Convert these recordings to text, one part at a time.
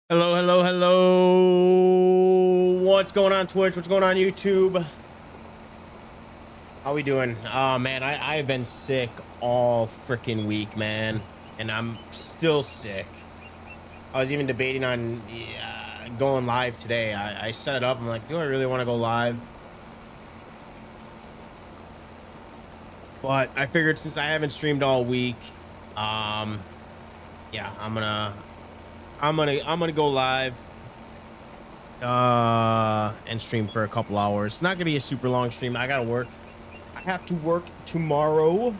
Hello, hello, hello. What's going on Twitch? What's going on YouTube? How we doing? Oh man, I've been sick all freaking week, man. And I'm still sick. I was even debating on going live today. I set it up. I'm like, do I really want to go live? But I figured since I haven't streamed all week, yeah, I'm gonna go live and stream for a couple hours. It's not gonna be a super long stream. I gotta work. I have to work tomorrow.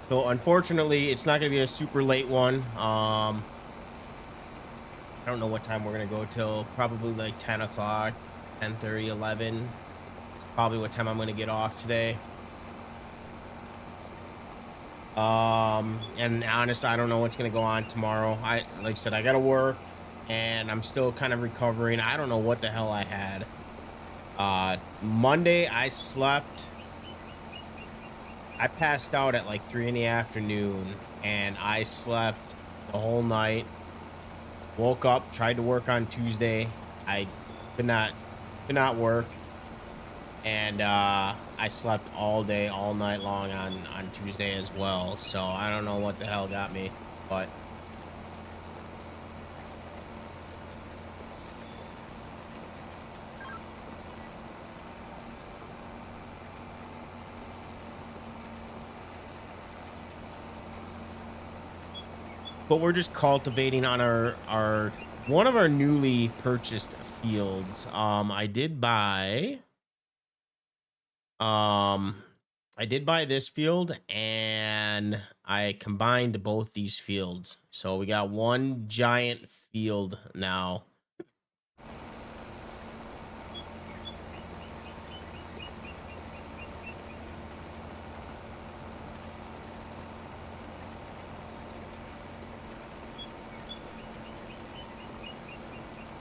So unfortunately, it's not gonna be a super late one. I don't know what time we're gonna go till. Probably like 10 o'clock, 10:30, 11. It's probably what time I'm gonna get off today. And honestly, I don't know what's gonna go on tomorrow. Like I said, I gotta work and I'm still kind of recovering. I don't know what the hell I had. Monday I slept. I passed out at like 3 in the afternoon and I slept the whole night. Woke up, tried to work on Tuesday. I could not work. And I slept all day, all night long on Tuesday as well. So I don't know what the hell got me, but we're just cultivating on our one of our newly purchased fields. I did buy this field and I combined both these fields. So we got one giant field now.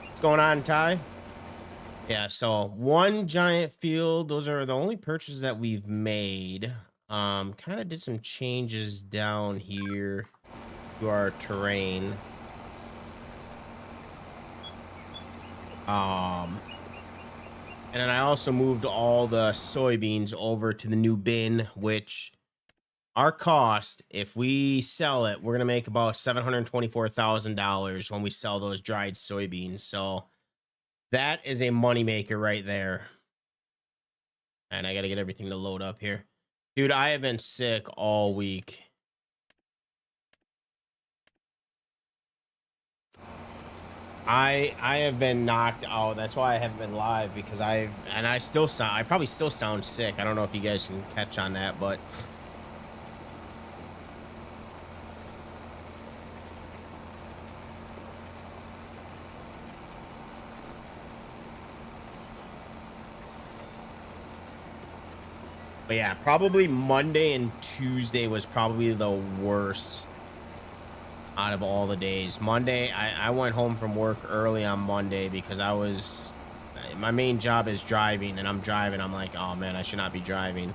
What's going on, Ty? Yeah, so one giant field. Those are the only purchases that we've made. Kind of did some changes down here to our terrain. And then I also moved all the soybeans over to the new bin, which our cost, if we sell it, we're gonna make about $724,000 when we sell those dried soybeans. So that is a moneymaker right there. And I gotta get everything to load up here. Dude, I have been sick all week. I have been knocked out. That's why I haven't been live, because I probably still sound sick. I don't know if you guys can catch on that, but yeah, probably Monday and Tuesday was probably the worst out of all the days. Monday, I went home from work early on Monday because my main job is driving, and I'm driving. I'm like, oh man, I should not be driving.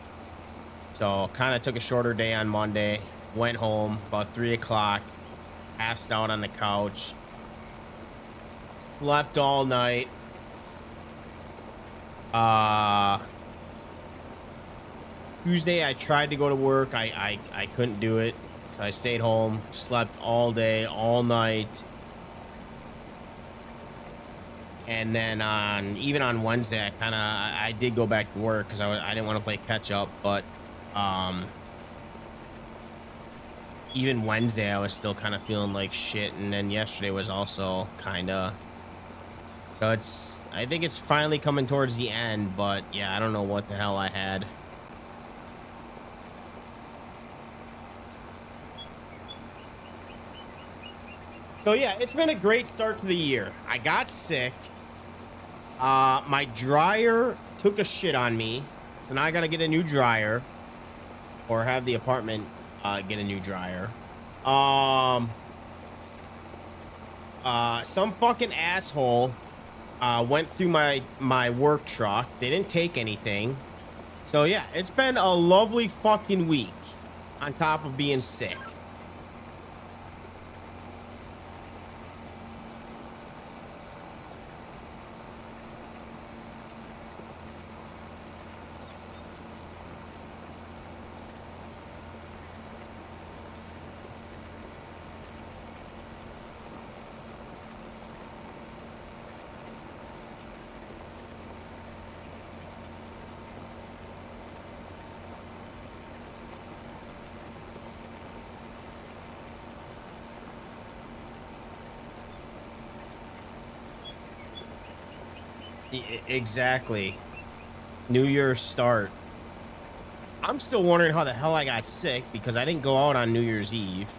So kind of took a shorter day on Monday, went home about 3 o'clock, passed out on the couch, slept all night. Tuesday, I tried to go to work. I couldn't do it. So I stayed home, slept all day, all night. And then even on Wednesday, I did go back to work because I didn't want to play catch up. But even Wednesday, I was still kind of feeling like shit. And then yesterday was also kind of. So I think it's finally coming towards the end. But yeah, I don't know what the hell I had. So yeah, it's been a great start to the year. I got sick. My dryer took a shit on me. So now I got to get a new dryer, or have the apartment get a new dryer. Some fucking asshole went through my work truck. They didn't take anything. So yeah, it's been a lovely fucking week on top of being sick. Exactly. New Year's start. I'm still wondering how the hell I got sick because I didn't go out on New Year's Eve.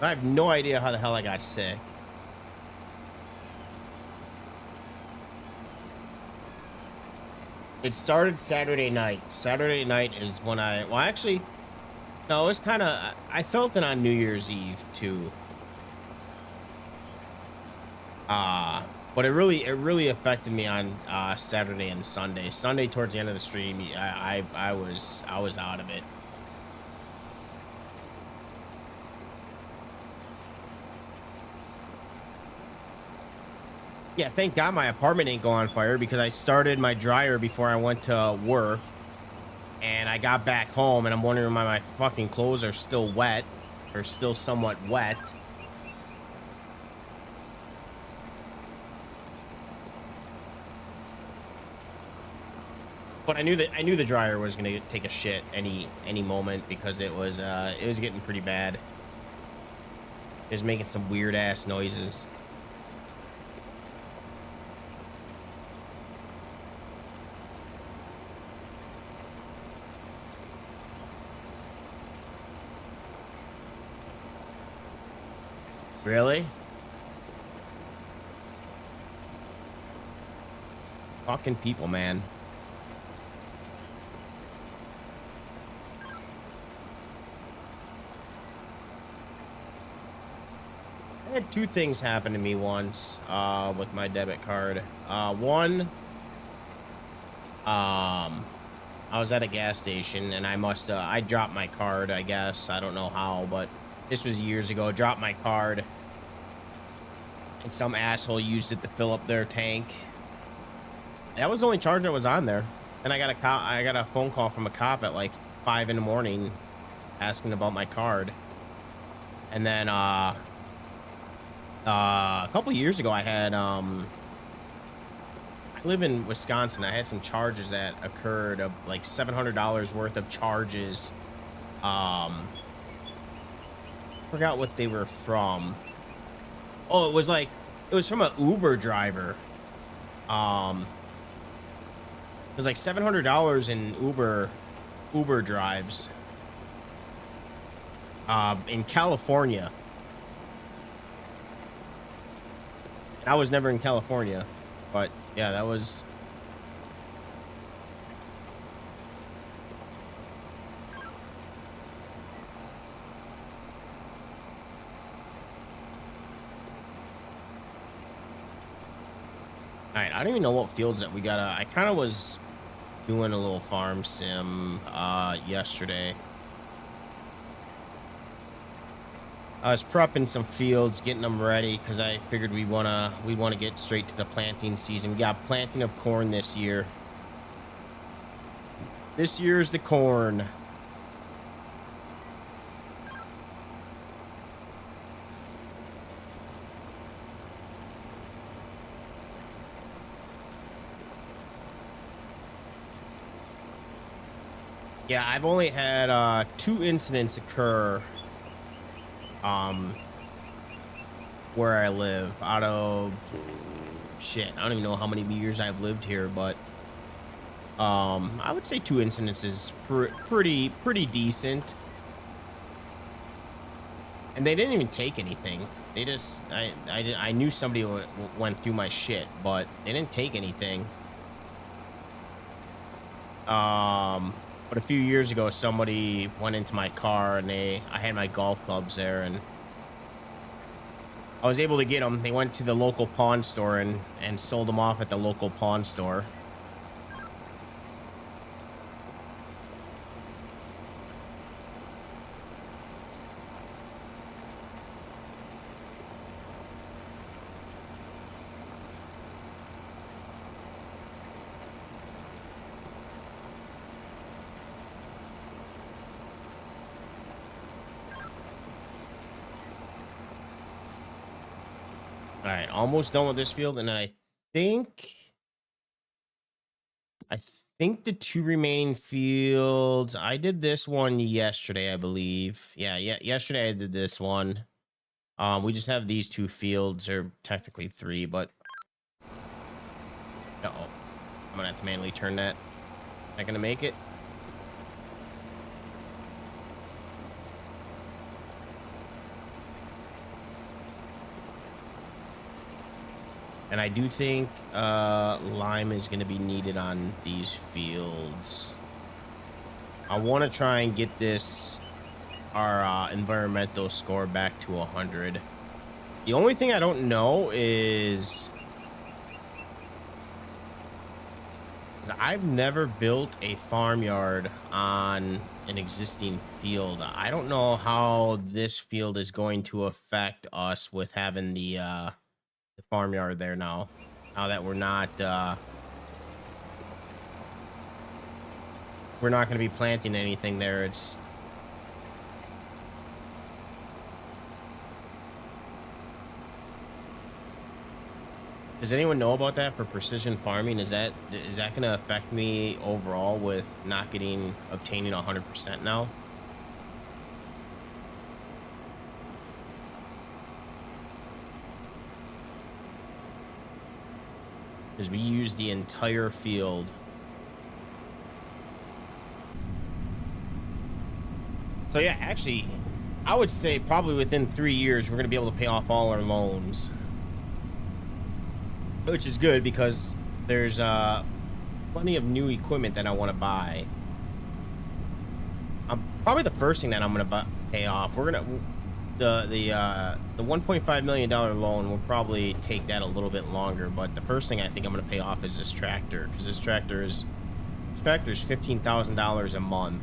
I have no idea how the hell I got sick. It started Saturday night. Saturday night is when well, actually, no, it was kind of, I felt it on New Year's Eve too. But it really affected me on Saturday and Sunday. Sunday towards the end of the stream, I was out of it. Yeah, thank God my apartment ain't go on fire because I started my dryer before I went to work, and I got back home and I'm wondering why my fucking clothes are still wet or still somewhat wet. But I knew the dryer was gonna take a shit any moment because it was getting pretty bad. It was making some weird ass noises. Really? Fucking people, man. I had two things happen to me once with my debit card. One, I was at a gas station and I dropped my card, I guess. I don't know how, but this was years ago. Dropped my card and some asshole used it to fill up their tank. That was the only charge that was on there. And I got a phone call from a cop at like 5 in the morning asking about my card. And then a couple years ago I had I live in Wisconsin. I had some charges that occurred of like $700 worth of charges. Forgot what they were from. Oh, it was from an Uber driver. It was like $700 in Uber drives in California. And I was never in California, but yeah, that was. All right, I don't even know what fields that we got. I kind of was doing a little farm sim yesterday. I was prepping some fields, getting them ready because I figured we wanna get straight to the planting season. We got planting of corn this year. This year's the corn. Yeah, I've only had 2 incidents occur where I live out of shit. I don't even know how many years I've lived here, but I would say 2 incidents is pretty decent. And they didn't even take anything. They just I knew somebody went through my shit, but they didn't take anything. But a few years ago, somebody went into my car and I had my golf clubs there and I was able to get them. They went to the local pawn store and sold them off at the local pawn store. All right, almost done with this field, and I think the 2 remaining fields. I did this one yesterday, I believe. Yeah, yesterday I did this one. We just have these 2 fields, or technically 3, but Uh-oh. I'm gonna have to manually turn that. Not gonna make it. And I do think lime is gonna be needed on these fields. I want to try and get our environmental score back to 100. The only thing I don't know is I've never built a farmyard on an existing field. I don't know how this field is going to affect us with having the farmyard there now. Now that we're not going to be planting anything there. It's Does anyone know about that for precision farming? Is that going to affect me overall with not obtaining 100% now? Because we use the entire field. So yeah, actually, I would say probably within 3 years, we're going to be able to pay off all our loans. Which is good because there's plenty of new equipment that I want to buy. Probably the first thing that I'm going to pay off. We're going to the $1.5 million loan. We'll probably take that a little bit longer, but the first thing I think I'm going to pay off is this tractor, because this tractor is $15,000 a month.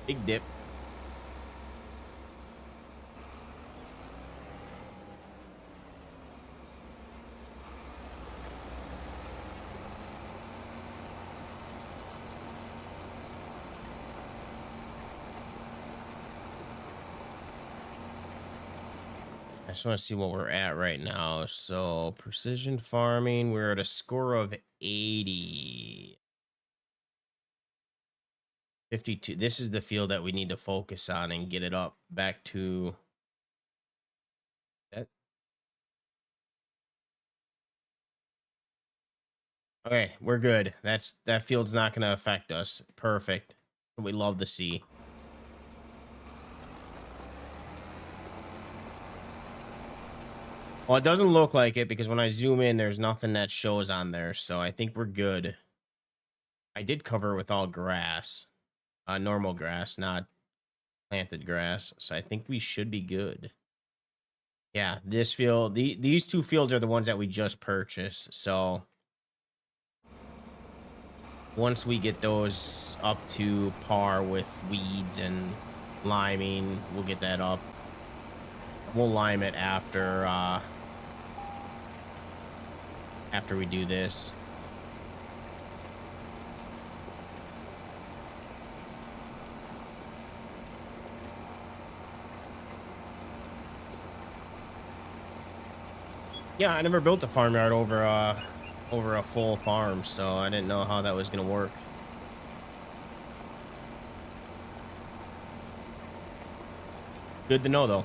Big dip. I just want to see what we're at right now. So precision farming, we're at a score of 80. 52. This is the field that we need to focus on and get it up back to that. Okay, we're good. That field's not going to affect us. Perfect. We love to see. Well, it doesn't look like it because when I zoom in, there's nothing that shows on there. So I think we're good. I did cover it with all grass. Normal grass, not planted grass. So I think we should be good. Yeah, this field, these two fields are the ones that we just purchased. So once we get those up to par with weeds and liming, we'll get that up. We'll lime it after we do this. Yeah, I never built a farmyard over a full farm, so I didn't know how that was gonna work. Good to know, though.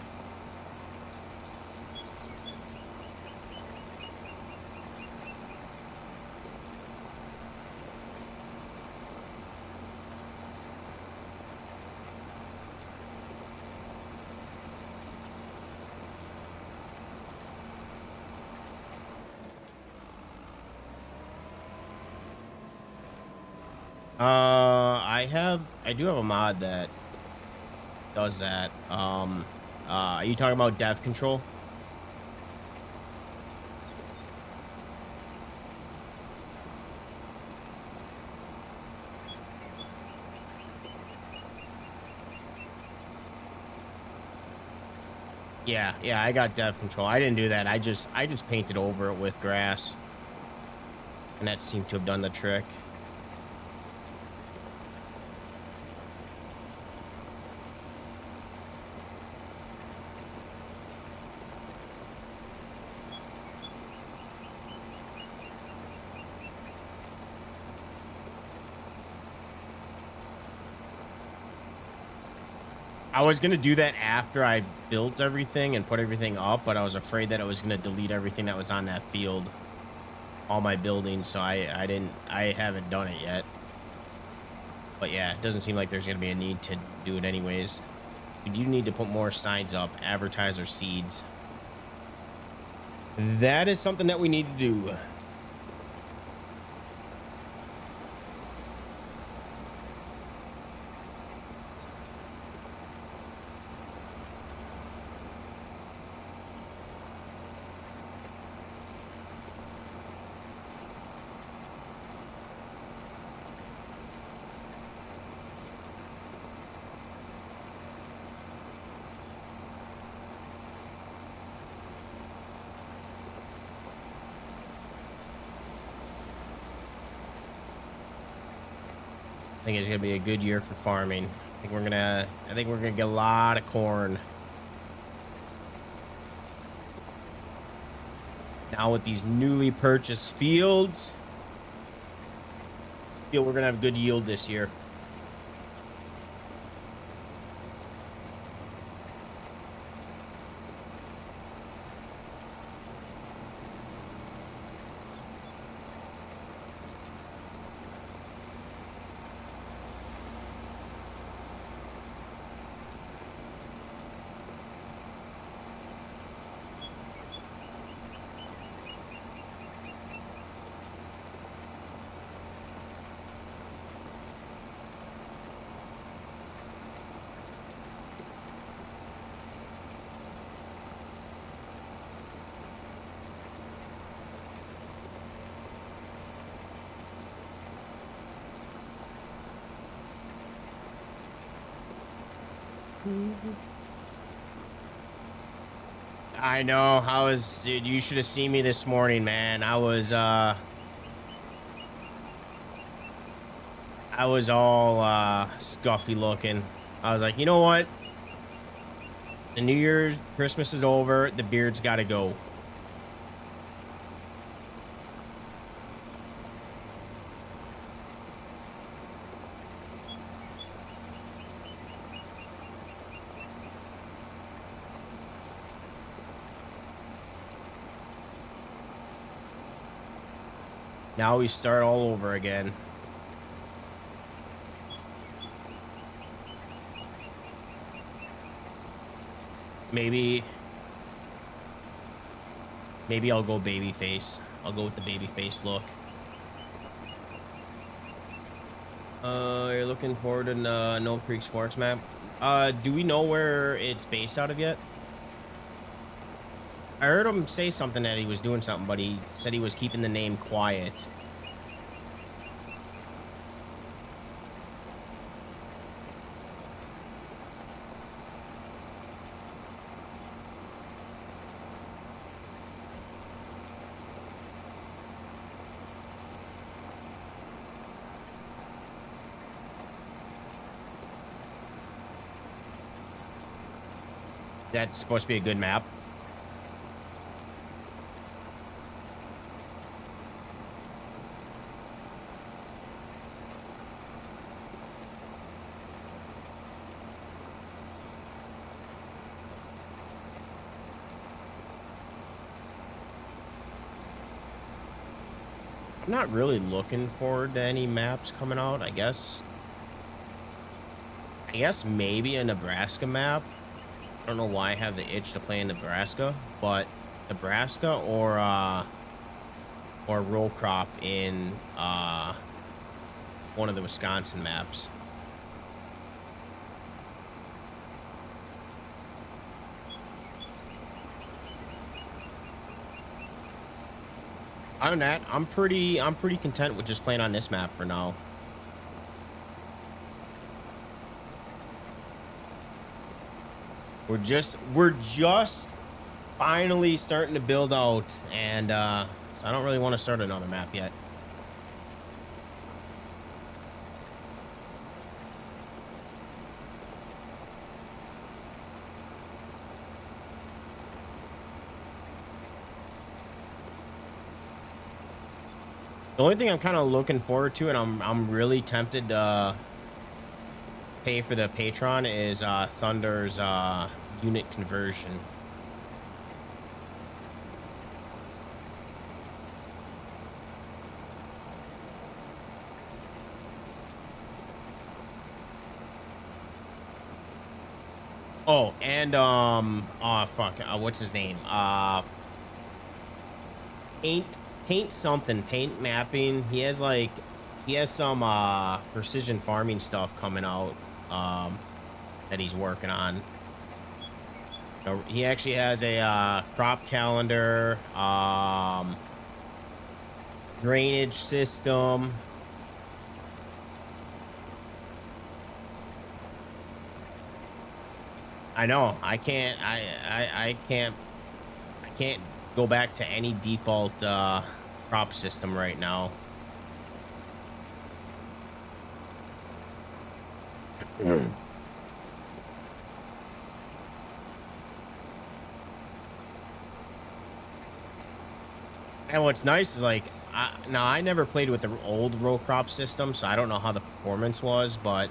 I do have a mod that does that. Are you talking about dev control? Yeah, I got dev control. I didn't do that. I just painted over it with grass. And that seemed to have done the trick. I was going to do that after I built everything and put everything up, but I was afraid that it was going to delete everything that was on that field, all my buildings, so I haven't done it yet. But yeah, it doesn't seem like there's going to be a need to do it anyways. We do need to put more signs up, advertiser seeds. That is something that we need to do. I think it's gonna be a good year for farming. I think we're gonna get a lot of corn. Now with these newly purchased fields, I feel we're gonna have good yield this year. I know. Dude, you should have seen me this morning, man. I was all scuffy looking. I was like, you know what? The New Year's, Christmas is over. The beard's got to go. Now we start all over again. Maybe I'll go baby face. I'll go with the baby face look. You're looking forward to Knoll Creek Sports map. Do we know where it's based out of yet? I heard him say something that he was doing something, but he said he was keeping the name quiet. That's supposed to be a good map. I'm not really looking forward to any maps coming out. I guess maybe a Nebraska map. I don't know why I have the itch to play in Nebraska, but Nebraska or row crop in one of the Wisconsin maps. Other than that, I'm pretty content with just playing on this map for now. We're just finally starting to build out, and so I don't really want to start another map yet. The only thing I'm kind of looking forward to, and I'm really tempted to pay for the Patron, is Thunder's unit conversion. Oh, and oh fuck, what's his name? Paint paint something, paint mapping. He has some precision farming stuff coming out that he's working on. He actually has a crop calendar, drainage system. I know. I can't go back to any default crop system right now. And what's nice is like, now I never played with the old row crop system, so I don't know how the performance was, but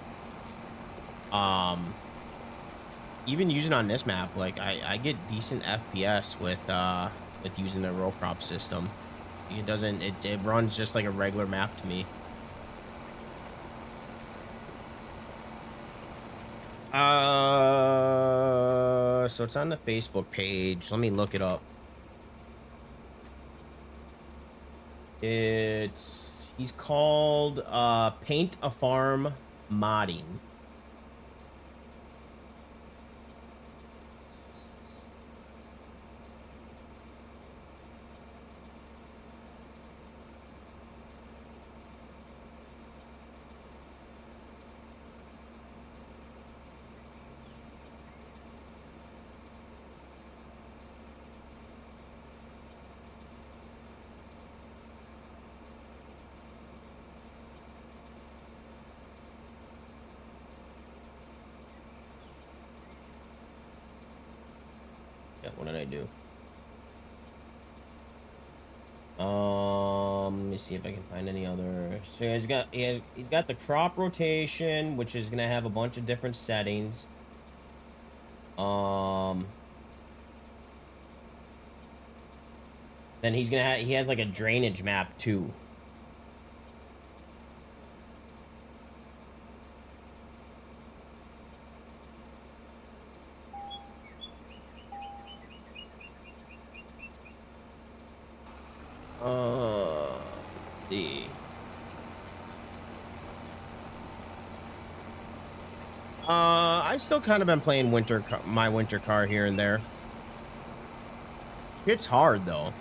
even using on this map, like I get decent FPS with using the row crop system. It runs just like a regular map to me. So it's on the Facebook page. Let me look it up. He's called Paint a Farm Modding. What did I do? Let me see if I can find any other. So he's got the crop rotation, which is gonna have a bunch of different settings. Then he has like a drainage map too. See. I still kind of been playing my winter car here and there. It's hard though.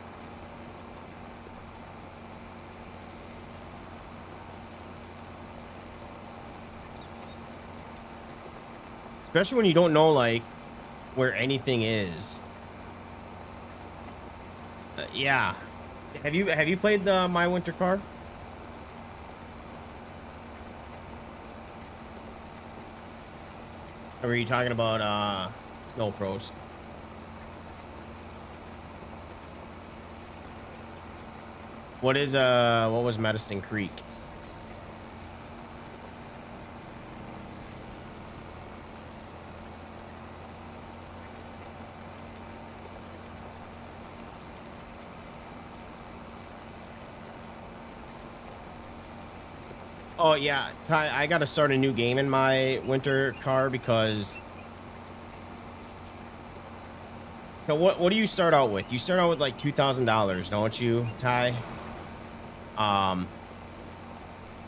Especially when you don't know like where anything is. Yeah. Have you played the My Winter Car? Or were you talking about Snow Pros? What was Medicine Creek? Oh yeah, Ty, I gotta start a new game in my winter car because. So what do you start out with? You start out with like $2,000, don't you, Ty?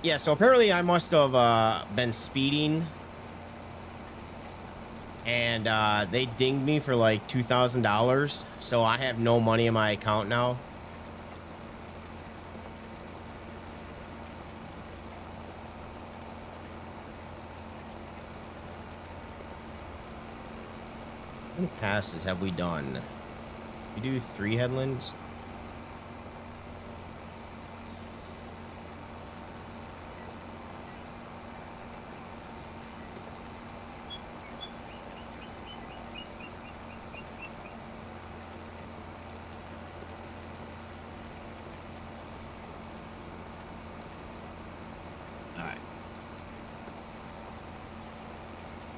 Yeah. So apparently I must have been speeding, and they dinged me for like $2,000. So I have no money in my account now. How many passes have we done? We do 3 headlands.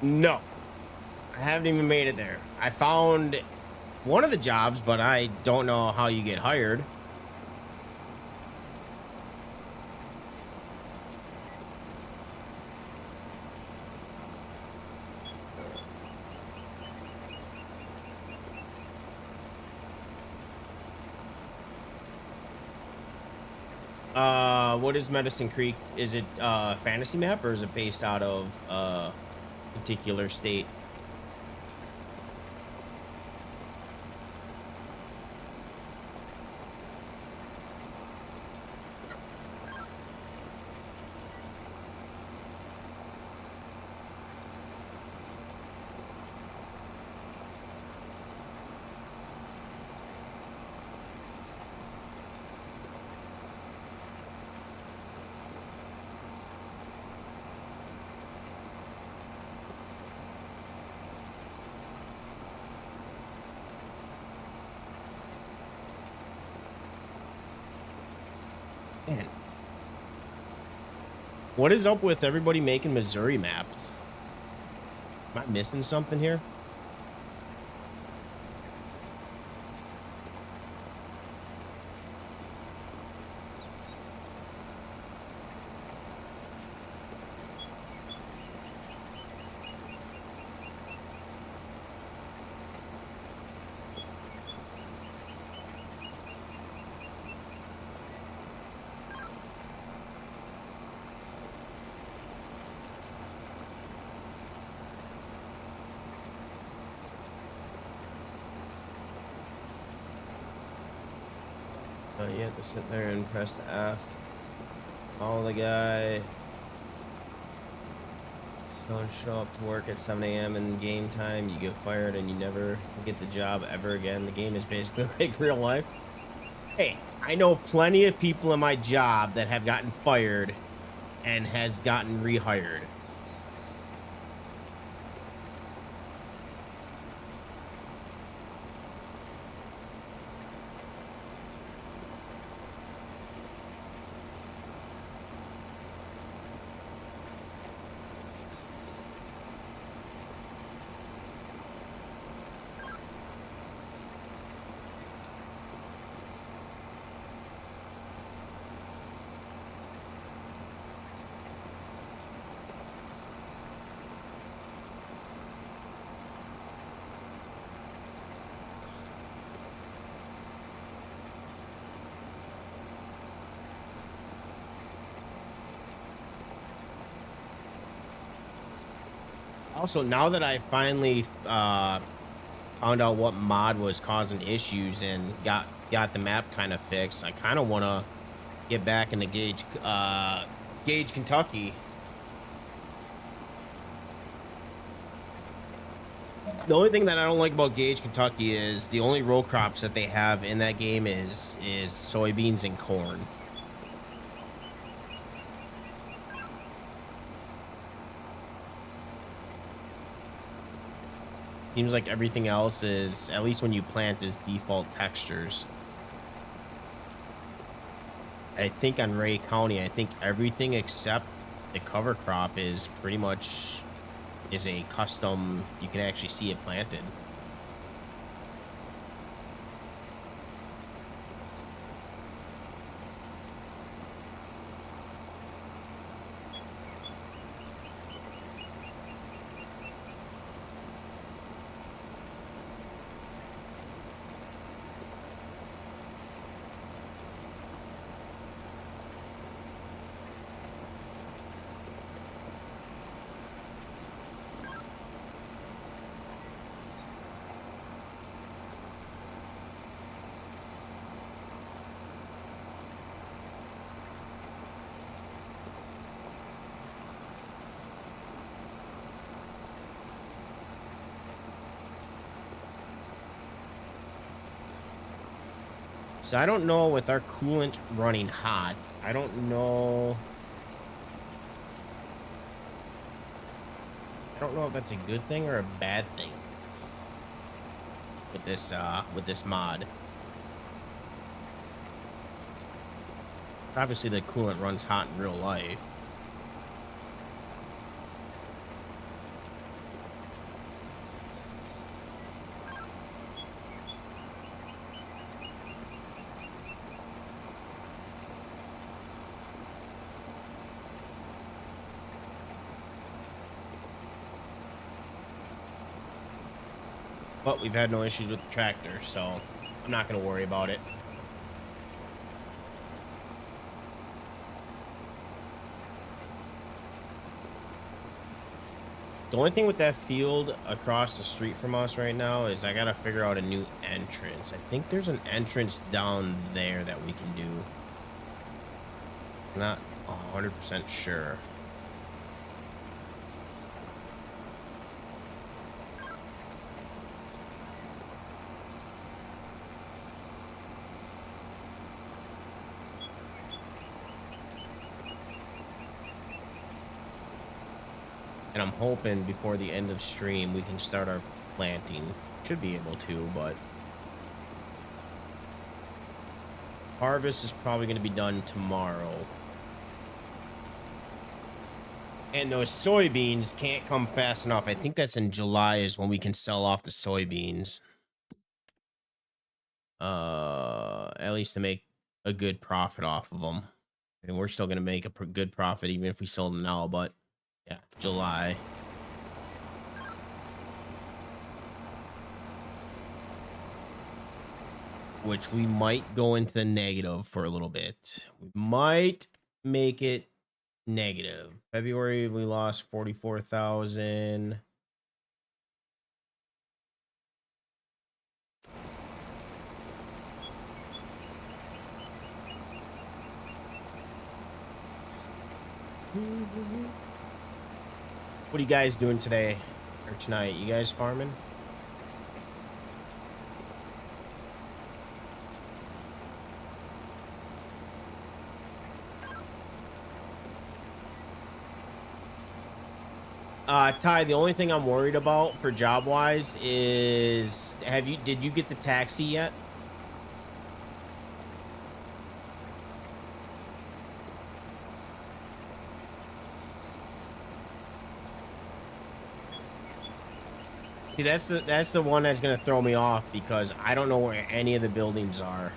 No, I haven't even made it there. I found one of the jobs, but I don't know how you get hired. What is Medicine Creek? Is it fantasy map or is it based out of particular state? Man, what is up with everybody making Missouri maps? Am I missing something here? You have to sit there and press the F. Follow the guy. Don't show up to work at 7 a.m. in game time. You get fired and you never get the job ever again. The game is basically like real life. Hey, I know plenty of people in my job that have gotten fired and has gotten rehired. Also, now that I finally found out what mod was causing issues and got the map kind of fixed, I kind of want to get back into Gage, Kentucky. The only thing that I don't like about Gage, Kentucky is the only row crops that they have in that game is soybeans and corn. Seems like everything else is, at least when you plant, is default textures. I think on Ray County, I think everything except the cover crop is pretty much is a custom. You can actually see it planted. So I don't know with our coolant running hot. I don't know. I don't know if that's a good thing or a bad thing with this mod. Obviously the coolant runs hot in real life. But we've had no issues with the tractor, so I'm not going to worry about it. The only thing with that field across the street from us right now is I got to figure out a new entrance. I think there's an entrance down there that we can do. I'm not 100% sure. And I'm hoping before the end of stream we can start our planting. Should be able to, but harvest is probably going to be done tomorrow. And those soybeans can't come fast enough. I think that's in July is when we can sell off the soybeans. At least to make a good profit off of them. And we're still going to make a good profit even if we sold them now, but yeah, July. Which we might go into the negative for a little bit. We might make it negative. February, we lost 44,000. What are you guys doing today or tonight? You guys farming? Ty, the only thing I'm worried about for job wise is did you get the taxi yet? See, that's the one that's gonna throw me off because I don't know where any of the buildings are.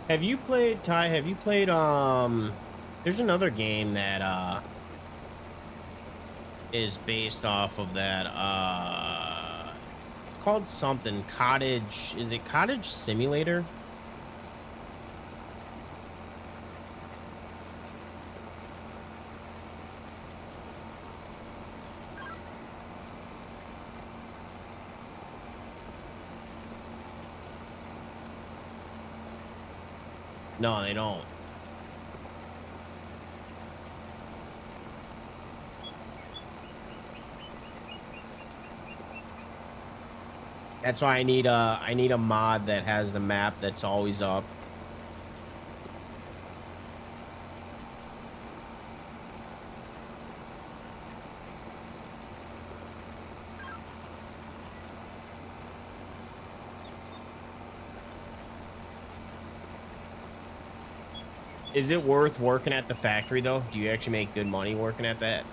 Have you played, Ty? Have you played, there's another game that, is based off of that, it's called something, Cottage, is it Cottage Simulator? No, they don't. That's why I need a mod that has the map that's always up. Is it worth working at the factory though? Do you actually make good money working at that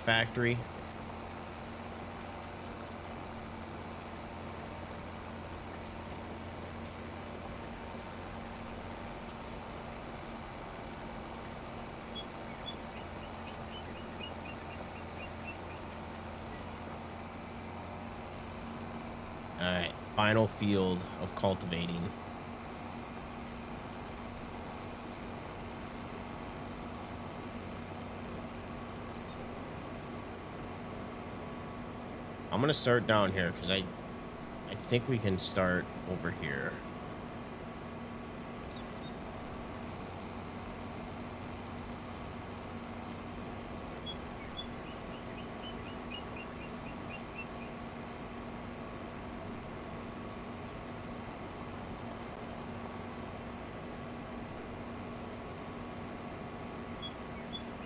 factory? All right, final field of cultivating. I'm gonna start down here because I I think we can start over here.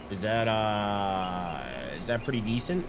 Is that pretty decent?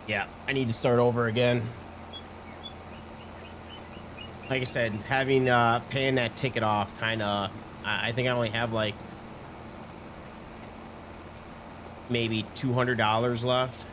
Yeah, I need to start over again. Like I said, having paying that ticket off kind of, I think I only have like maybe $200 left.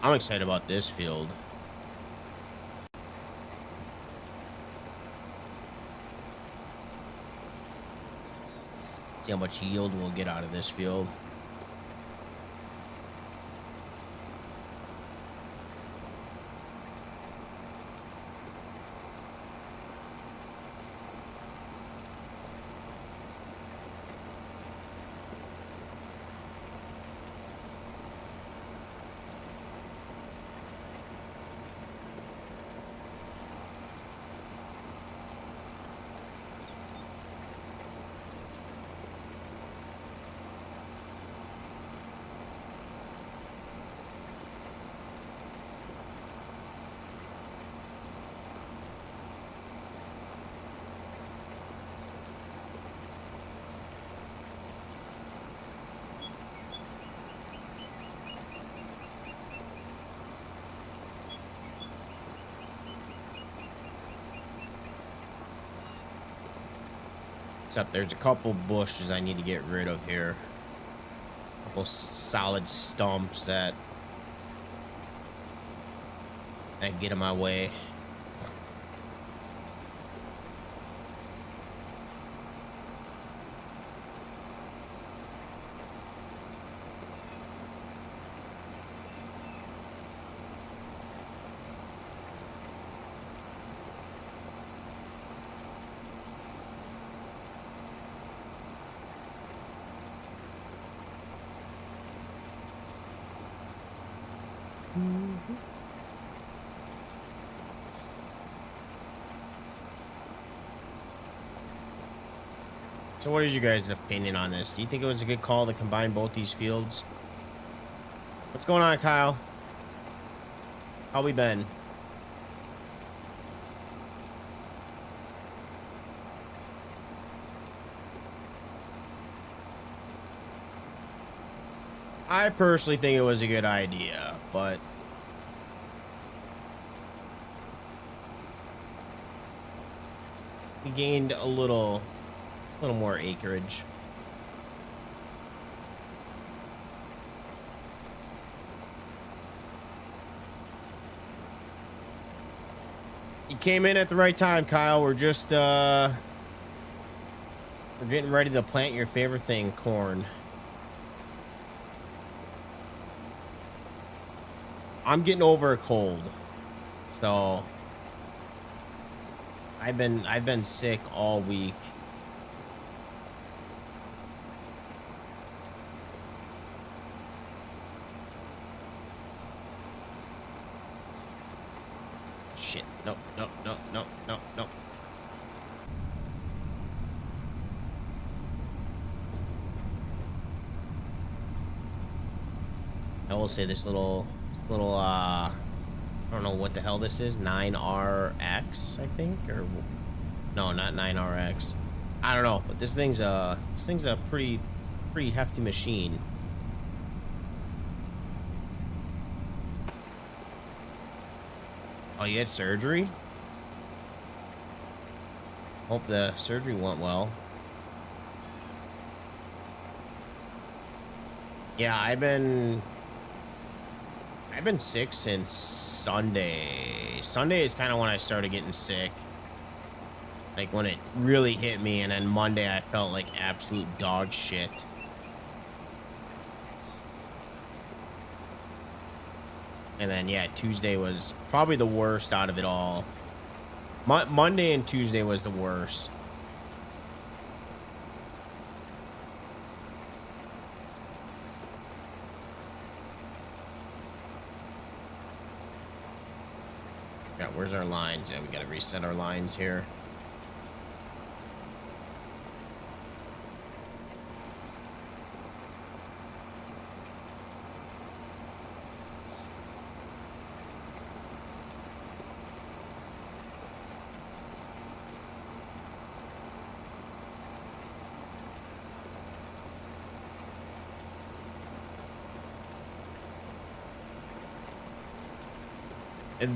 I'm excited about this field. See how much yield we'll get out of this field. Except there's a couple bushes I need to get rid of here. A couple solid stumps that get in my way. So what is your guys' opinion on this? Do you think it was a good call to combine both these fields? What's going on, Kyle? How we been? I personally think it was a good idea, but we gained a little more acreage. You came in at the right time, Kyle. We're just we're getting ready to plant your favorite thing, corn. I'm getting over a cold, so I've been sick all week. Shit. No, no, no, no, no, no. I will say this little I don't know what the hell this is. 9RX, I think, or no, not 9RX. I don't know, but this thing's a pretty hefty machine. Oh, you had surgery? Hope the surgery went well. Yeah, I've been sick since Sunday. Sunday is kind of when I started getting sick. Like when it really hit me, and then Monday I felt like absolute dog shit. And then yeah, Tuesday was probably the worst out of it all. Monday and Tuesday was the worst. Yeah, where's our lines? Yeah, we gotta reset our lines here.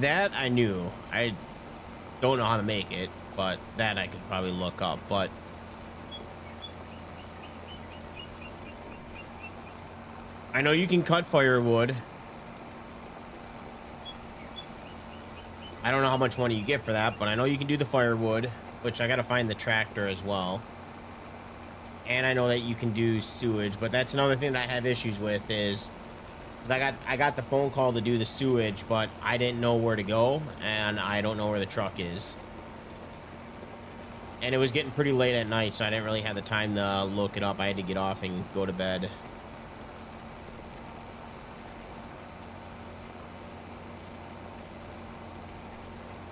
That I knew. I don't know how to make it, but that I could probably look up. But I know you can cut firewood. I don't know how much money you get for that, but I know you can do the firewood, which I got to find the tractor as well. And I know that you can do sewage, but that's another thing that I have issues with is I got the phone call to do the sewage, but I didn't know where to go, and I don't know where the truck is. And it was getting pretty late at night, so I didn't really have the time to look it up. I had to get off and go to bed.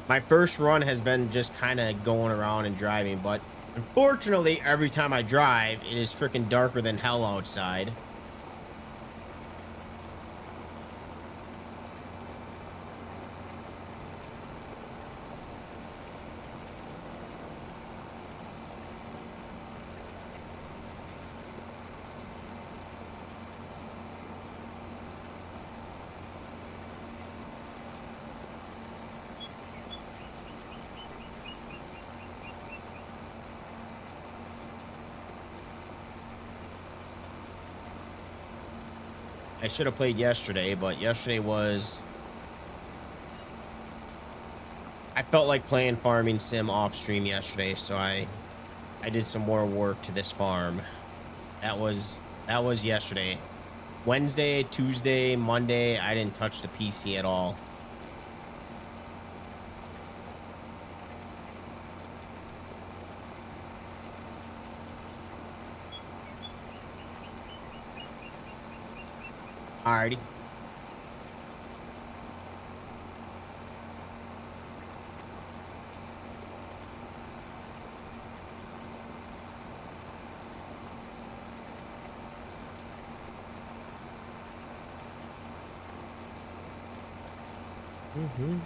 My first run has been just kind of going around and driving, but unfortunately, every time I drive, it is freaking darker than hell outside. I should have played yesterday, but yesterday was... I felt like playing Farming Sim off stream yesterday, so I did some more work to this farm. That was yesterday. Wednesday, Tuesday, Monday, I didn't touch the PC at all. Alrighty. Mm-hmm.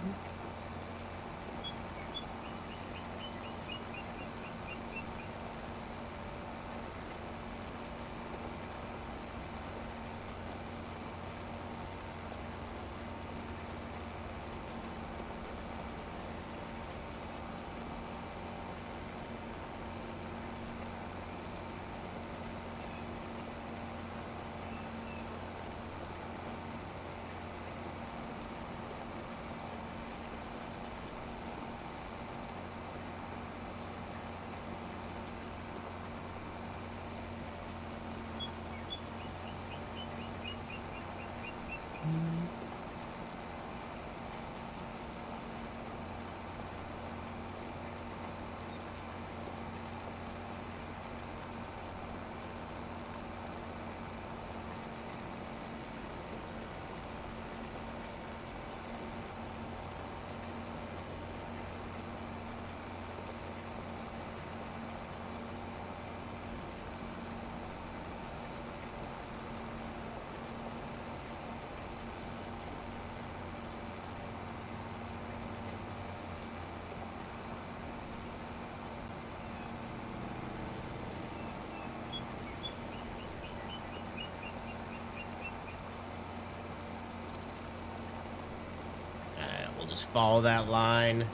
Just follow that line.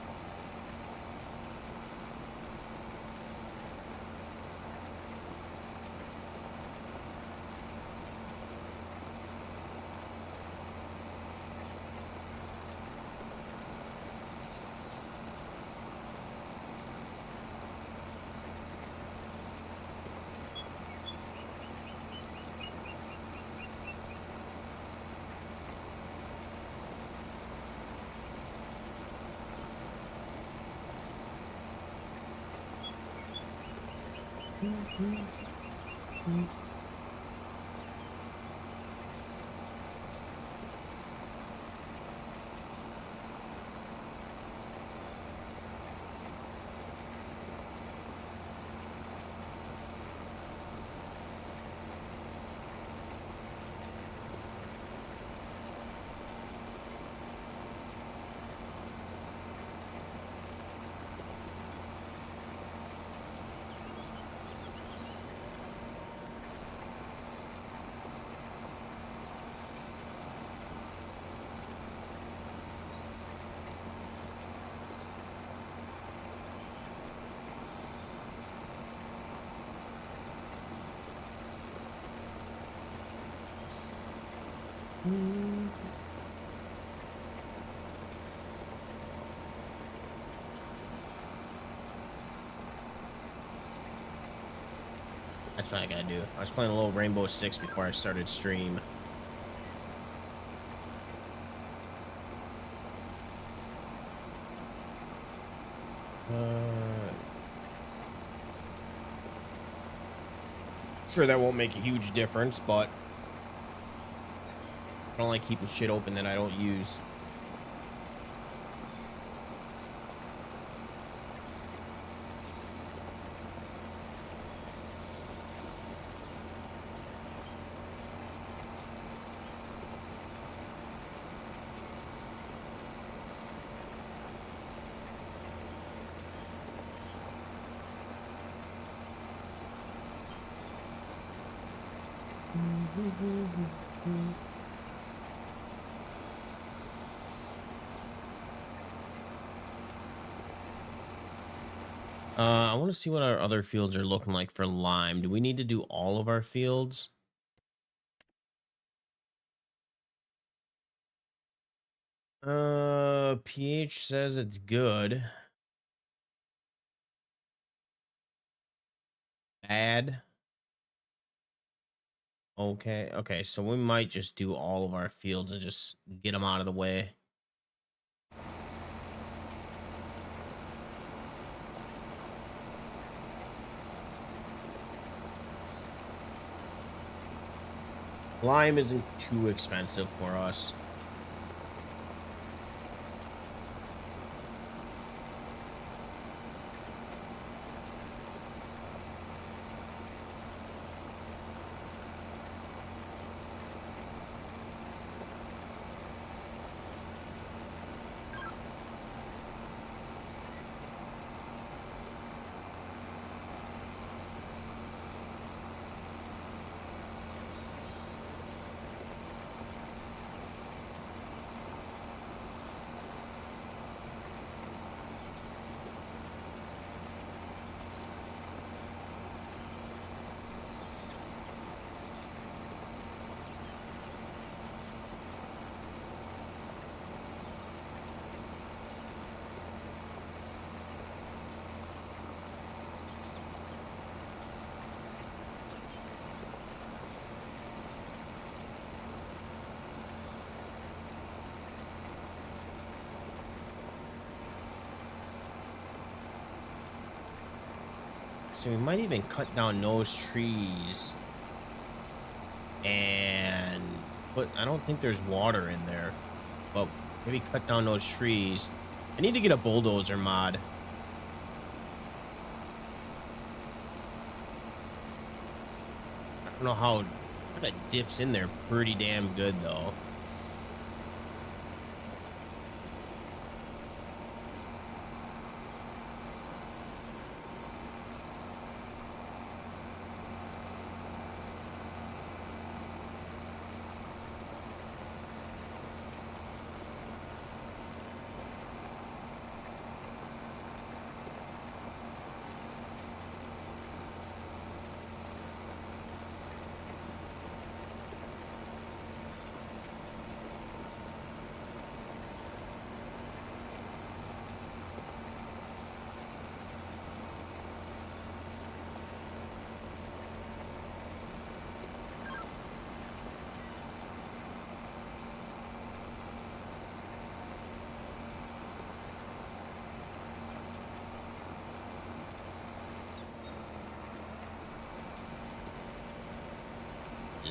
That's what I gotta do. I was playing a little Rainbow Six before I started stream. Sure, that won't make a huge difference, but I don't like keeping shit open that I don't use. I want to see what our other fields are looking like for lime. Do we need to do all of our fields? pH says it's good. Bad. Okay, okay, so we might just do all of our fields and just get them out of the way. Lime isn't too expensive for us. So we might even cut down those trees and put, I don't think there's water in there, but maybe cut down those trees. I need to get a bulldozer mod. I don't know how it dips in there pretty damn good though.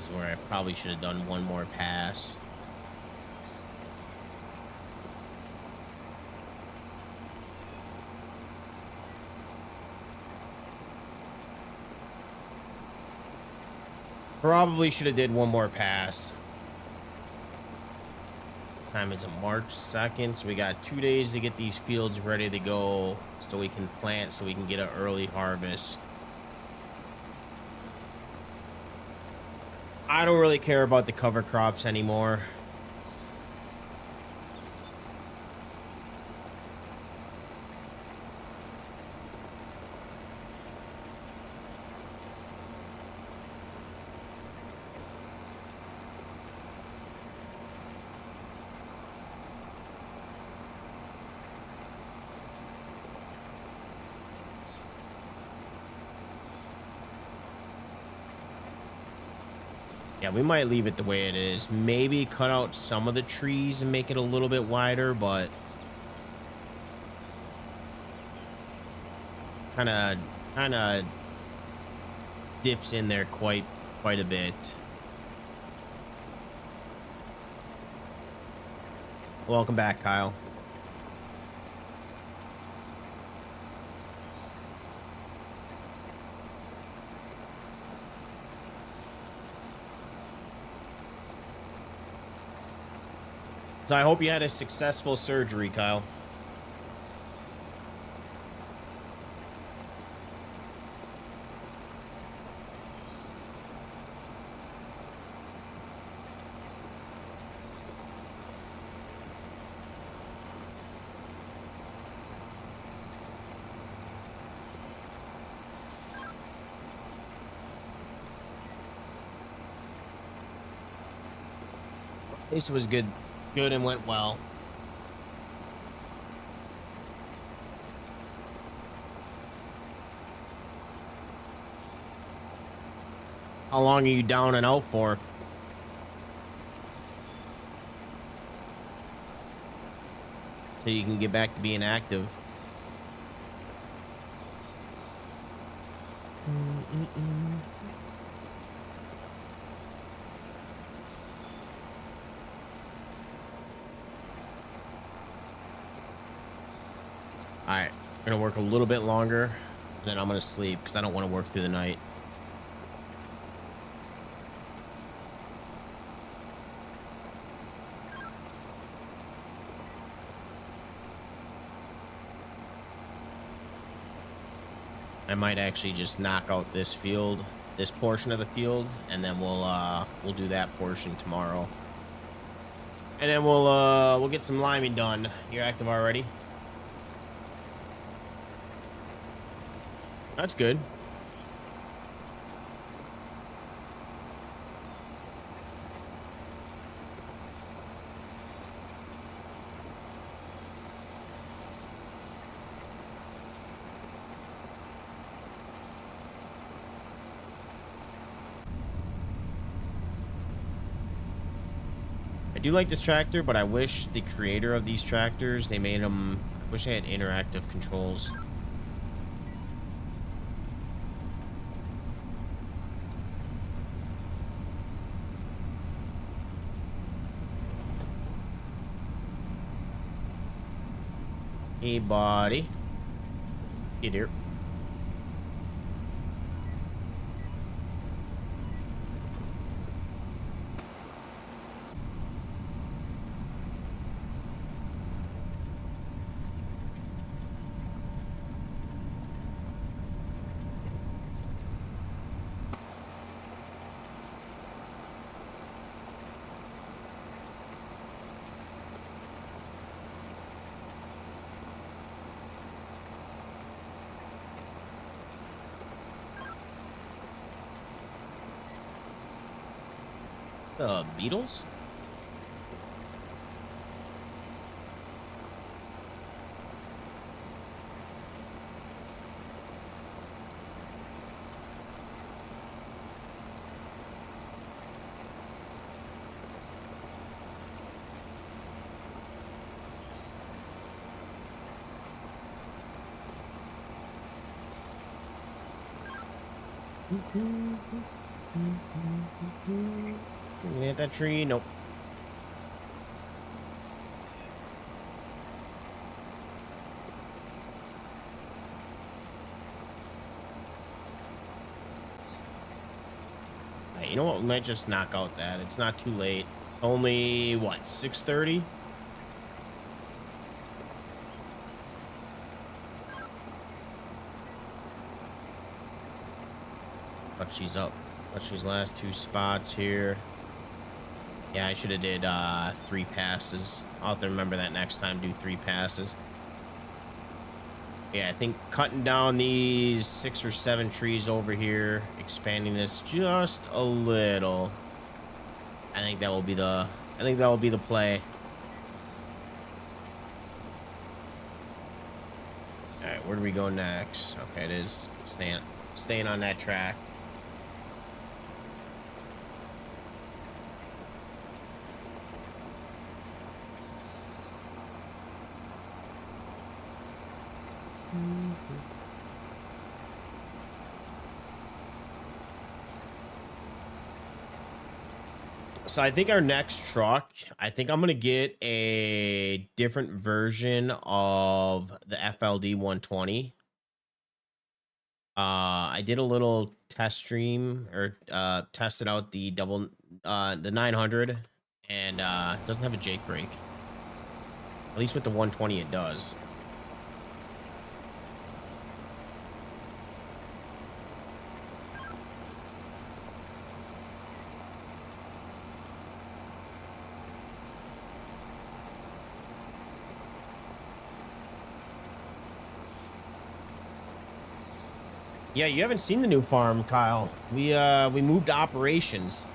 is where I probably should have done one more pass. Probably should have did one more pass. Time is March 2nd, so we got 2 days to get these fields ready to go so we can plant, so we can get an early harvest. I don't really care about the cover crops anymore. Yeah, we might leave it the way it is. Maybe cut out some of the trees and make it a little bit wider, but kind of dips in there quite a bit. Welcome back, Kyle. So I hope you had a successful surgery, Kyle. This was good and went well. How long are you down and out for? So you can get back to being active. All right, I'm gonna work a little bit longer, and then I'm gonna sleep because I don't want to work through the night. I might actually just knock out this field, this portion of the field, and then we'll do that portion tomorrow. And then we'll get some liming done. You're active already? That's good. I do like this tractor, but I wish the creator of these tractors, they made them, I wish they had interactive controls. Hey, buddy. Hey, dear. The Beatles? You gonna hit that tree? Nope. Hey, you know what? We might just knock out that. It's not too late. It's only, what, 6:30? But she's up. But she's last 2 spots here. Yeah, I should have did 3 passes. I'll have to remember that next time. Do 3 passes. Yeah, I think cutting down these 6 or 7 trees over here, expanding this just a little. I think that will be the play. All right, where do we go next? Okay, it is staying on that track. So I think our next truck, I think I'm gonna get a different version of the FLD 120. I did a little test stream or tested out the the 900, and doesn't have a Jake brake. At least with the 120 it does. Yeah, you haven't seen the new farm, Kyle. We moved operations.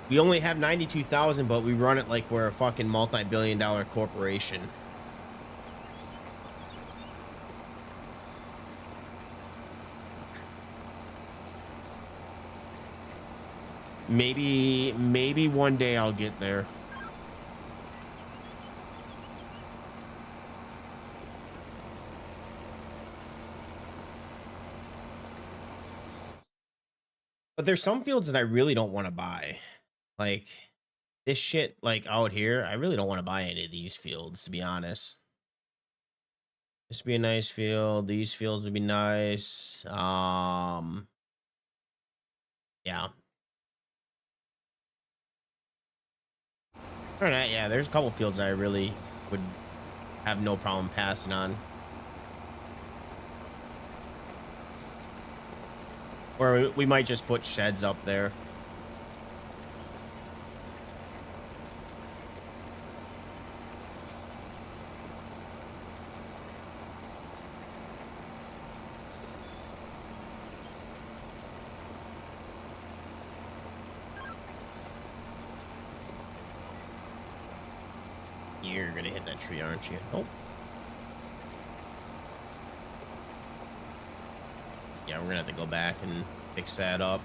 We only have 92,000, but we run it like we're a fucking multi-billion-dollar corporation. Maybe one day I'll get there. But there's some fields that I really don't want to buy. Like this shit, like out here, I really don't want to buy any of these fields, to be honest. This would be a nice field. These fields would be nice. Yeah. All right, yeah, there's a couple fields I really would have no problem passing on. Or we might just put sheds up there. You're gonna hit that tree, aren't you? Oh. Yeah, we're gonna have to go back and fix that up.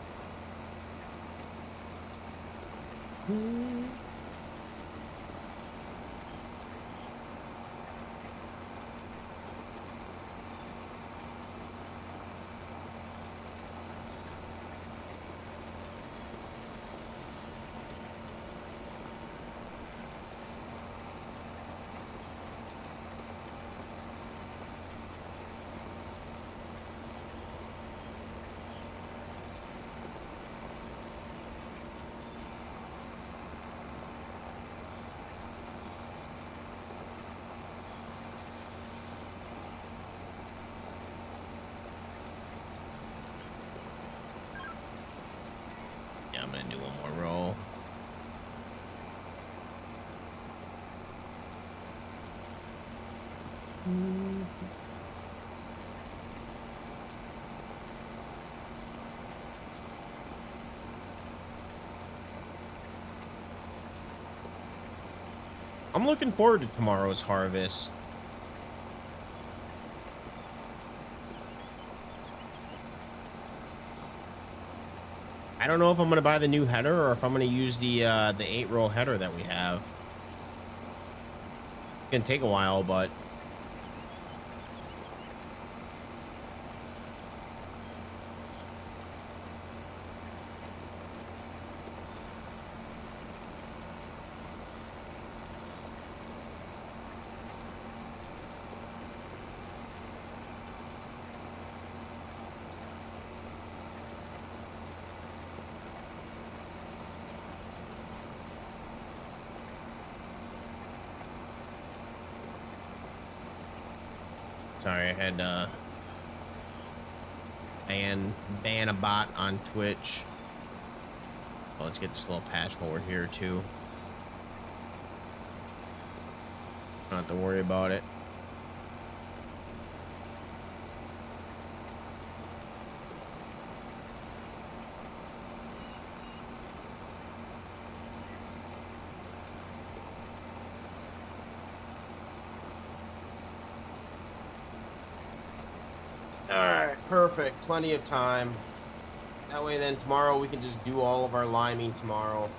Yeah, I'm gonna do one more roll. I'm looking forward to tomorrow's harvest. I don't know if I'm going to buy the new header or if I'm going to use the 8-row header that we have. It's going to take a while, but sorry, I had ban a bot on Twitch. Well, let's get this little patch while we're here too. Don't have to worry about it. All right, perfect. Plenty of time. That way, then tomorrow we can just do all of our liming tomorrow.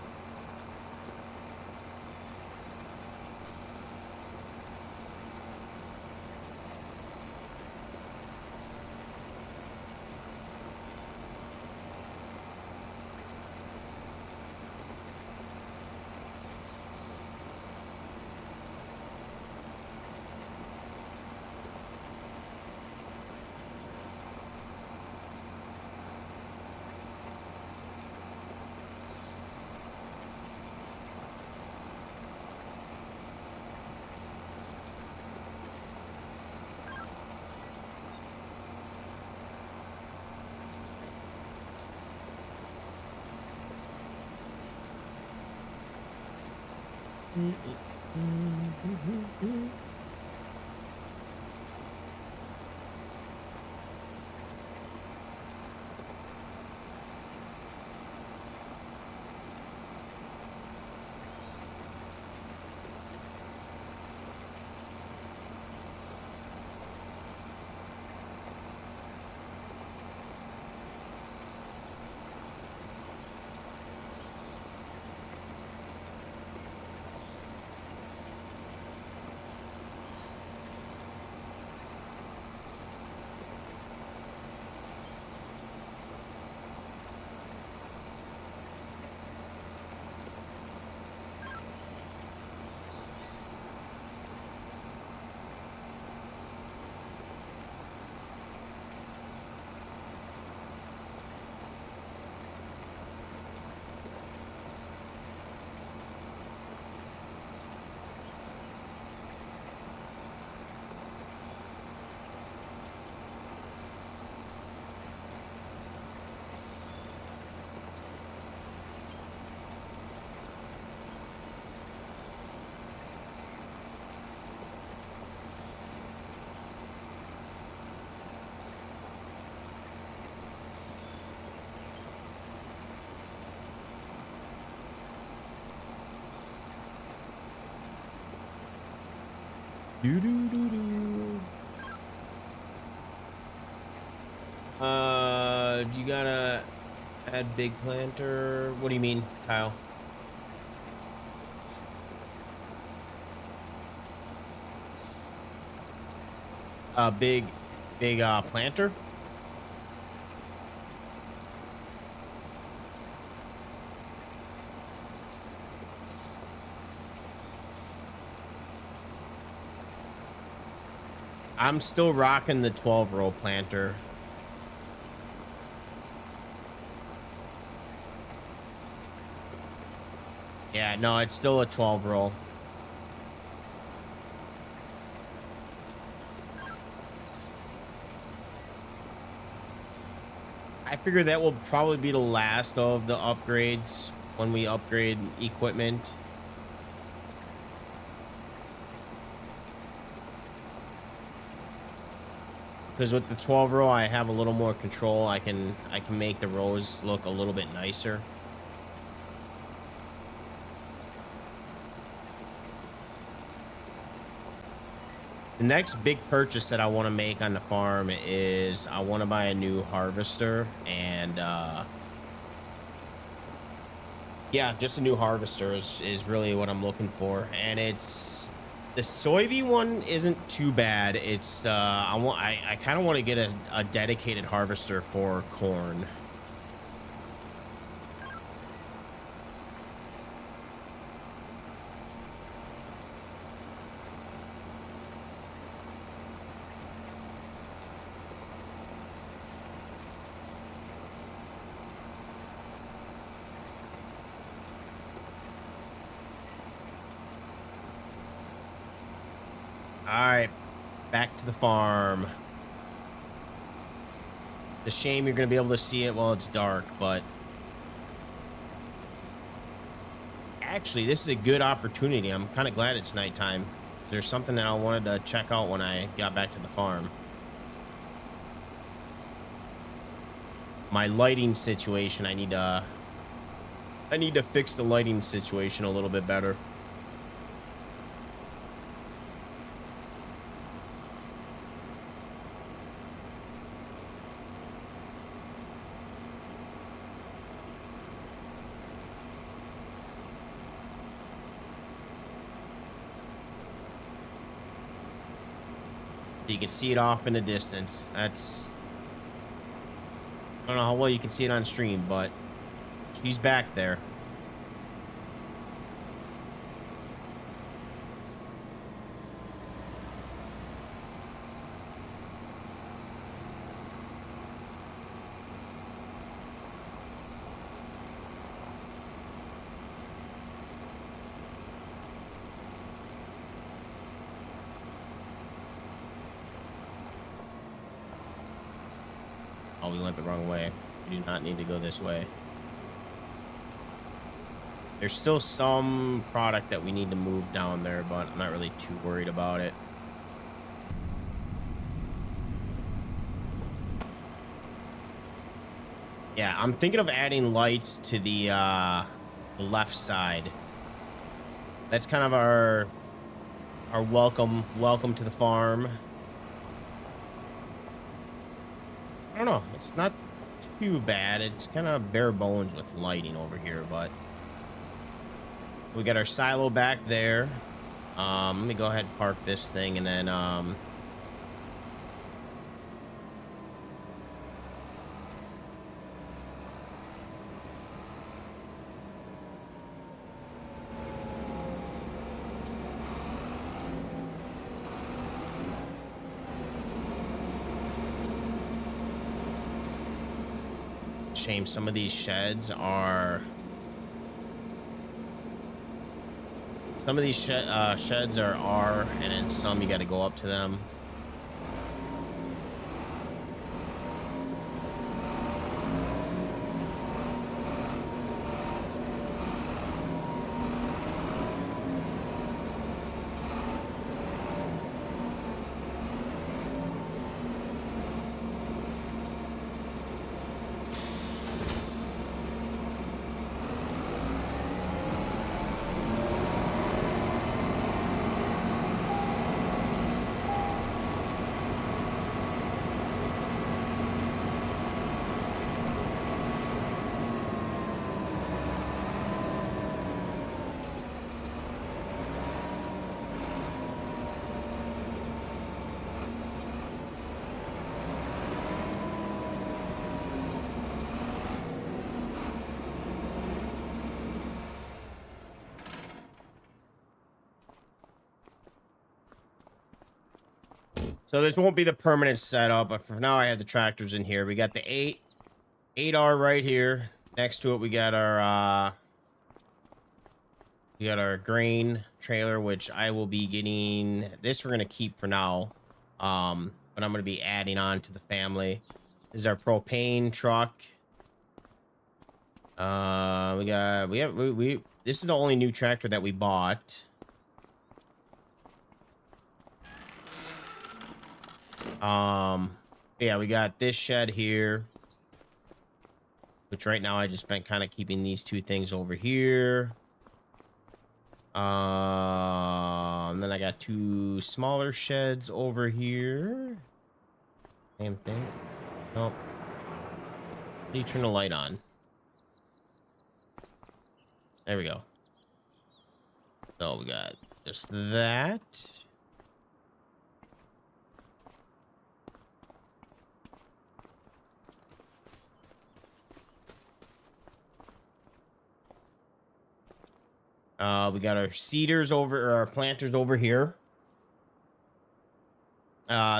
You gotta add big planter. What do you mean, Kyle? Big planter. I'm still rocking the 12-row planter. Yeah, no, it's still a 12-row. I figure that will probably be the last of the upgrades when we upgrade equipment. Because with the 12-row, I have a little more control. I can make the rows look a little bit nicer. The next big purchase that I want to make on the farm is I want to buy a new harvester, and yeah, just a new harvester is really what I'm looking for. And it's the soybean one isn't too bad. It's I kind of want to get a dedicated harvester for corn. All right, back to the farm. It's a shame you're going to be able to see it while it's dark, but actually, this is a good opportunity. I'm kind of glad it's nighttime. There's something that I wanted to check out when I got back to the farm. My lighting situation, I need to fix the lighting situation a little bit better. You can see it off in the distance. That's, I don't know how well you can see it on stream, but she's back there. Oh, we went the wrong way. We do not need to go this way. There's still some product that we need to move down there, but I'm not really too worried about it. Yeah, I'm thinking of adding lights to the left side. That's kind of our welcome to the farm. I don't know. It's not too bad. It's kind of bare bones with lighting over here, but we got our silo back there. Let me go ahead and park this thing, and then shame some of these sheds are sheds are R, and then some you got to go up to them. So this won't be the permanent setup, but for now I have the tractors in here. We got the 8R right here. Next to it we got our grain trailer, which I will be getting. This we're gonna keep for now. But I'm gonna be adding on to the family. This is our propane truck. This is the only new tractor that we bought. Yeah, we got this shed here, which right now I just been kind of keeping these two things over here. And then I got 2 smaller sheds over here. Same thing. Nope. How do you turn the light on? There we go. So we got just that. We got our seeders over, or our planters over here.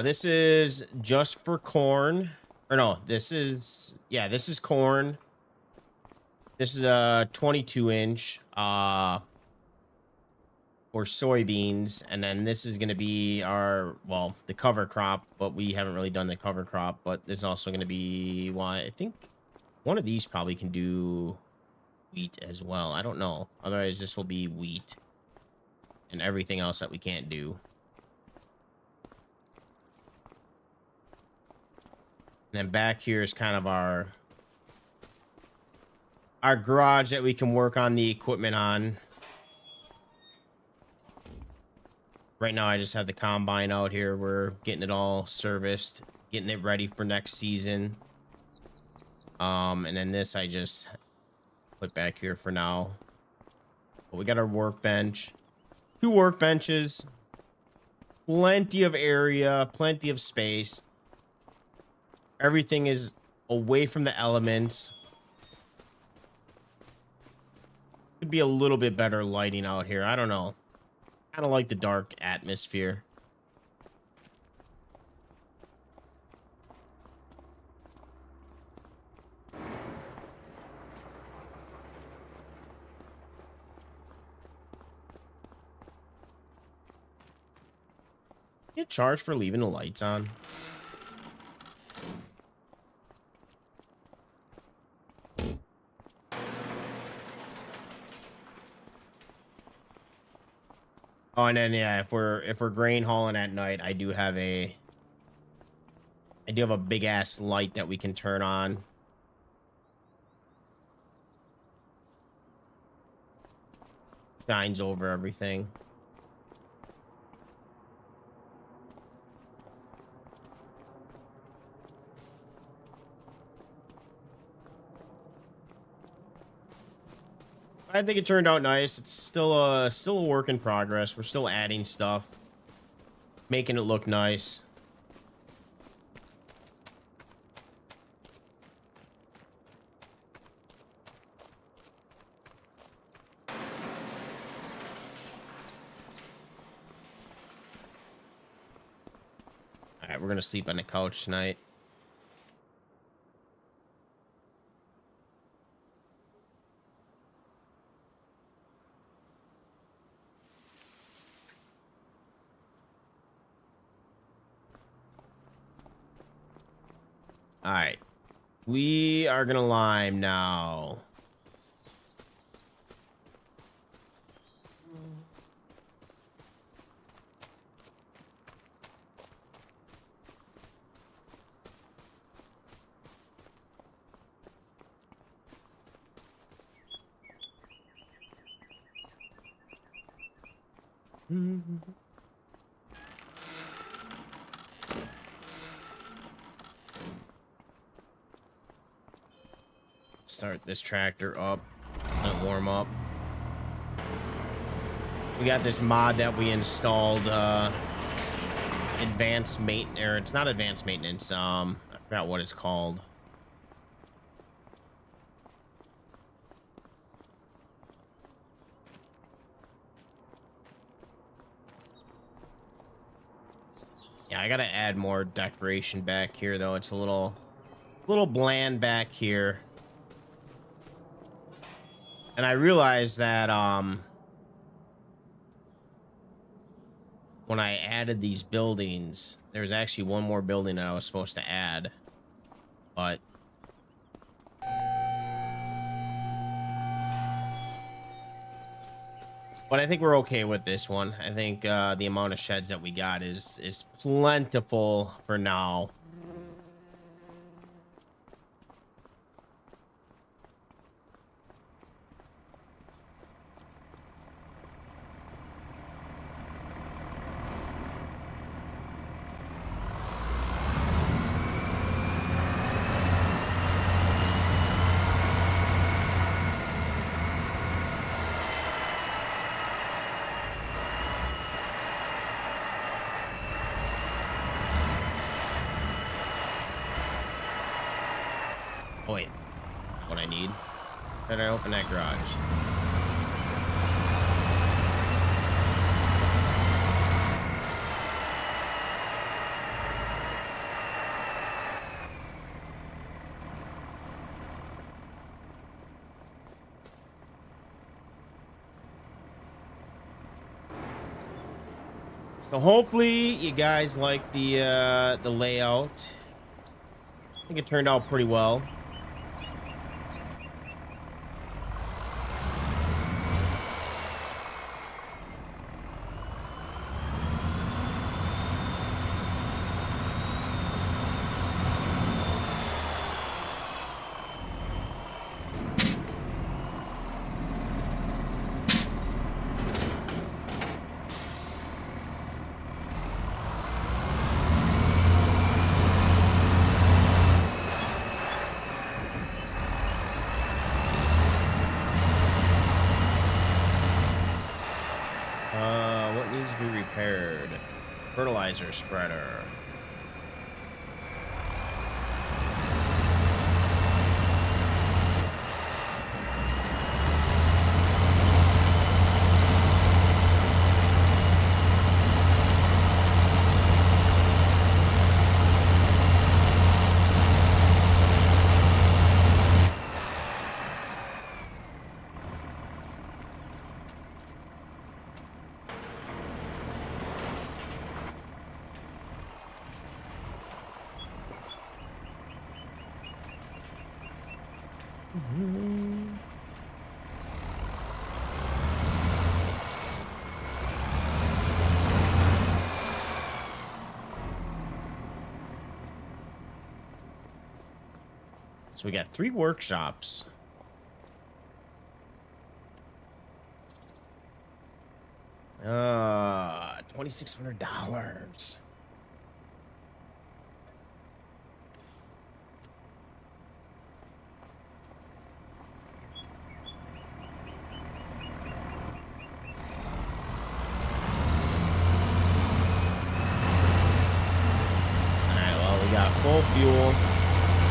This is just for corn. Or no, this is, yeah, this is corn. This is a 22-inch for soybeans, and then this is going to be our, well, the cover crop, but we haven't really done the cover crop. But this is also going to be, well, I think one of these probably can do wheat as well. I don't know. Otherwise, this will be wheat and everything else that we can't do. And then back here is kind of our garage that we can work on the equipment on. Right now, I just have the combine out here. We're getting it all serviced, getting it ready for next season. And then this I just put back here for now. But we got our workbench, 2 workbenches, plenty of area, plenty of space. Everything is away from the elements. Could be a little bit better lighting out here. I don't know. Kind of like the dark atmosphere. Get charged for leaving the lights on. Oh, and then yeah, if we're grain hauling at night, I do have a big ass light that we can turn on. Shines over everything. I think it turned out nice. It's still a work in progress. We're still adding stuff, making it look nice. All right, we're gonna sleep on the couch tonight. All right, we are gonna lime now. Start this tractor up, let it warm up. We got this mod that we installed, advanced maintenance, or it's not advanced maintenance, I forgot what it's called. Yeah, I gotta add more decoration back here though. It's a little bland back here. And I realized that when I added these buildings, there's actually one more building that I was supposed to add. But I think we're okay with this one. I think the amount of sheds that we got is plentiful for now. Oh, wait. That's not what I need. Better open that garage. So hopefully you guys like the layout. I think it turned out pretty well. What needs to be repaired? Fertilizer spreader. So we got 3 workshops. $2,600. Alright, well, we got full fuel.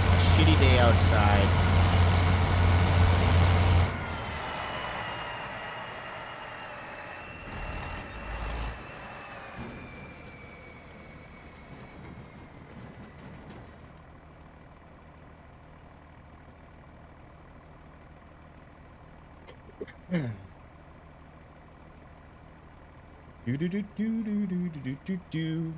A shitty day outside. Do do do do do do do do do.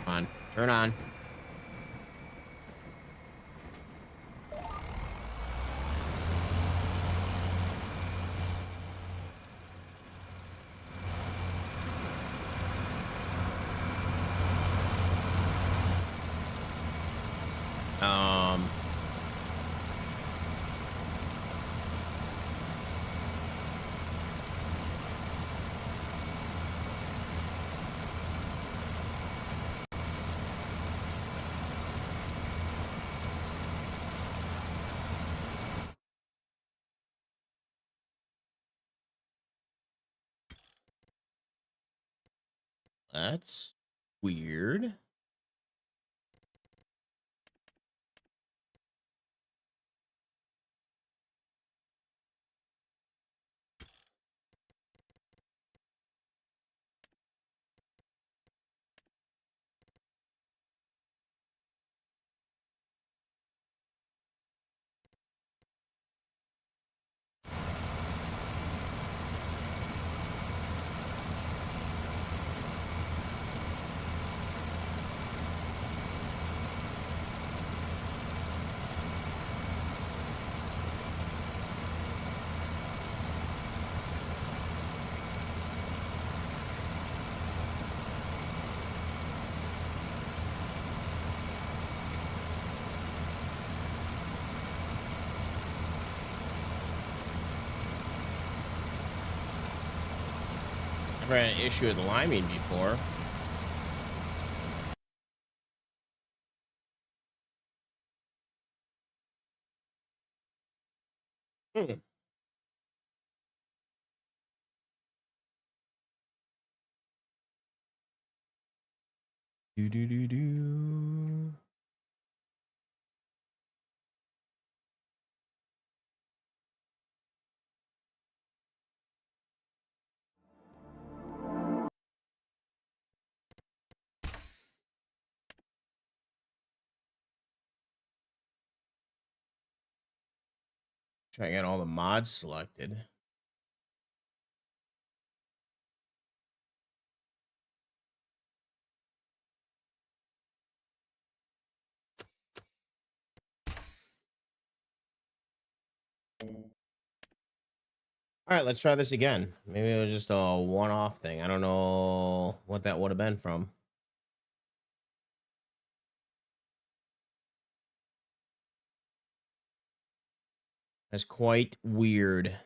On, turn on. That's weird. Never had an issue with liming before. Do do do do. Try to get all the mods selected. All right, let's try this again. Maybe it was just a one-off thing. I don't know what that would have been from. That's quite weird.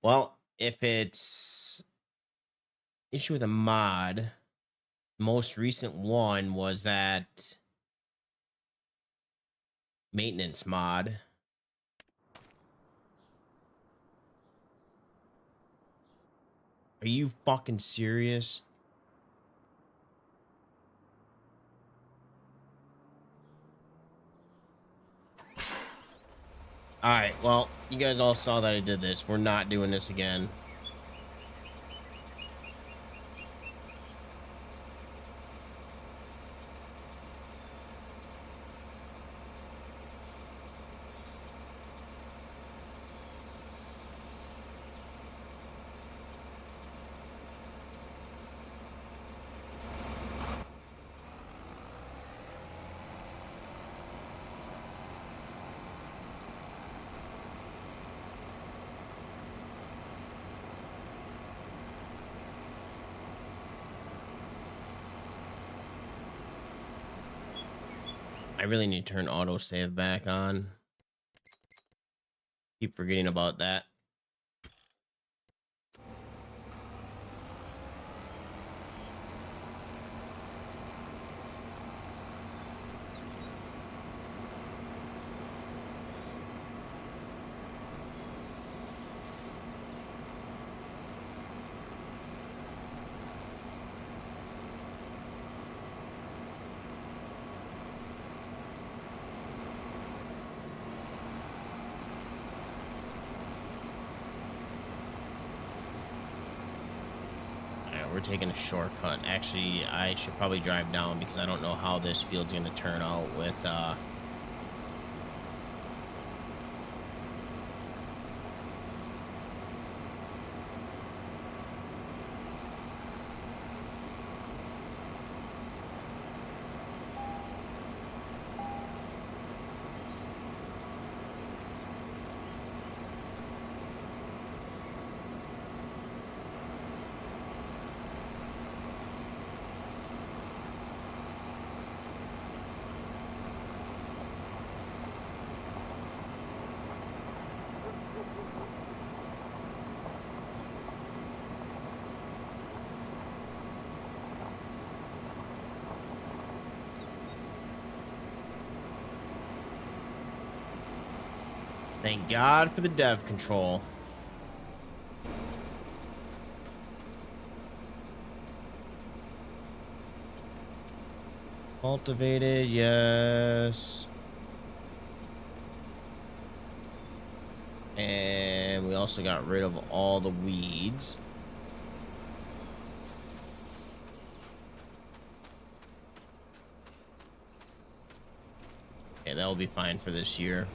Well, if it's issue with a mod, most recent one was that maintenance mod. Are you fucking serious? All right, well, you guys all saw that I did this. We're not doing this again. I really need to turn autosave back on. Keep forgetting about that. We're taking a shortcut. Actually, I should probably drive down because I don't know how this field's going to turn out with thank God for the dev control. Cultivated, yes. And we also got rid of all the weeds. Okay, that'll be fine for this year.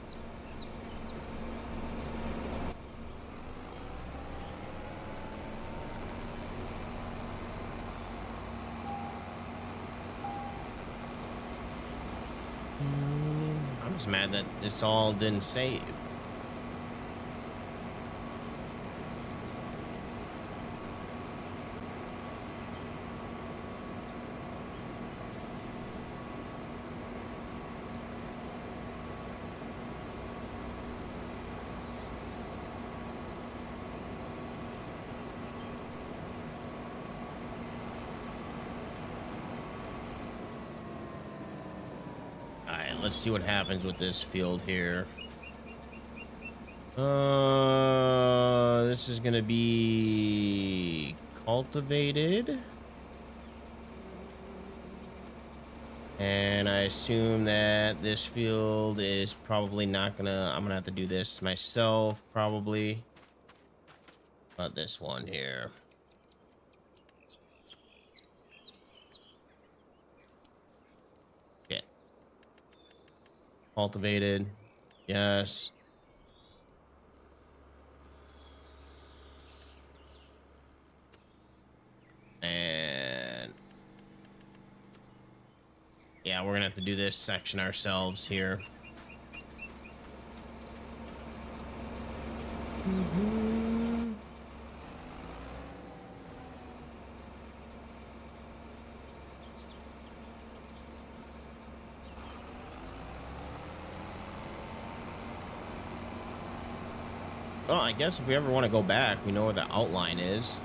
I'm just mad that this all didn't save. let's see what happens with this field here. This is gonna be cultivated. And I assume that this field is probably not gonna, I'm gonna have to do this myself, probably. Not this one here. Yeah. Cultivated. Yes. And yeah, we're gonna have to do this section ourselves here. Well, I guess if we ever want to go back, we know where the outline is.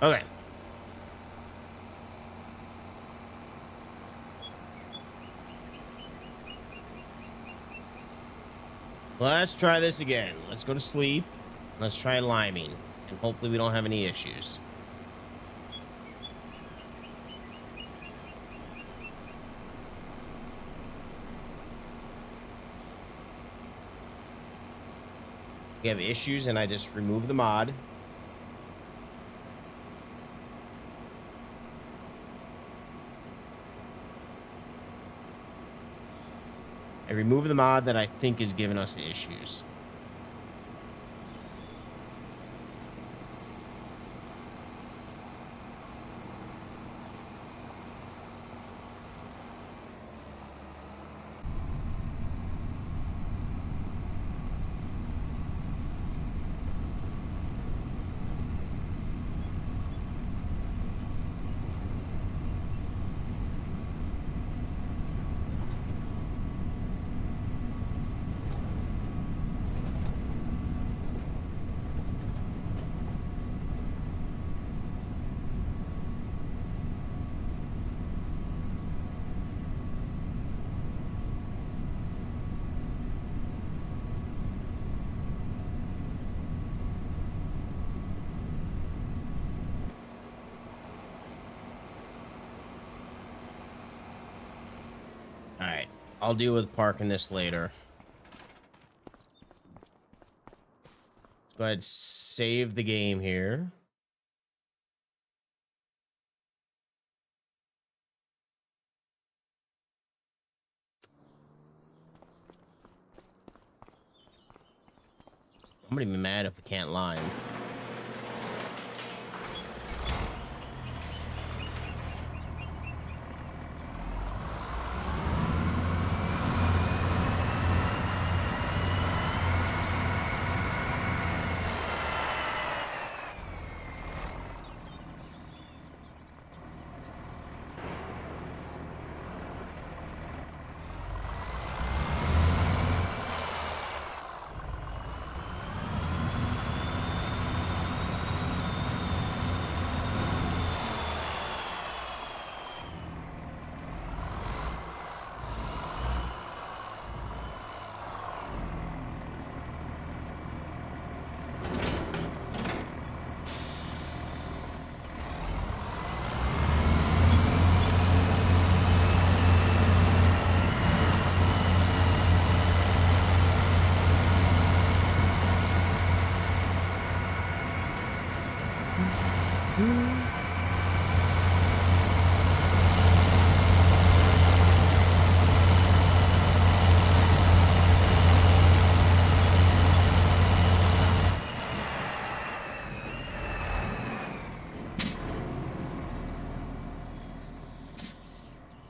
Okay. Let's try this again. Let's go to sleep. Let's try liming. And hopefully we don't have any issues. We have issues and I just remove the mod. I remove the mod that I think is giving us issues. I'll deal with parking this later. Let's go ahead and save the game here. I'm gonna be mad if we can't line.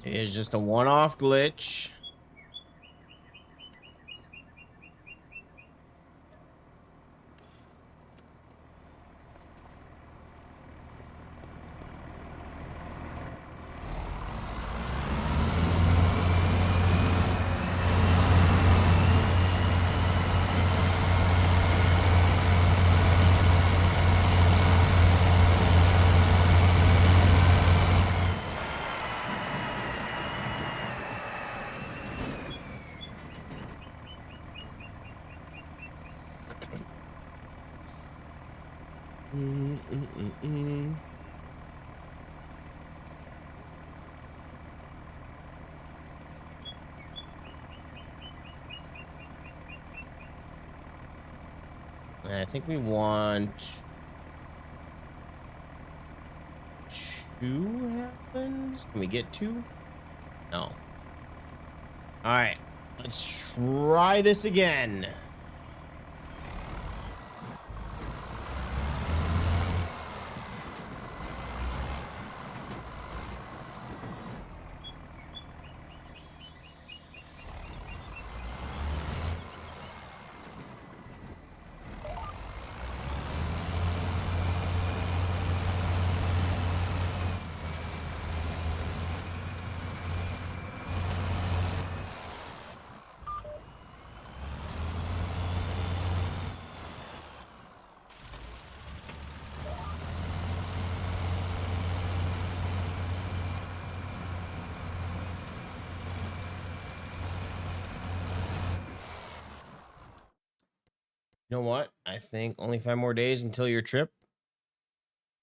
It is just a one-off glitch. I think we want 2 happens. Can we get 2? No. All right, let's try this again. You know what? I think only 5 more days until your trip.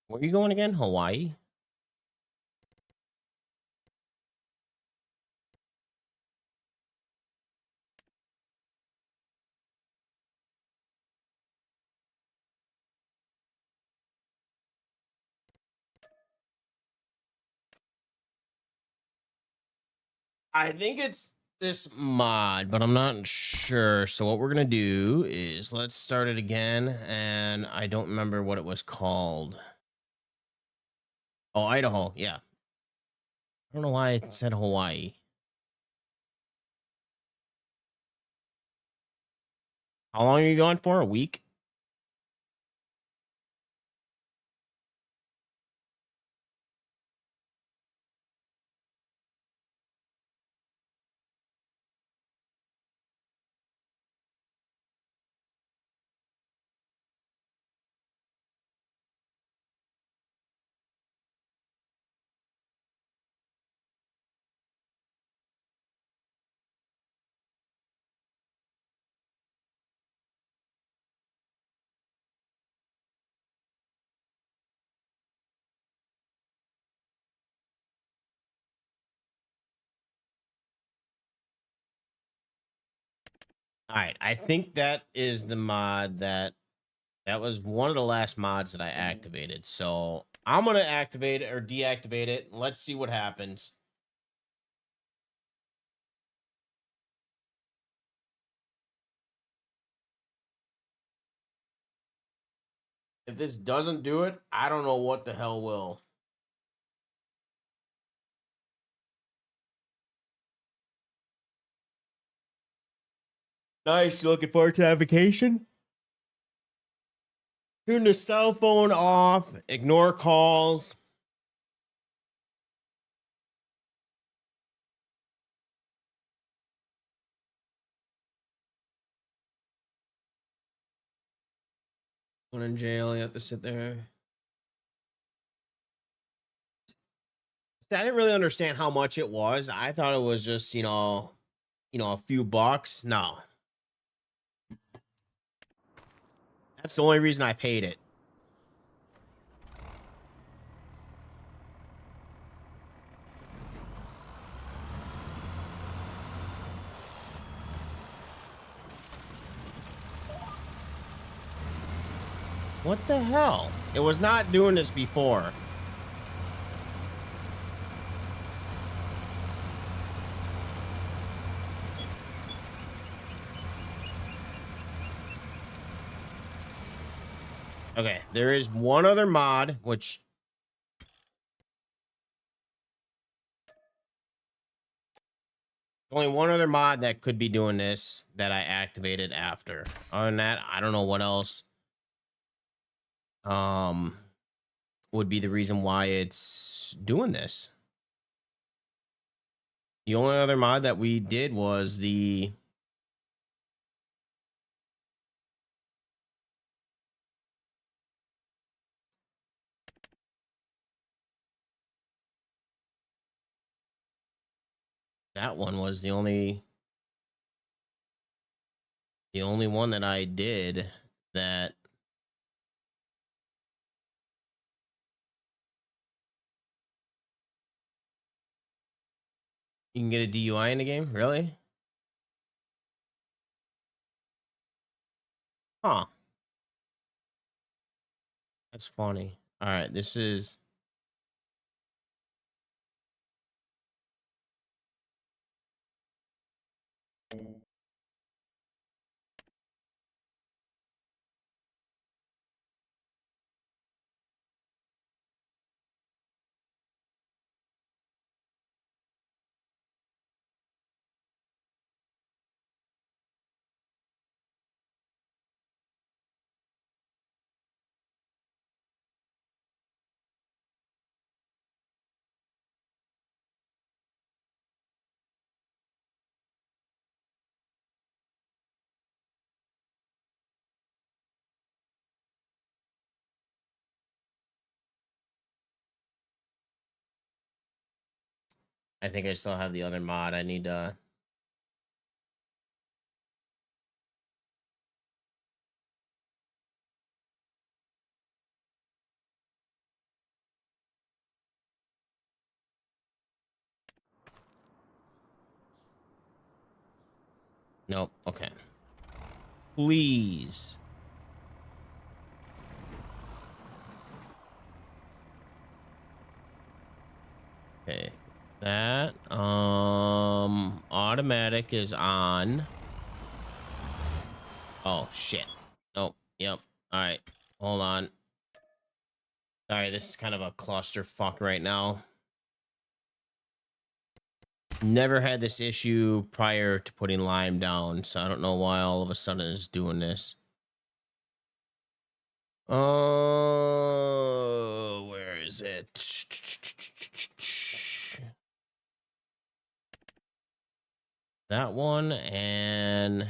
Where are you going again? Hawaii? I think it's this mod, but I'm not sure. So what we're gonna do is let's start it again, and I don't remember what it was called. Oh, Idaho. Yeah. I don't know why it said Hawaii. How long are you going for? A week? All right, I think that is the mod that was one of the last mods that I activated. So I'm gonna activate it or deactivate it. Let's see what happens. If this doesn't do it, I don't know what the hell will. Nice. You looking forward to that vacation? Turn the cell phone off. Ignore calls. Going in jail, you have to sit there. I didn't really understand how much it was. I thought it was just, a few bucks. No. That's the only reason I paid it. What the hell? It was not doing this before. Okay, there is one other mod, which only one other mod that could be doing this that I activated after. Other than that, I don't know what else um would be the reason why it's doing this. The only other mod that we did was the that one was the only one that I did that. You can get a DUI in the game? Really? Huh. That's funny. All right, this is I think I still have the other mod. I need to Nope. Okay. Please. Okay. That automatic is on. Oh shit. Nope. Yep. All right. Hold on. Sorry, this is kind of a clusterfuck right now. Never had this issue prior to putting Lime down, so I don't know why all of a sudden it's doing this. Oh, where is it? That one and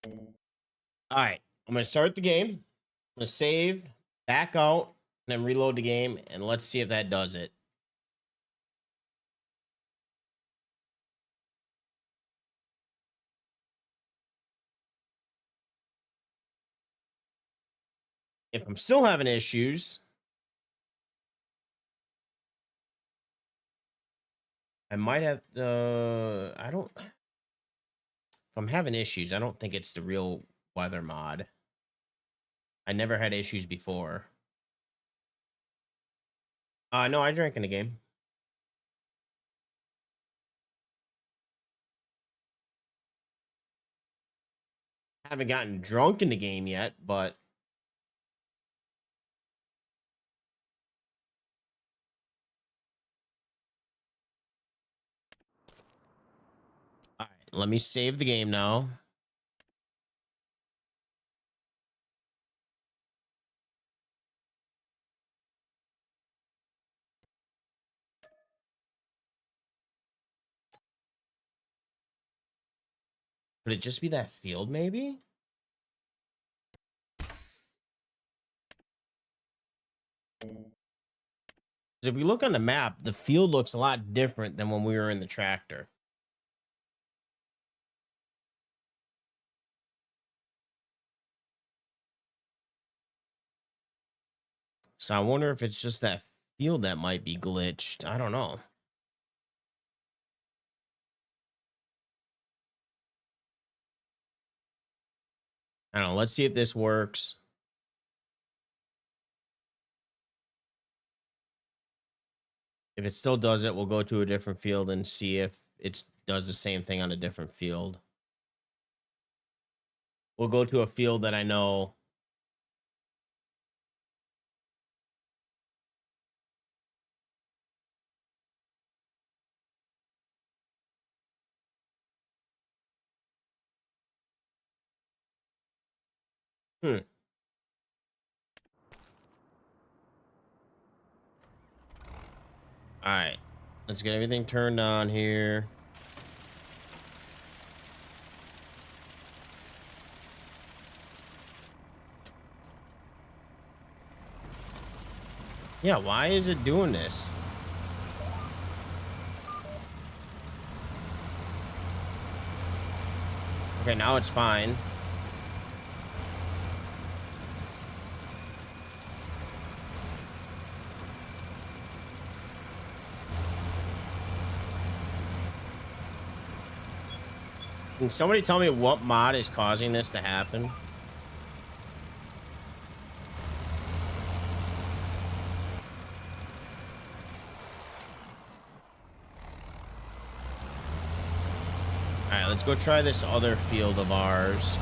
All right, I'm gonna start the game. I'm gonna save, back out, and then reload the game, and let's see if that does it. If I'm still having issues, I might have the. I don't. If I'm having issues, I don't think it's the real weather mod. I never had issues before. No, I drank in the game. Haven't gotten drunk in the game yet, but all right, let me save the game now. Could it just be that field, maybe? If we look on the map, the field looks a lot different than when we were in the tractor. So I wonder if it's just that field that might be glitched. I don't know. I don't know. Let's see if this works. If it still does it, we'll go to a different field and see if it does the same thing on a different field. We'll go to a field that I know. Hmm. All right. Let's get everything turned on here. Yeah, why is it doing this? Okay, now it's fine. Can somebody tell me what mod is causing this to happen? All right, let's go try this other field of ours.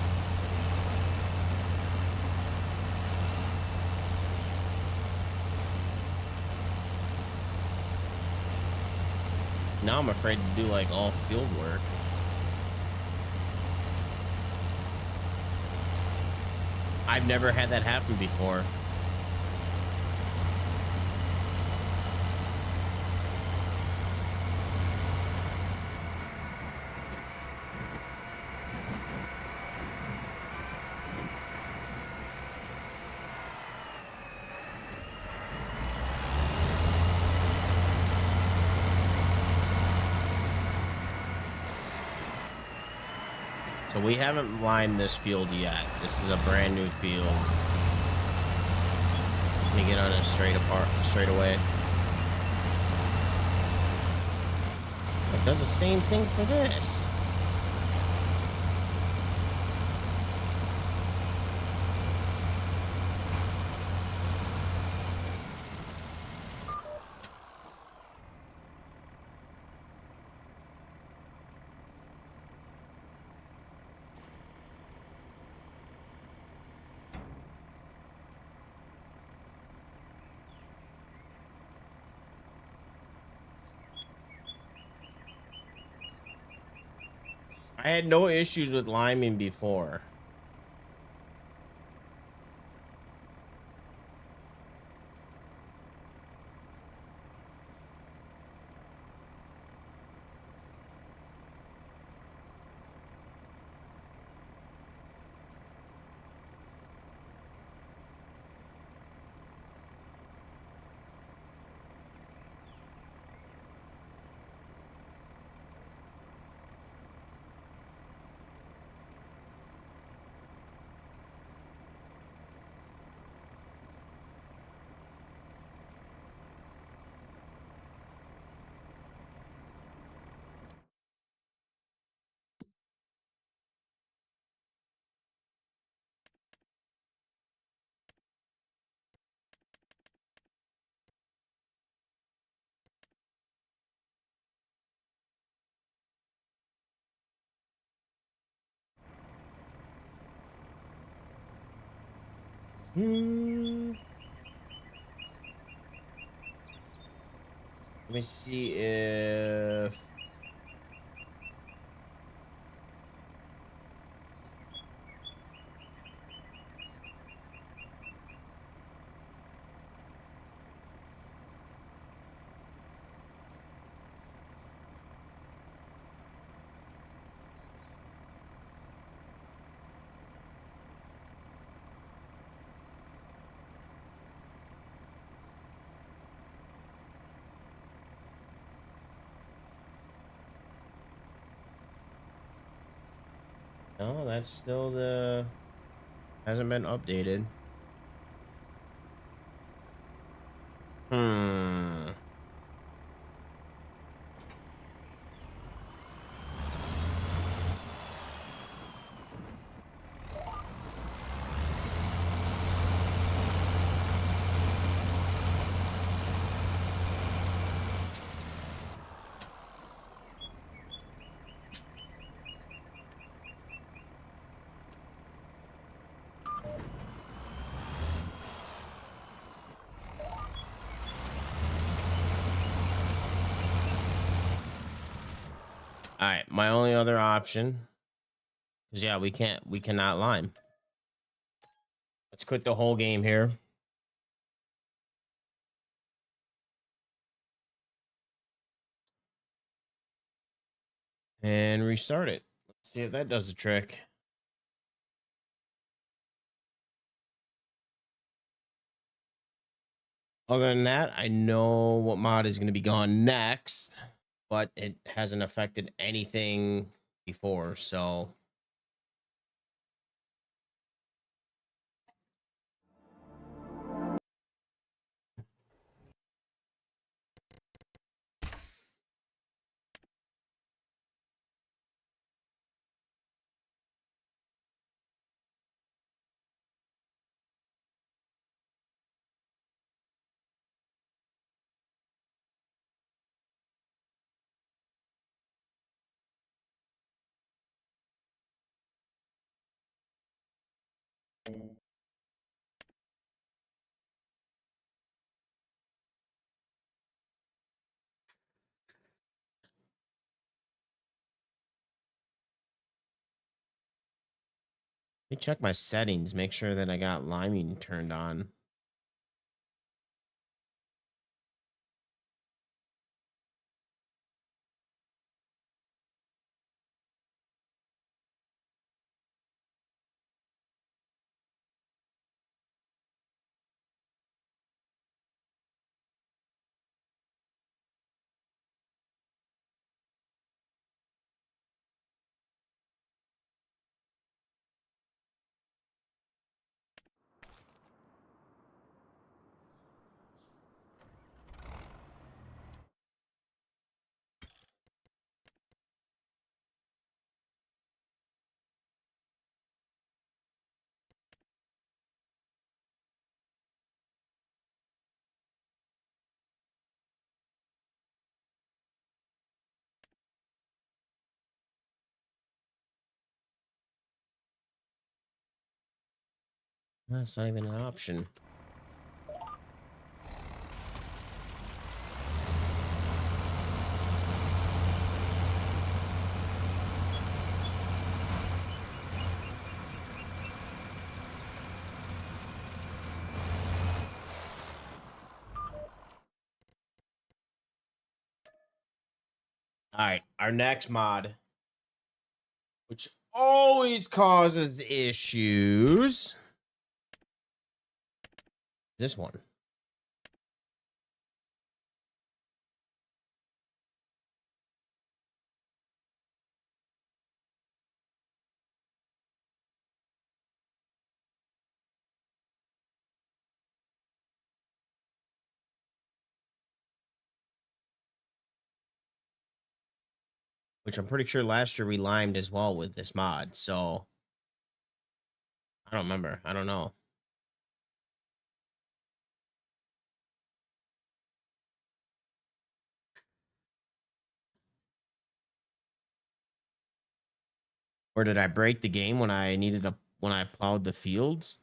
Now I'm afraid to do like all field work. I've never had that happen before. So we haven't lined this field yet. This is a brand new field. Let me get on it straight away. It does the same thing for this. I had no issues with liming before. Hmm. Let me see if no, that's still the hasn't been updated. Hmm. All right, my only other option is yeah, we cannot lime. Let's quit the whole game here. And restart it. Let's see if that does the trick. Other than that, I know what mod is going to be gone next, but it hasn't affected anything before, so let me check my settings, make sure that I got liming turned on. That's not even an option. All right, our next mod, which always causes issues. This one. Which I'm pretty sure last year we limed as well with this mod. So I don't remember. I don't know. Or did I break the game when I plowed the fields?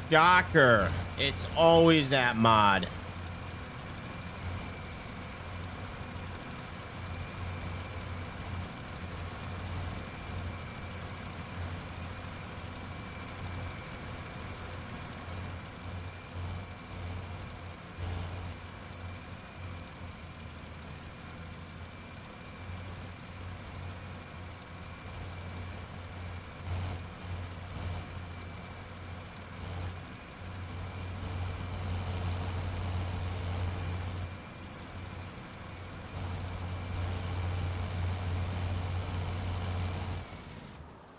Shocker. It's always that mod.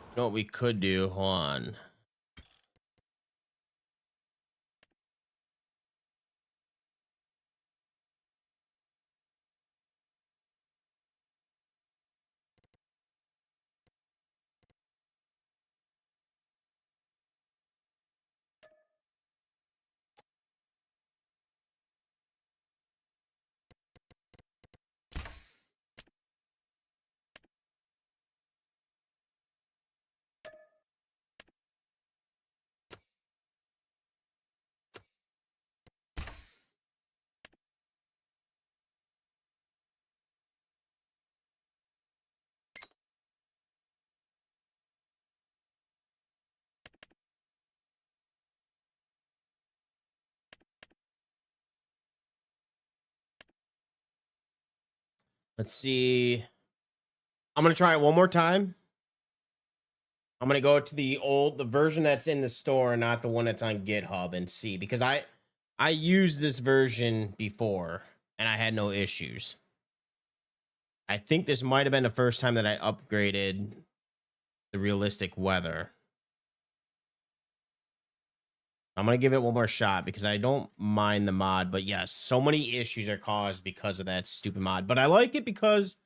You know what we could do? Hold on. Let's see. I'm going to try it one more time. I'm going to go to the version that's in the store, not the one that's on GitHub, and see, because I used this version before and I had no issues. I think this might have been the first time that I upgraded the realistic weather. I'm going to give it one more shot because I don't mind the mod, but yes, so many issues are caused because of that stupid mod. But I like it because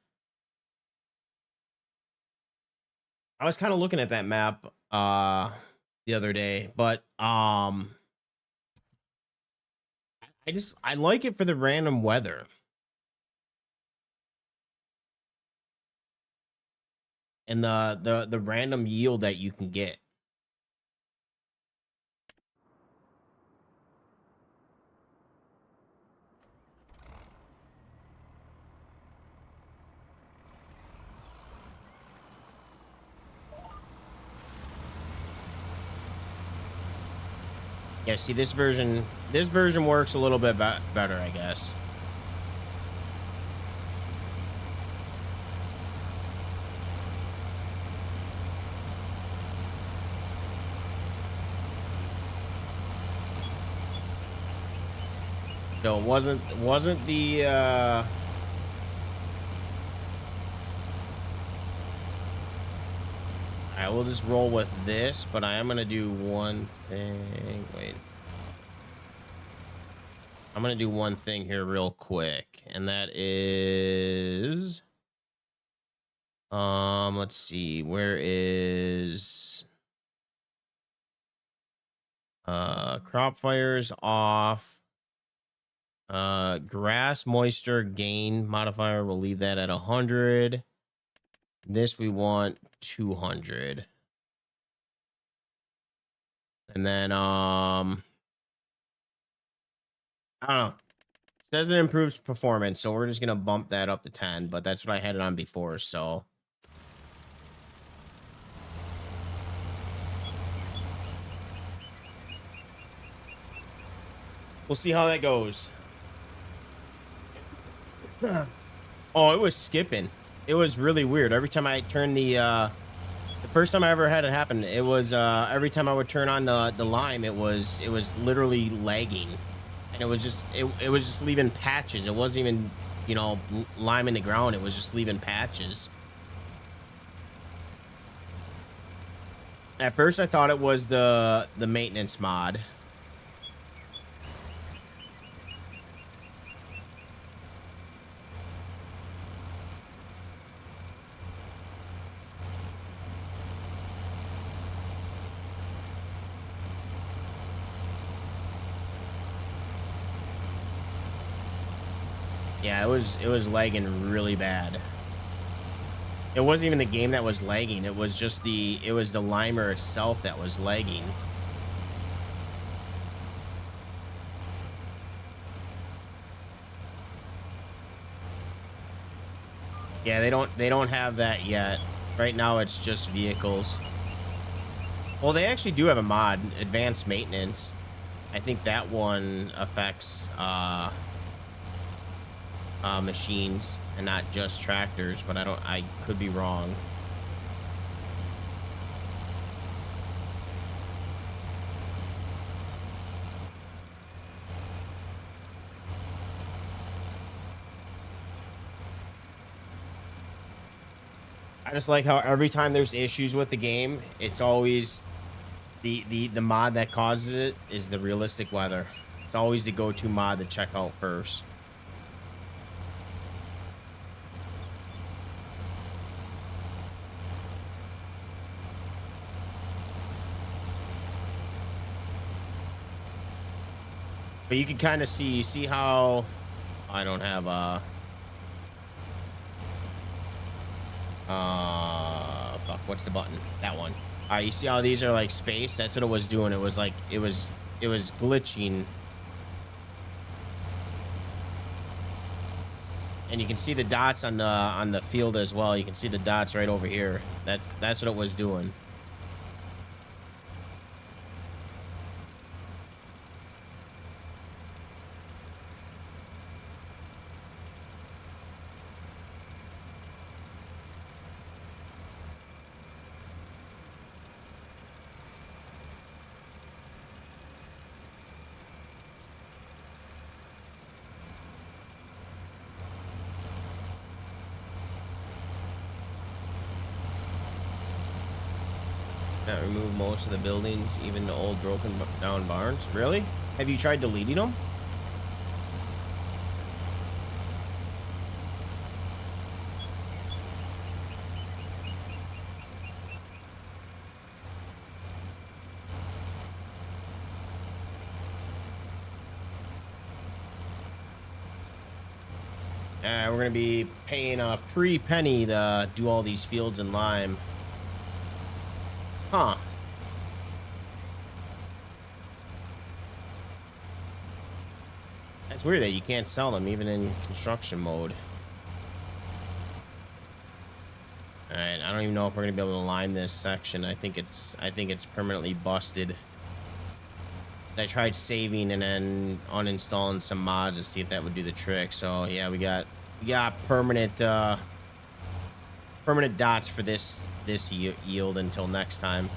I was kind of looking at that map the other day, but I like it for the random weather. And the random yield that you can get. Yeah, see, this version works a little bit better, I guess. So it wasn't the I will just roll with this, but I am gonna do one thing. Wait. I'm gonna do one thing here real quick, and that is let's see, where is crop fires off. Grass moisture gain modifier, we'll leave that at 100. This we want 200. And then I don't know. It says it improves performance, so we're just gonna bump that up to 10, but that's what I had it on before, so we'll see how that goes. Oh, it was skipping. It was really weird. Every time I turned the first time I ever had it happen, it was every time I would turn on the lime, it was literally lagging, and it was just leaving patches. It wasn't even, you know, lime in the ground. It was just leaving patches. At first, I thought it was the maintenance mod. Yeah, it was lagging really bad. It wasn't even the game that was lagging. It was just the limer itself that was lagging. Yeah, they don't have that yet. Right now it's just vehicles. Well, they actually do have a mod, advanced maintenance. I think that one affects machines and not just tractors, but I could be wrong. I just like how every time there's issues with the game, it's always the mod that causes it is the realistic weather. It's always the go-to mod to check out first. But you can kind of see how I don't have fuck, what's the button? That one. You see how these are like spaced? That's what it was doing. It was like it was glitching. And you can see the dots on the field as well. You can see the dots right over here. That's what it was doing. Not remove most of the buildings, even the old broken down barns. Really? Have you tried deleting them? We're gonna be paying a pretty penny to do all these fields in lime. Huh. That's weird that you can't sell them even in construction mode. All right, I don't even know if we're gonna be able to line this section. I think it's permanently busted. I tried saving and then uninstalling some mods to see if that would do the trick. So yeah, we got permanent permanent dots for this yield until next time.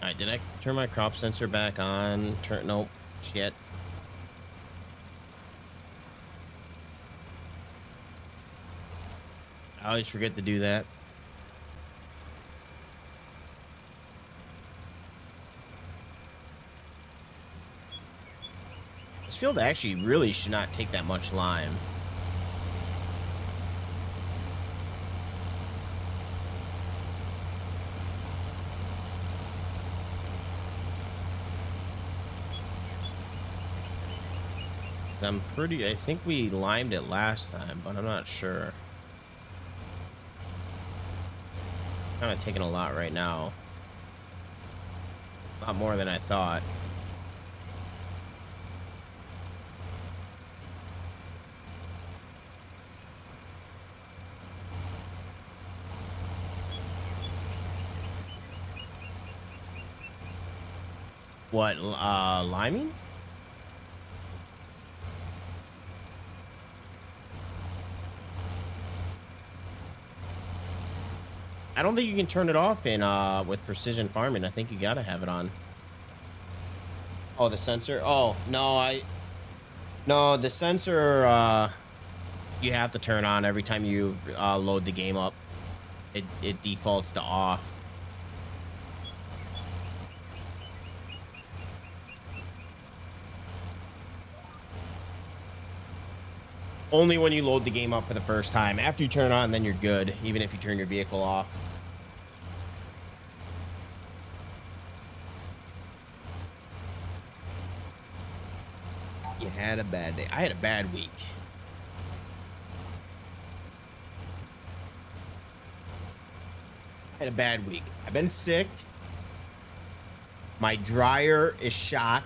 All right, did I turn my crop sensor back on? Nope. Shit. I always forget to do that. This field actually really should not take that much lime. I think we limed it last time, but I'm not sure. Kind of taking a lot right now. A lot more than I thought. What, liming? I don't think you can turn it off in with precision farming. I think you gotta have it on. Oh, the sensor. Oh no, the sensor you have to turn on every time you load the game up. It defaults to off. Only when you load the game up for the first time. After you turn it on, then you're good, even if you turn your vehicle off. You had a bad day. I had a bad week. I had a bad week. I've been sick. My dryer is shot.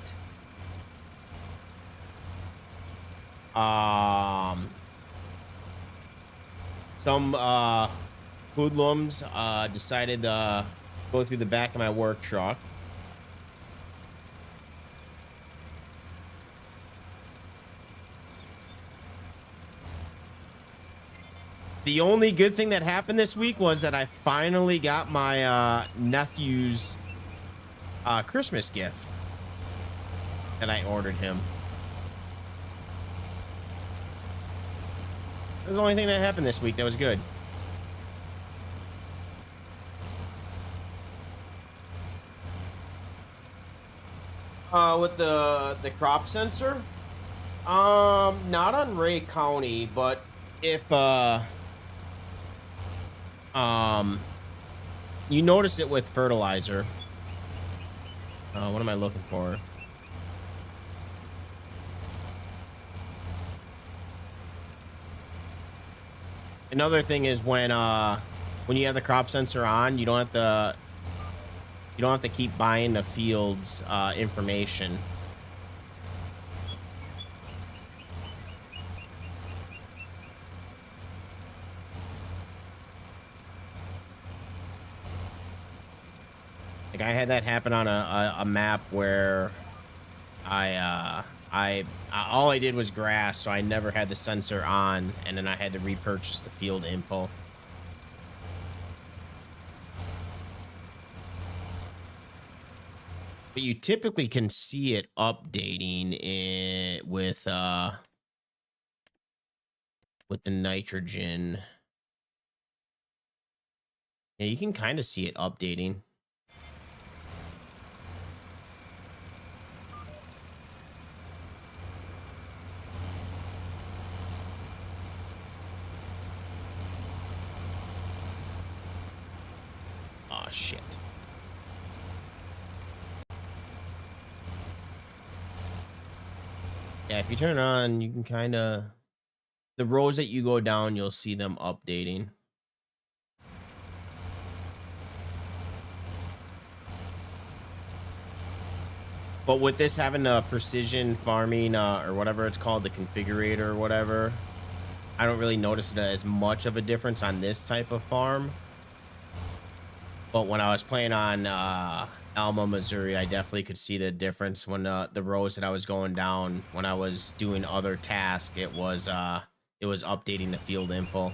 Some hoodlums decided to go through the back of my work truck. The only good thing that happened this week was that I finally got my nephew's Christmas gift that I ordered him. That was the only thing that happened this week that was good. With the crop sensor, not on Ray County, but if you notice it with fertilizer. What am I looking for? Another thing is when you have the crop sensor on, you don't have to keep buying the field's information. Like I had that happen on a map where all I did was grass, so I never had the sensor on, and then I had to repurchase the field info. But you typically can see it updating with the nitrogen. Yeah, you can kind of see it updating. Oh, shit. Yeah, if you turn it on, you can kind of... The rows that you go down, you'll see them updating. But with this having a precision farming or whatever it's called, the configurator or whatever, I don't really notice it as much of a difference on this type of farm. But when I was playing on Alma, Missouri, I definitely could see the difference when the rows that I was going down when I was doing other tasks, it was updating the field info.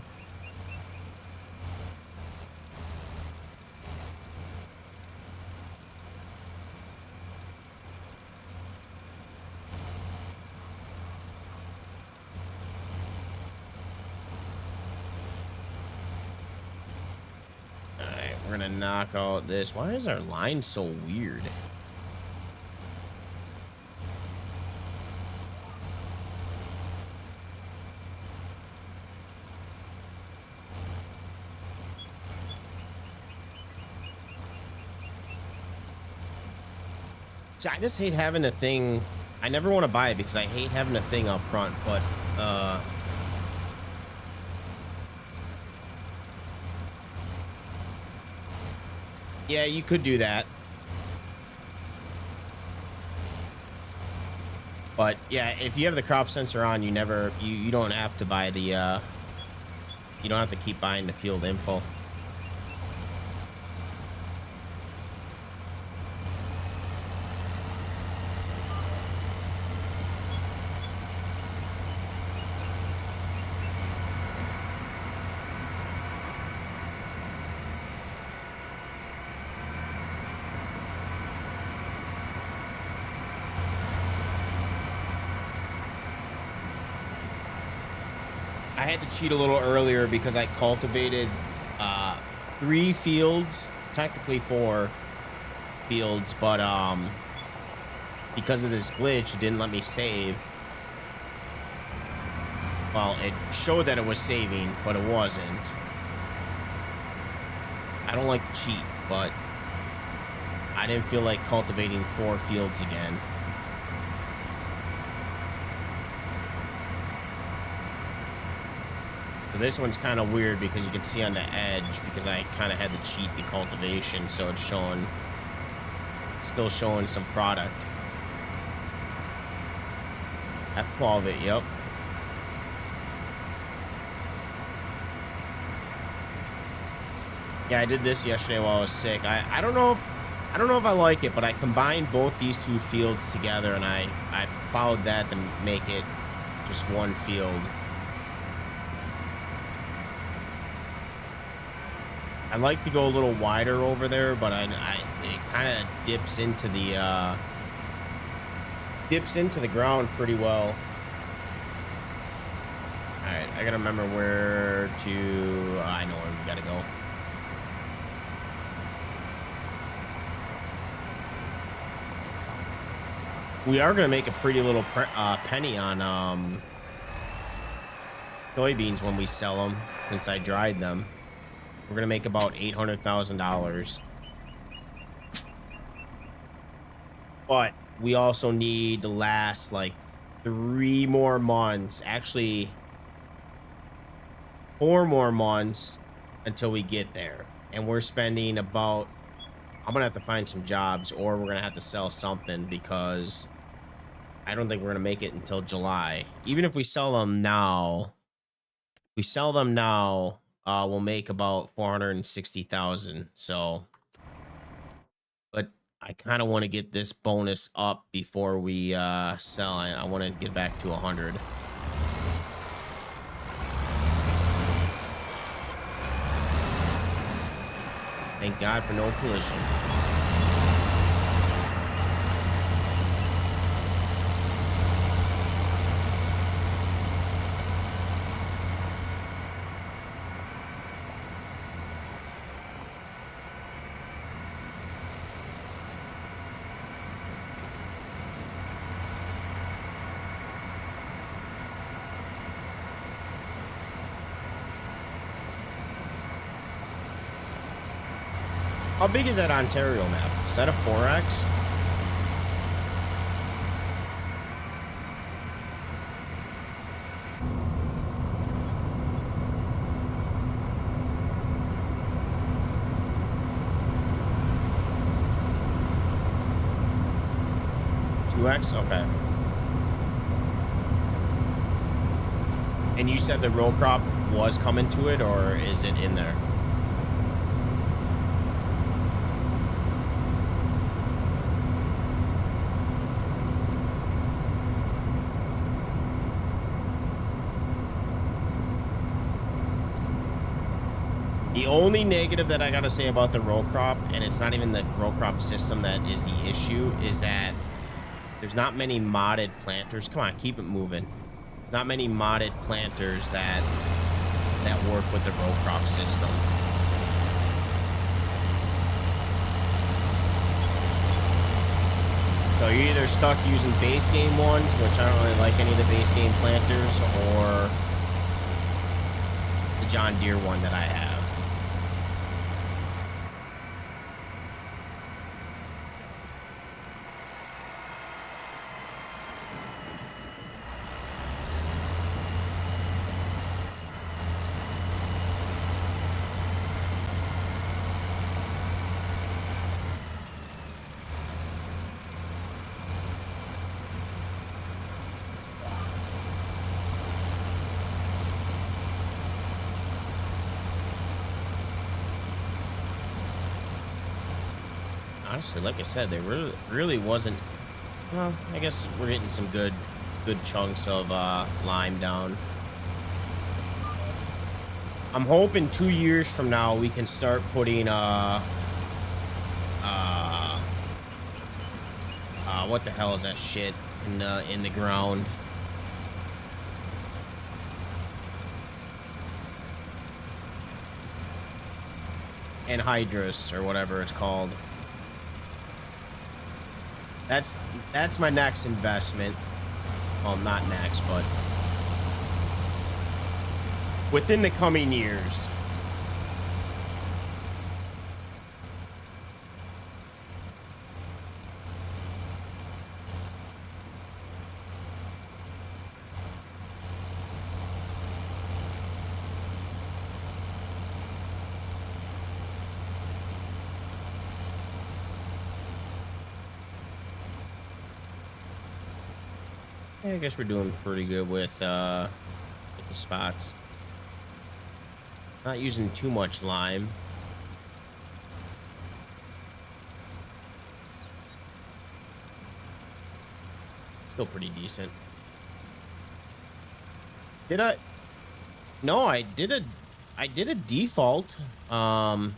We're gonna knock out this. Why is our line so weird? See, I just hate having a thing. I never want to buy it because I hate having a thing up front, but yeah, you could do that. But yeah, if you have the crop sensor on, you don't have to buy the you don't have to keep buying the field info. I had to cheat a little earlier because I cultivated 3 fields, technically 4 fields, but because of this glitch, it didn't let me save. Well, it showed that it was saving, but it wasn't. I don't like to cheat, but I didn't feel like cultivating 4 fields again. So this one's kind of weird because you can see on the edge, because I kind of had to cheat the cultivation, so it's showing, still showing some product. F12 it, yep. Yeah, I did this yesterday while I was sick. I don't know if I like it, but I combined both these two fields together, and I plowed that to make it just one field. I like to go a little wider over there, but it kind of dips into the ground pretty well. All right, I gotta remember where to. I know where we gotta go. We are gonna make a pretty little penny on soybeans when we sell them, since I dried them. We're gonna make about $800,000. But we also need to last like 3 more months, actually 4 more months until we get there. And we're spending about, I'm gonna have to find some jobs, or we're gonna have to sell something, because I don't think we're gonna make it until July. Even if we sell them now, we'll make about 460,000. So, but I kind of want to get this bonus up before we sell. I want to get back to 100. Thank God for no collision. How big is that Ontario map? Is that a 4X? Okay. And you said the row crop was coming to it, or is it in there? The only negative that I gotta say about the row crop, and it's not even the row crop system that is the issue, is that there's not many modded planters. Come on, keep it moving. Not many modded planters that work with the row crop system. So you're either stuck using base game ones, which I don't really like any of the base game planters, or the John Deere one that I have. Honestly, like I said, there really wasn't. Well, I guess we're getting some good chunks of lime down. I'm hoping 2 years from now we can start putting what the hell is that shit in the ground? Anhydrous, or whatever it's called. That's my next investment. Well, not next, but within the coming years. I guess we're doing pretty good with the spots. Not using too much lime. Still pretty decent. Did I? No, I did a default. I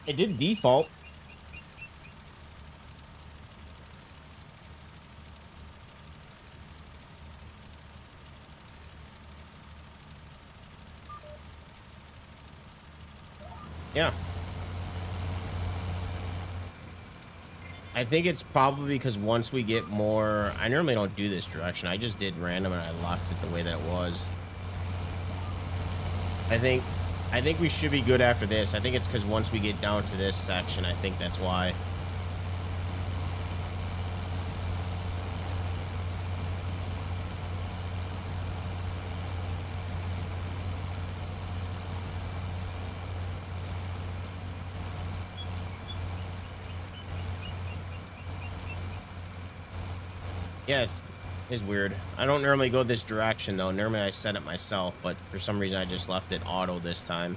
did default. Yeah. I think it's probably because once we get more, I normally don't do this direction. I just did random and I left it the way that it was. I think we should be good after this. I think it's because once we get down to this section, I think that's why. Yeah, it's weird. I don't normally go this direction though. Normally I set it myself, but for some reason I just left it auto this time.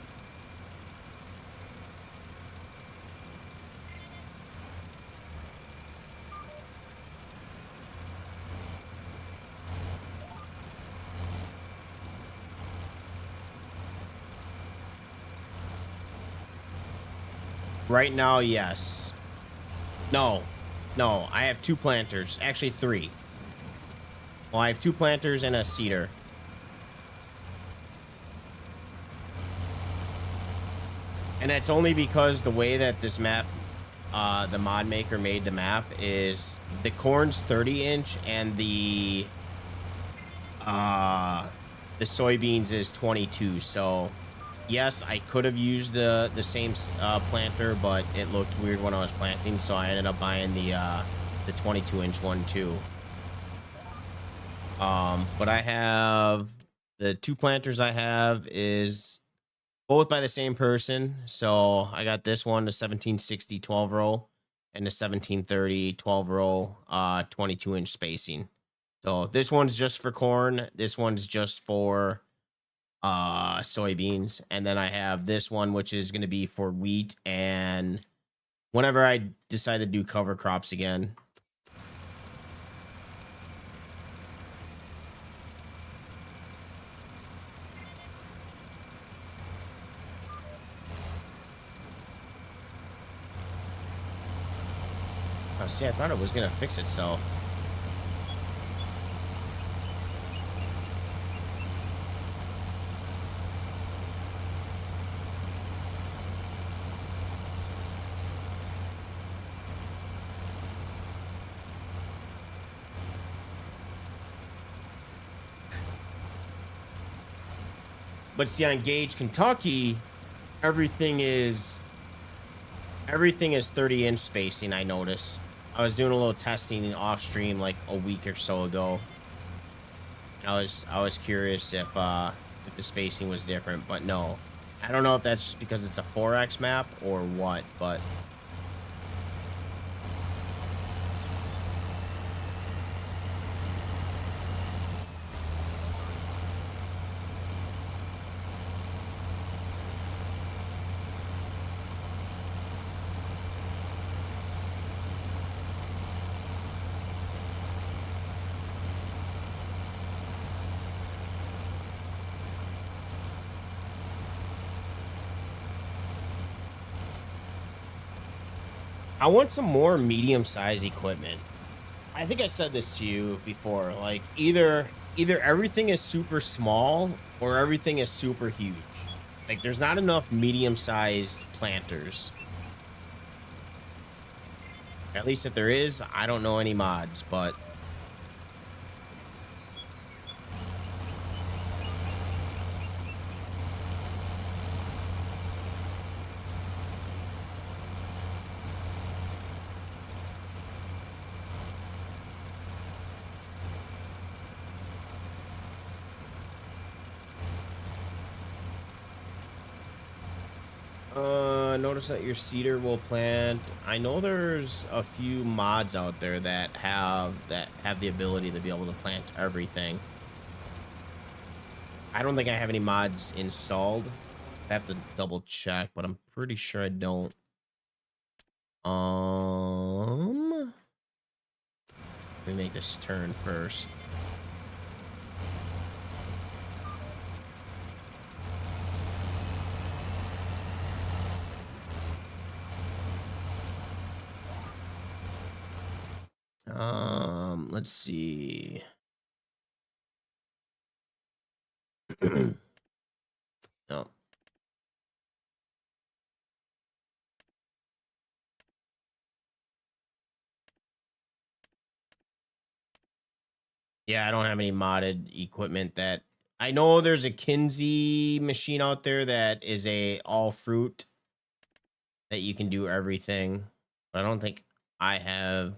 Right now, yes. No. No, I have 2 planters. Actually, 3. Well, I have 2 planters and a seeder. And that's only because the way that this map, the mod maker made the map is the corn's 30-inch and the soybeans is 22. So, yes, I could have used the same planter, but it looked weird when I was planting, so I ended up buying the 22-inch one too. But I have the 2 planters I have is both by the same person. So I got this one, the 1760 12 row, and the 1730 12 row, 22-inch spacing. So this one's just for corn. This one's just for soybeans. And then I have this one, which is going to be for wheat. And whenever I decide to do cover crops again. Oh, see, I thought it was going to fix itself. But see, on Gage, Kentucky, everything is 30-inch spacing. I notice. I was doing a little testing off stream like a week or so ago. I was curious if the spacing was different, but no. I don't know if that's just because it's a 4X map or what, but I want some more medium-sized equipment. I think I said this to you before. Like either everything is super small or everything is super huge. Like there's not enough medium-sized planters. At least if there is, I don't know any mods, but notice that your cedar will plant. I know there's a few mods out there that have the ability to be able to plant everything. I don't think I have any mods installed. I have to double check, but I'm pretty sure I don't. Let me make this turn first. Let's see. No. Yeah, I don't have any modded equipment that I know there's a Kinsey machine out there that is a all fruit that you can do everything. But I don't think I have.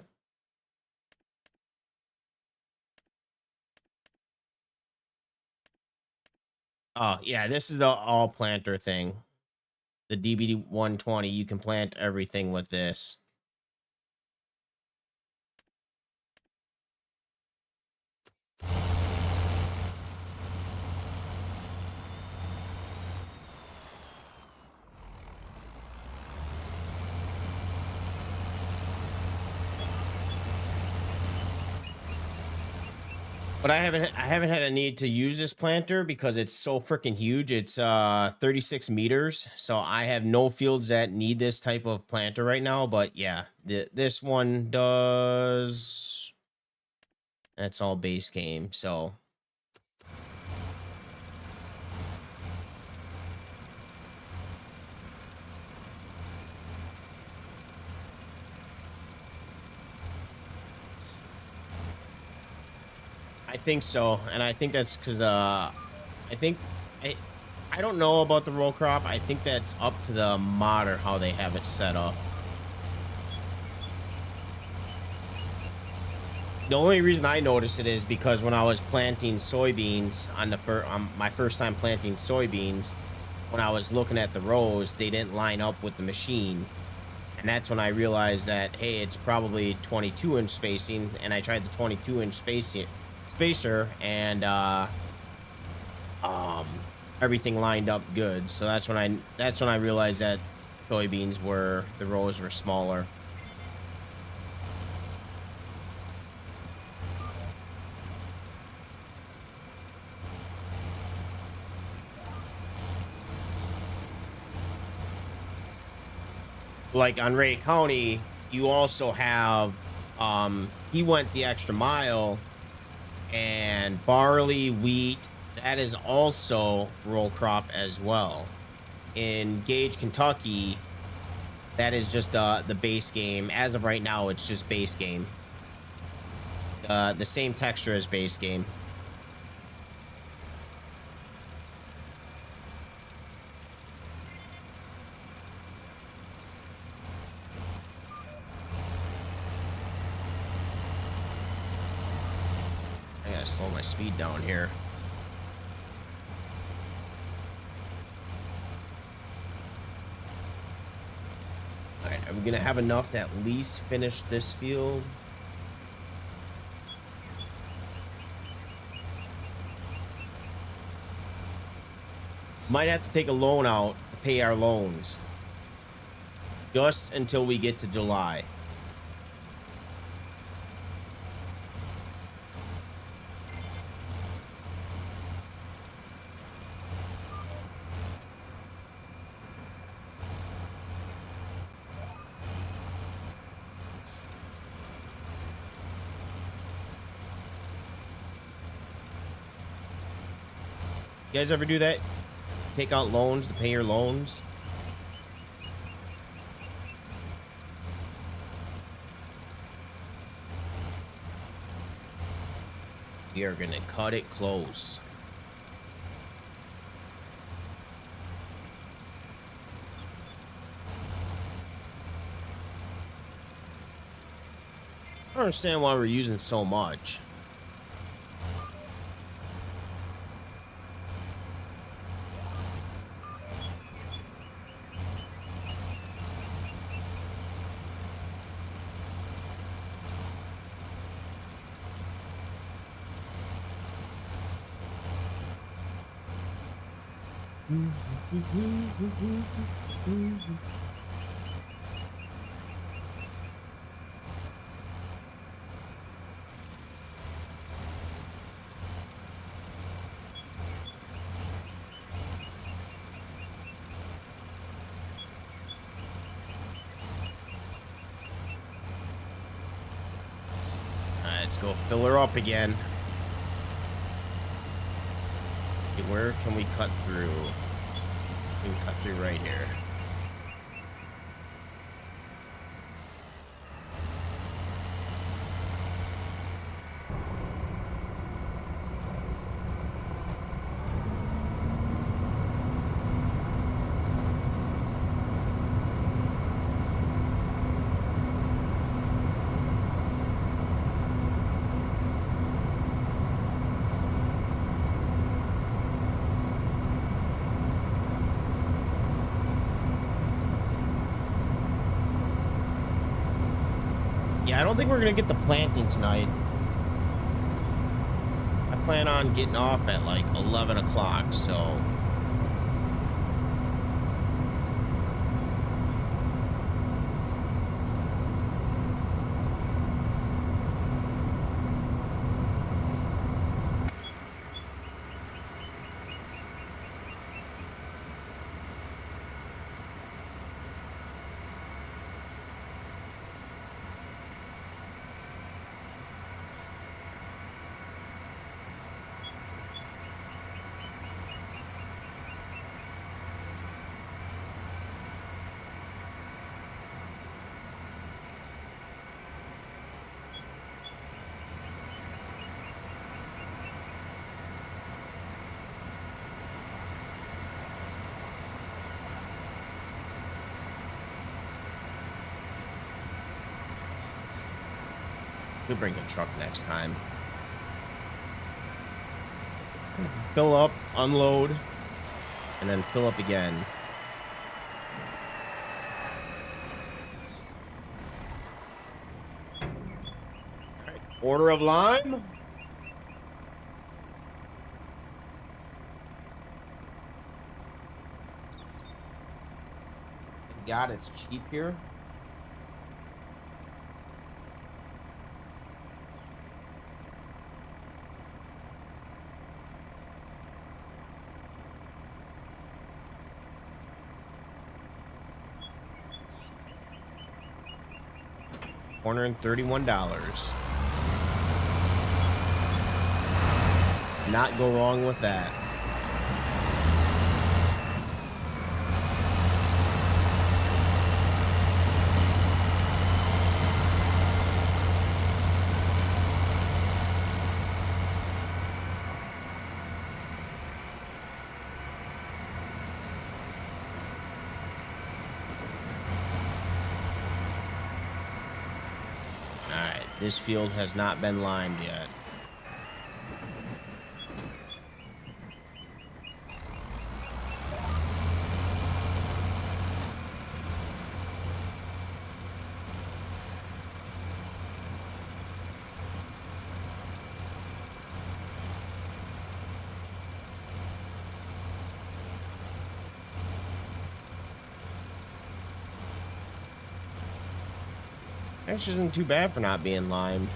Oh, yeah, this is the all planter thing. The DBD 120, you can plant everything with this. But I haven't had a need to use this planter because it's so freaking huge. It's 36 meters, so I have no fields that need this type of planter right now. But yeah, this one does. That's all base game, so. I think so, and I think that's because I think I don't know about the row crop. I think that's up to the modder how they have it set up. The only reason I noticed it is because when I was planting soybeans on my first time planting soybeans, when I was looking at the rows, they didn't line up with the machine. And that's when I realized that, hey, it's probably 22-inch spacing. And I tried the 22-inch spacer, and everything lined up good. So that's when I realized that the rows were smaller. Like on Ray County, you also have he went the extra mile, and barley, wheat, that is also row crop as well. In Gage, Kentucky, that is just the base game. As of right now, it's just base game. The same texture as base game. I gotta slow my speed down here. All right, are we gonna have enough to at least finish this field? Might have to take a loan out to pay our loans. Just until we get to July. You guys ever do that? Take out loans to pay your loans? We are gonna cut it close. I don't understand why we're using so much. Let's go fill her up again. Okay, where can we cut through? We can cut through right here. Yeah, I don't think we're gonna get the planting tonight. I plan on getting off at like 11 o'clock, so. We'll bring the truck next time. Fill up, unload, and then fill up again. All right, order of lime. God, it's cheap here. $431. Not go wrong with that. This field has not been limed yet. Actually, isn't too bad for not being limed.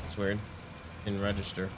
It's weird. Didn't register.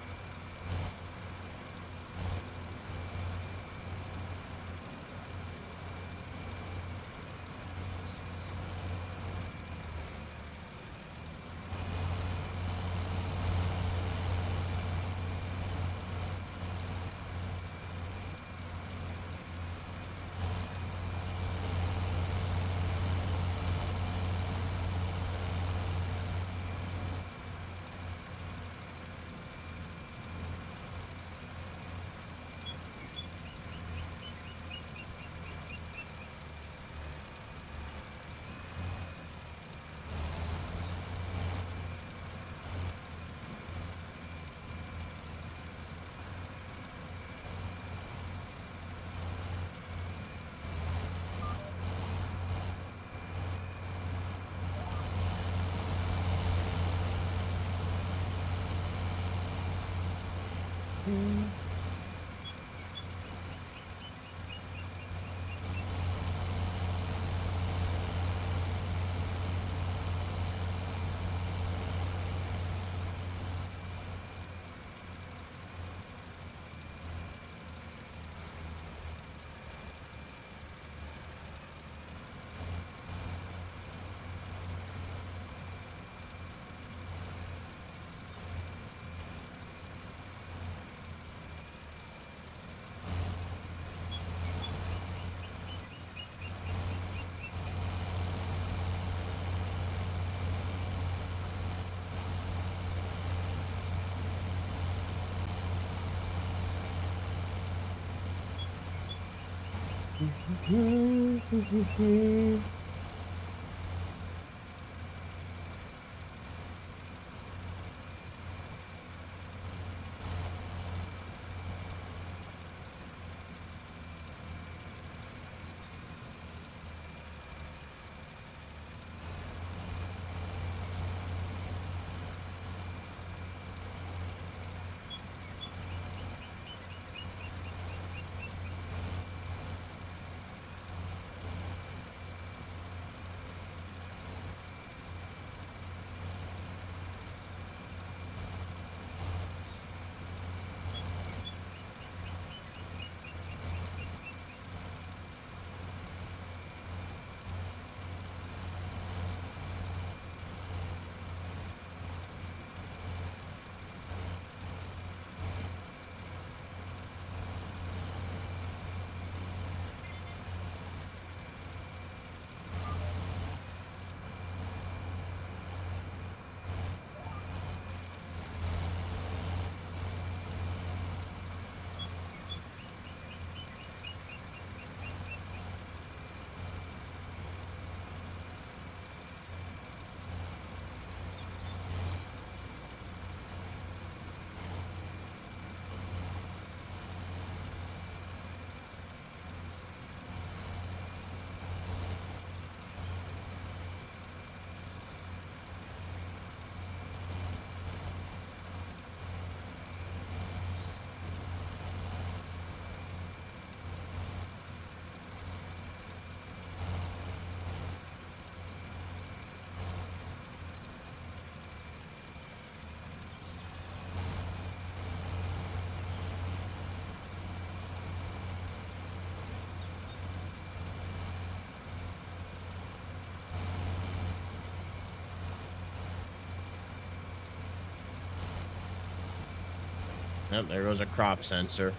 Yep, there goes a crop sensor.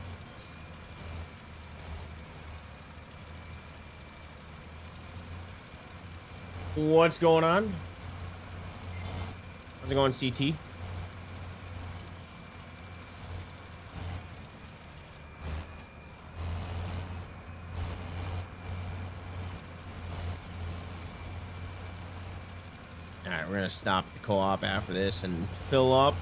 What's going on? How's it going, CT? All right, we're gonna stop at the co-op after this and fill up.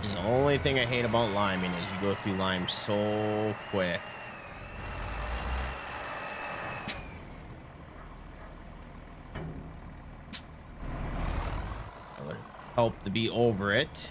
The only thing I hate about liming is you go through lime so quick. I would help to be over it.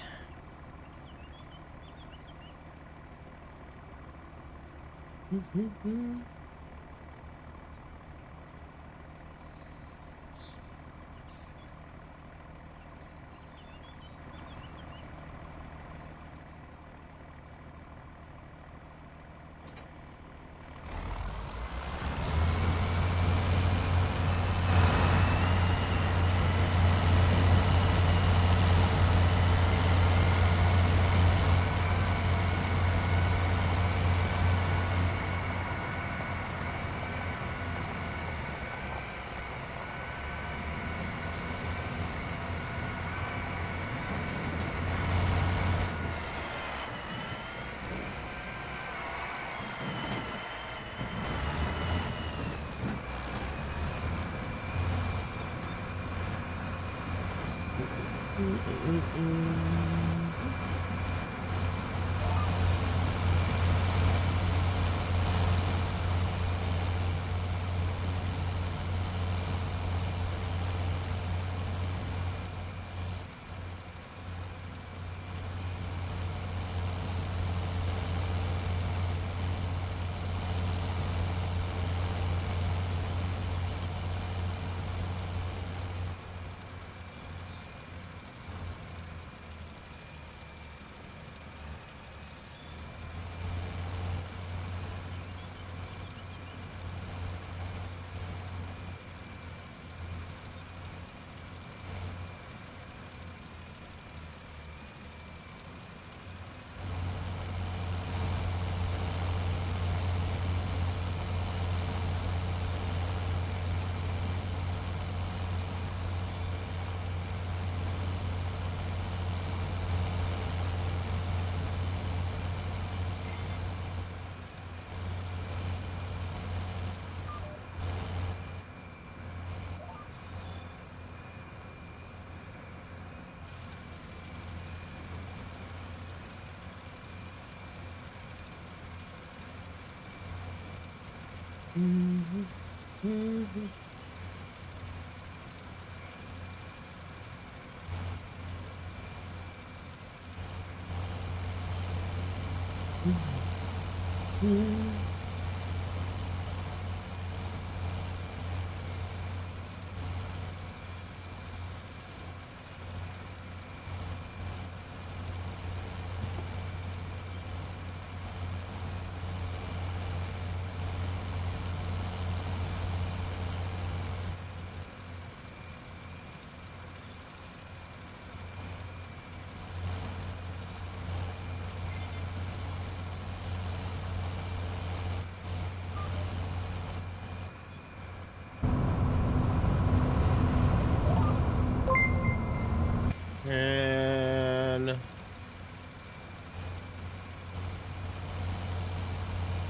And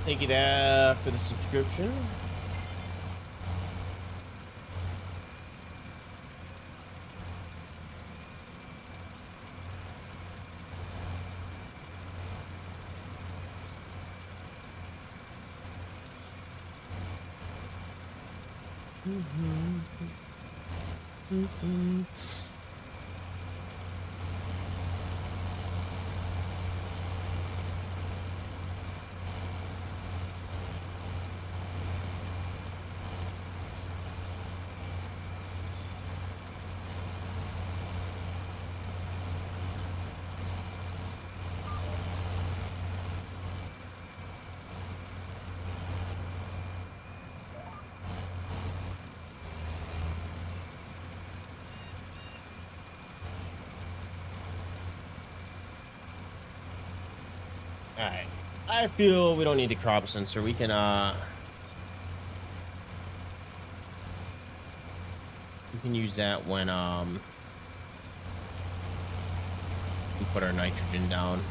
thank you there for the subscription. All right. I feel we don't need the crop sensor. We can use that when we put our nitrogen down.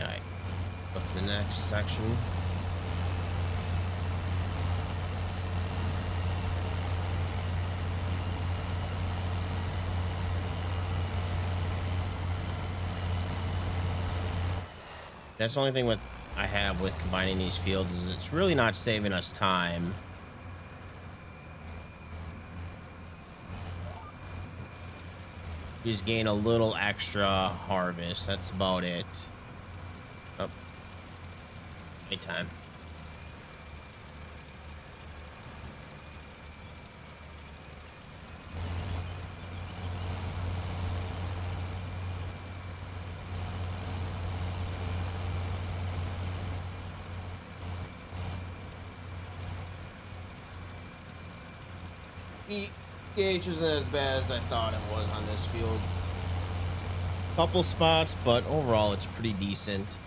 All right. Go to the next section. That's the only thing I have with combining these fields is it's really not saving us time. You just gain a little extra harvest. That's about it. Oh, nighttime. pH isn't as bad as I thought it was on this field. Couple spots, but overall it's pretty decent.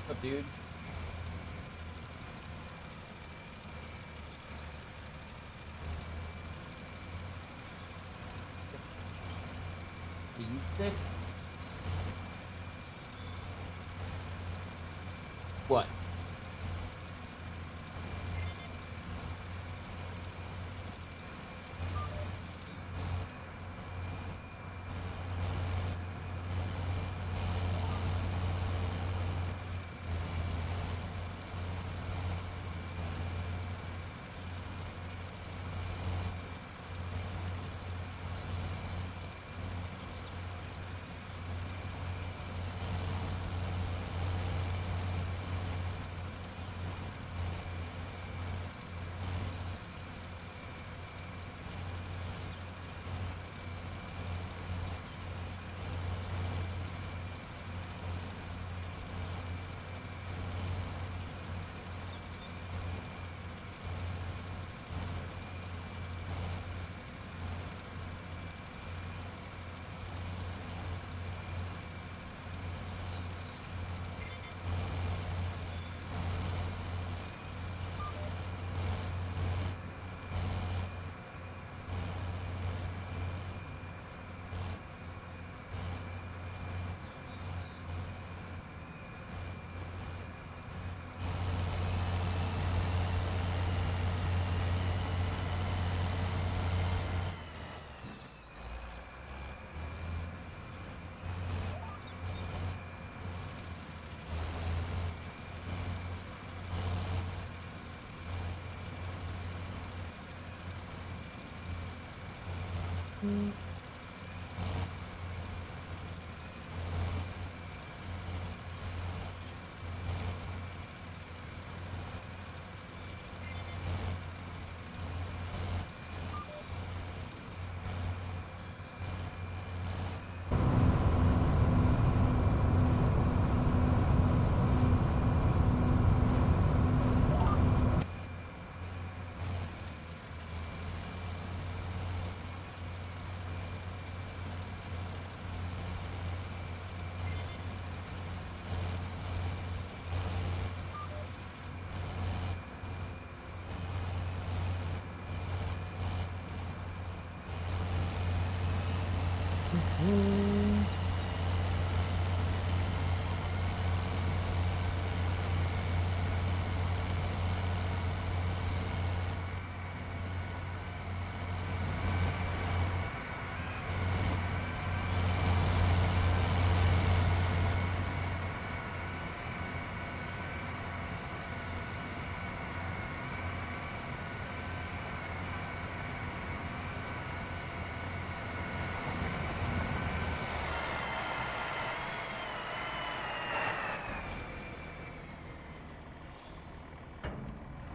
What's up, dude? Are you sick? What?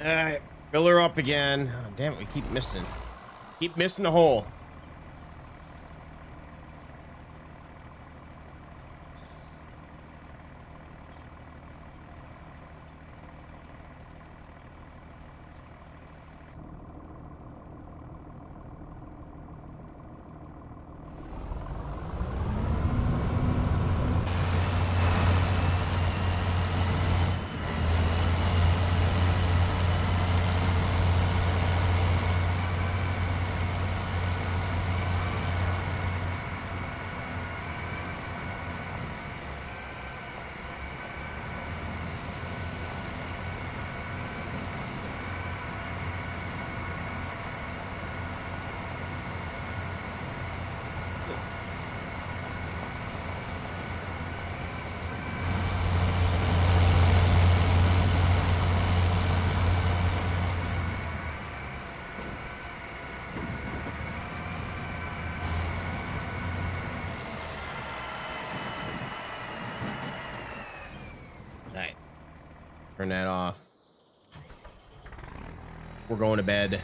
All right, fill her up again. Oh, damn it, we keep missing. Keep missing the hole. All right, turn that off. We're going to bed.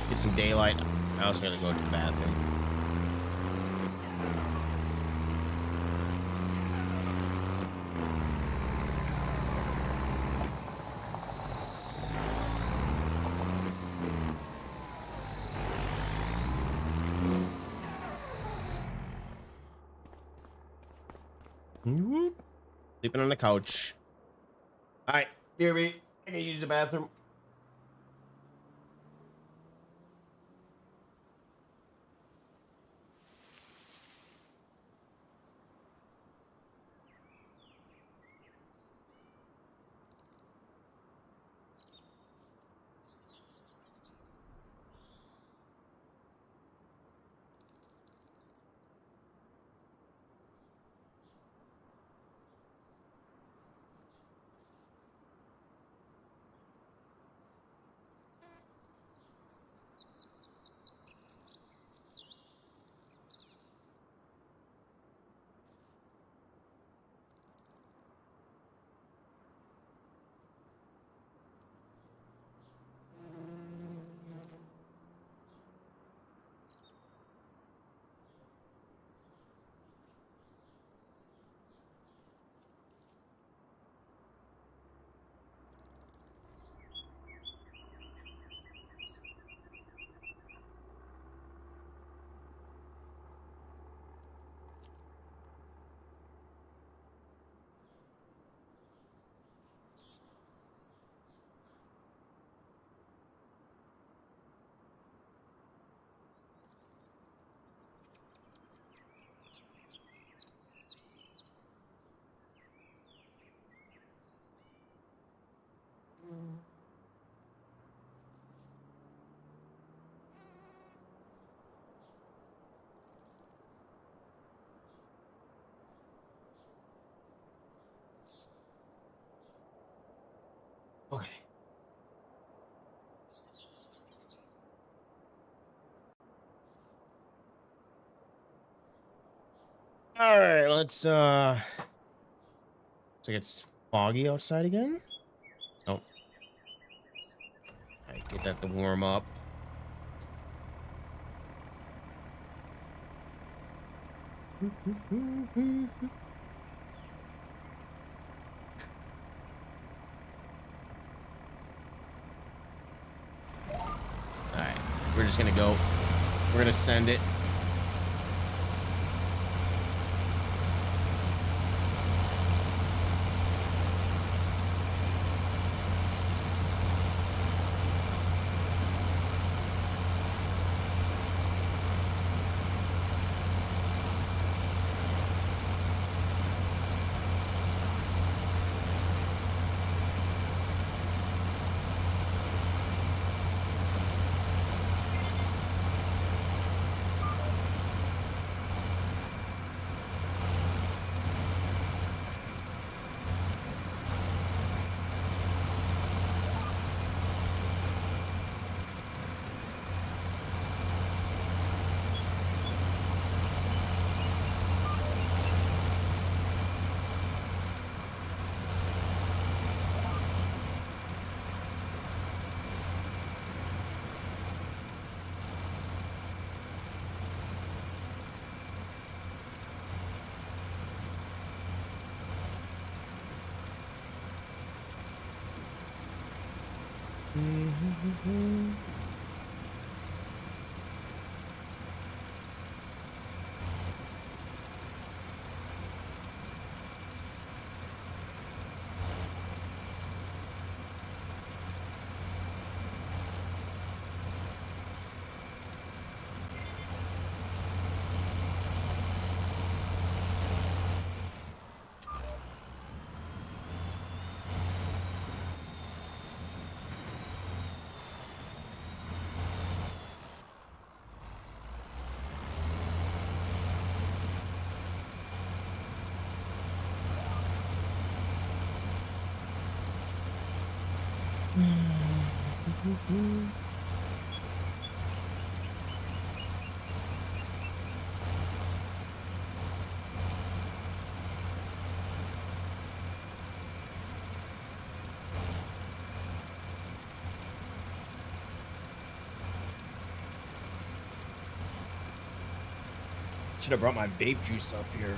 Get some daylight. I also gotta go to the bathroom. Whoop. Sleeping on the couch. All right, here we. I can use the bathroom. All right, let's looks like it's foggy outside again. Oh, I get that to warm up. All right, we're just gonna go. We're gonna send it. Should have brought my vape juice up here.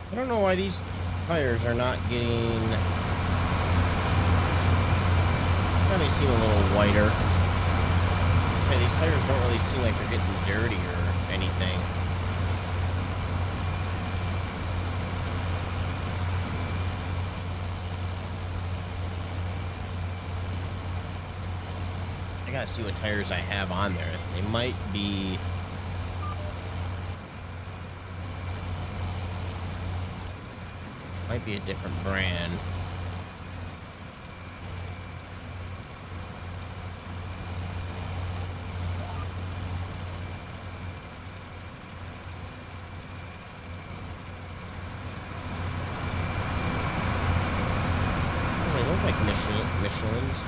I don't know why these tires are not getting... Now they seem a little whiter. Yeah, these tires don't really seem like they're getting dirty or anything. I gotta see what tires I have on there. They might be... Might be a different brand. Oh, they look like Michelin's.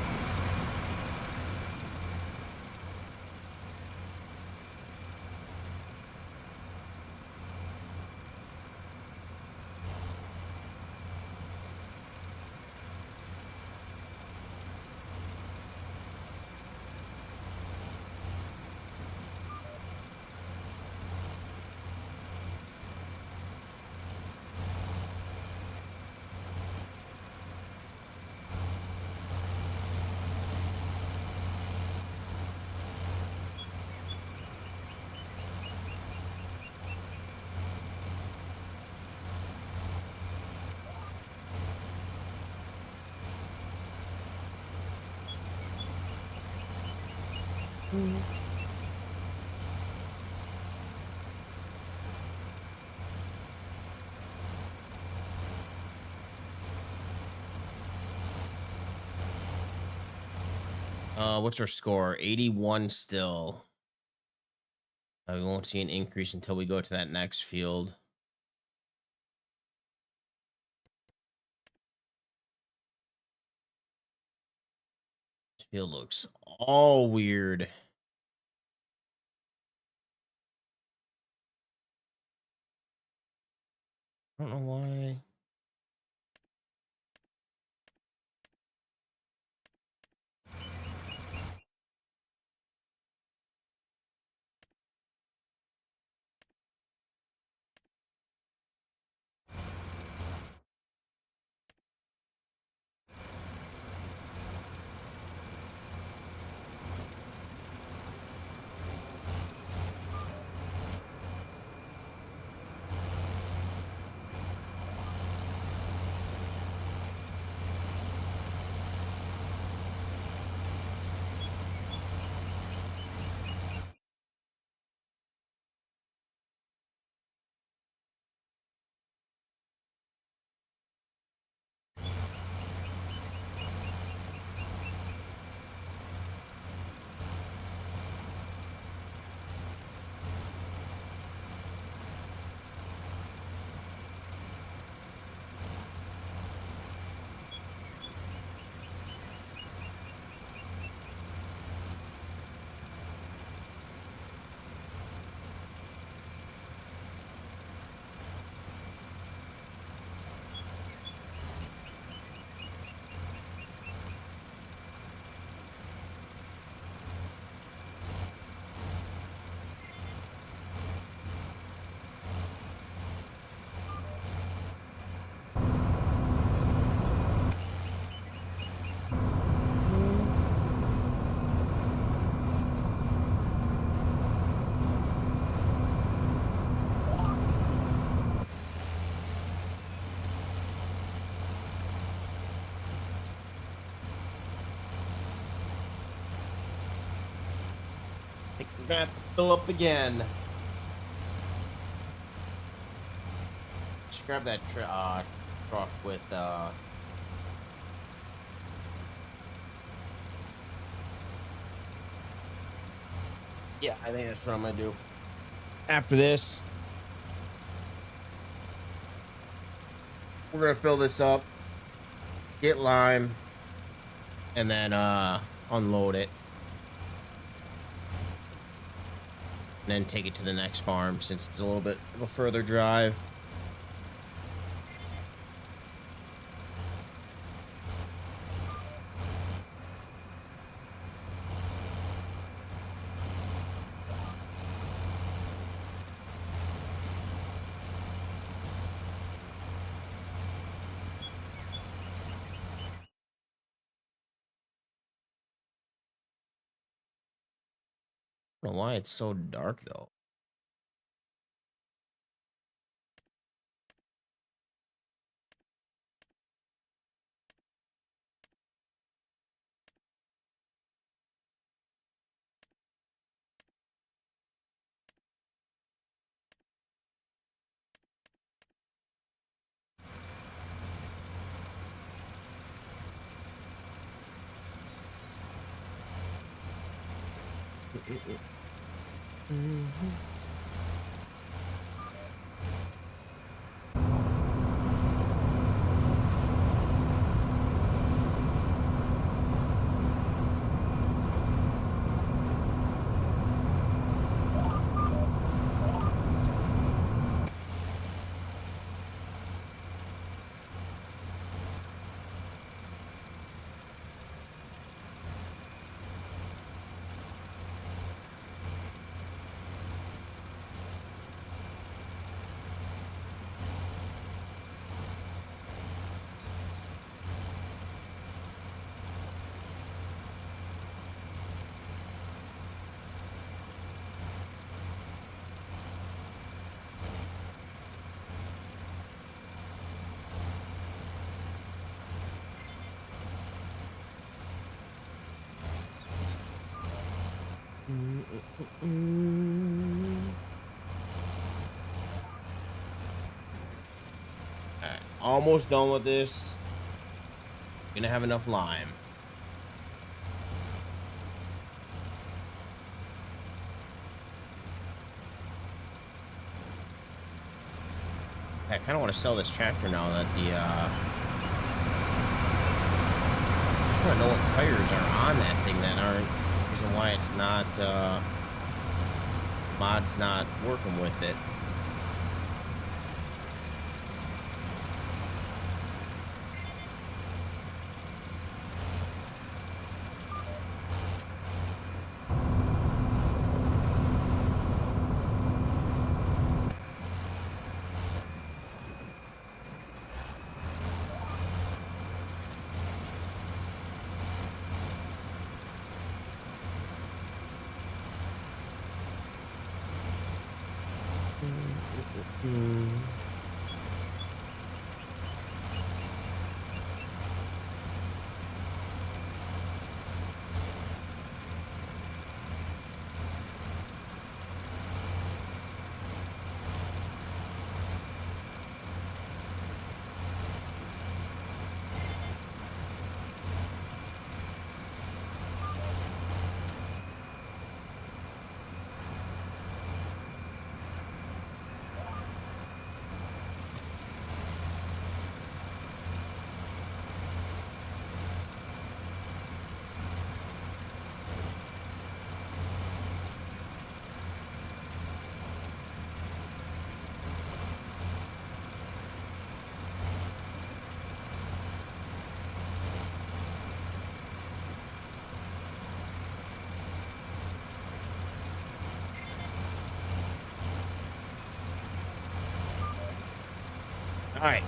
What's our score? 81 still. We won't see an increase until we go to that next field. This field looks all weird. I don't know why. I think we're gonna have to fill up again. Just grab that truck with yeah, I think that's what I'm gonna do. After this, we're gonna fill this up, get lime, and then unload it. And then take it to the next farm since it's a little bit of a further drive. I don't know why it's so dark though. Alright, almost done with this. Gonna have enough lime. I kind of want to sell this tractor now that the I don't know what tires are on that thing that aren't. Reason why it's not mod's not working with it. All right.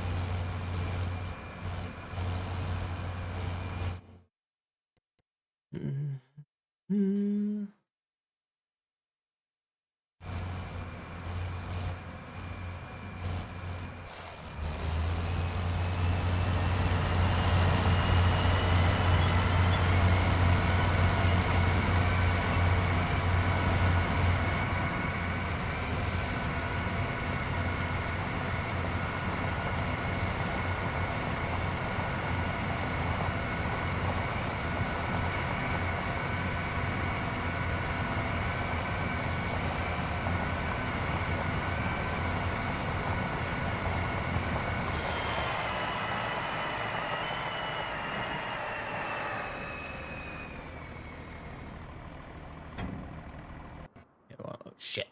Oh, shit.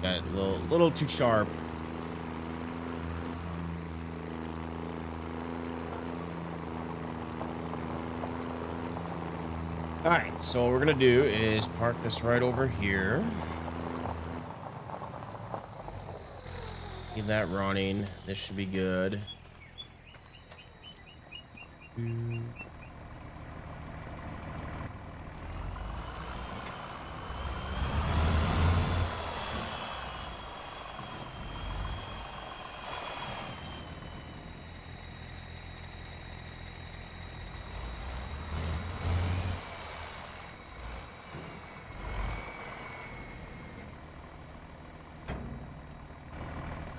Got a little too sharp. All right, so what we're gonna do is park this right over here. Keep that running. This should be good.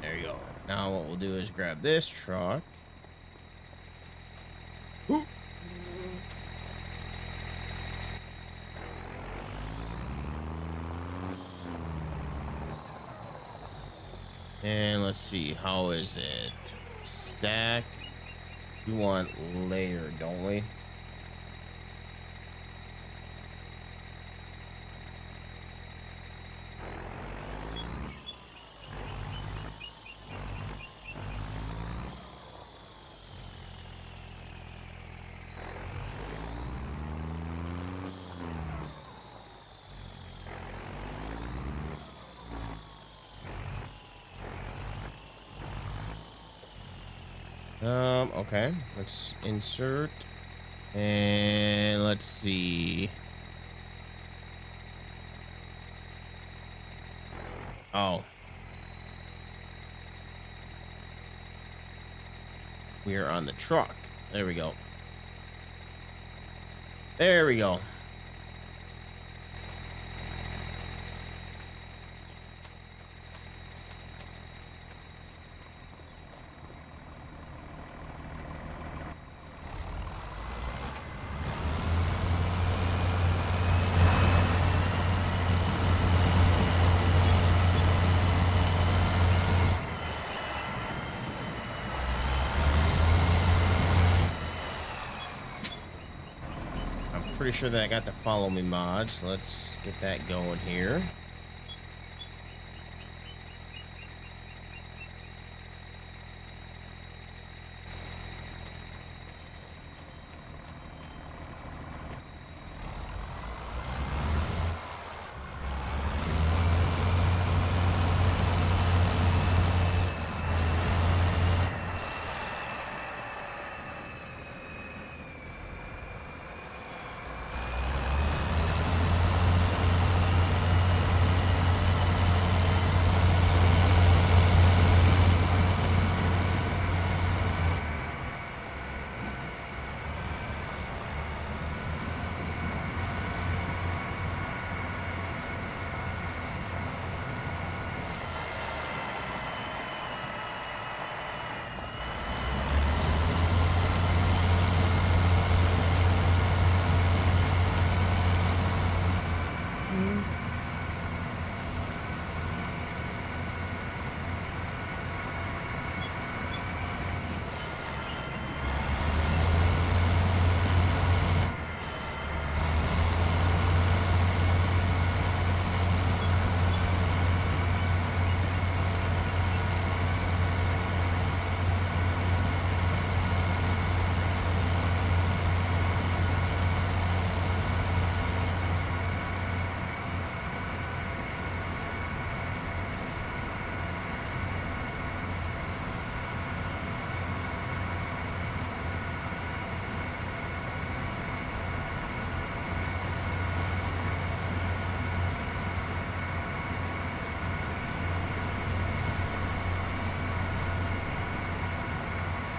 There you go. Now what we'll do is grab this truck. Ooh. And let's see, how is it? Stack. We want layer, don't we? Okay, let's insert and let's see. Oh, we are on the truck. There we go. There we go. Pretty sure that I got the follow me mod, so let's get that going here.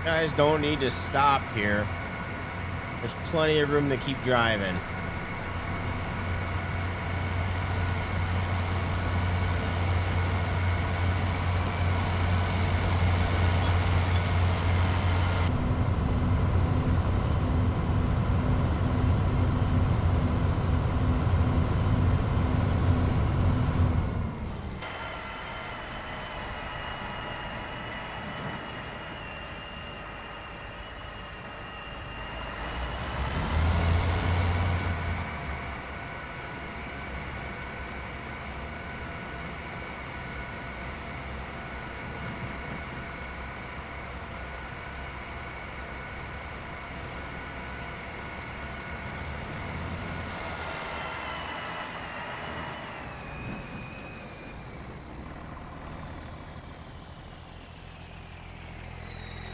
Guys don't need to stop here. There's plenty of room to keep driving.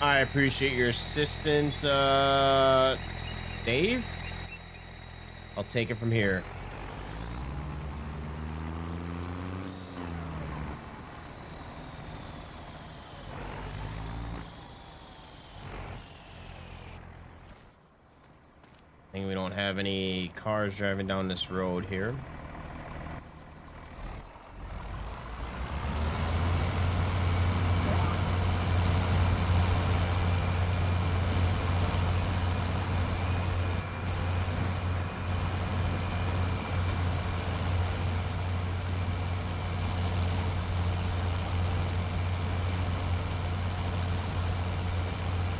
I appreciate your assistance, Dave. I'll take it from here. I think we don't have any cars driving down this road here.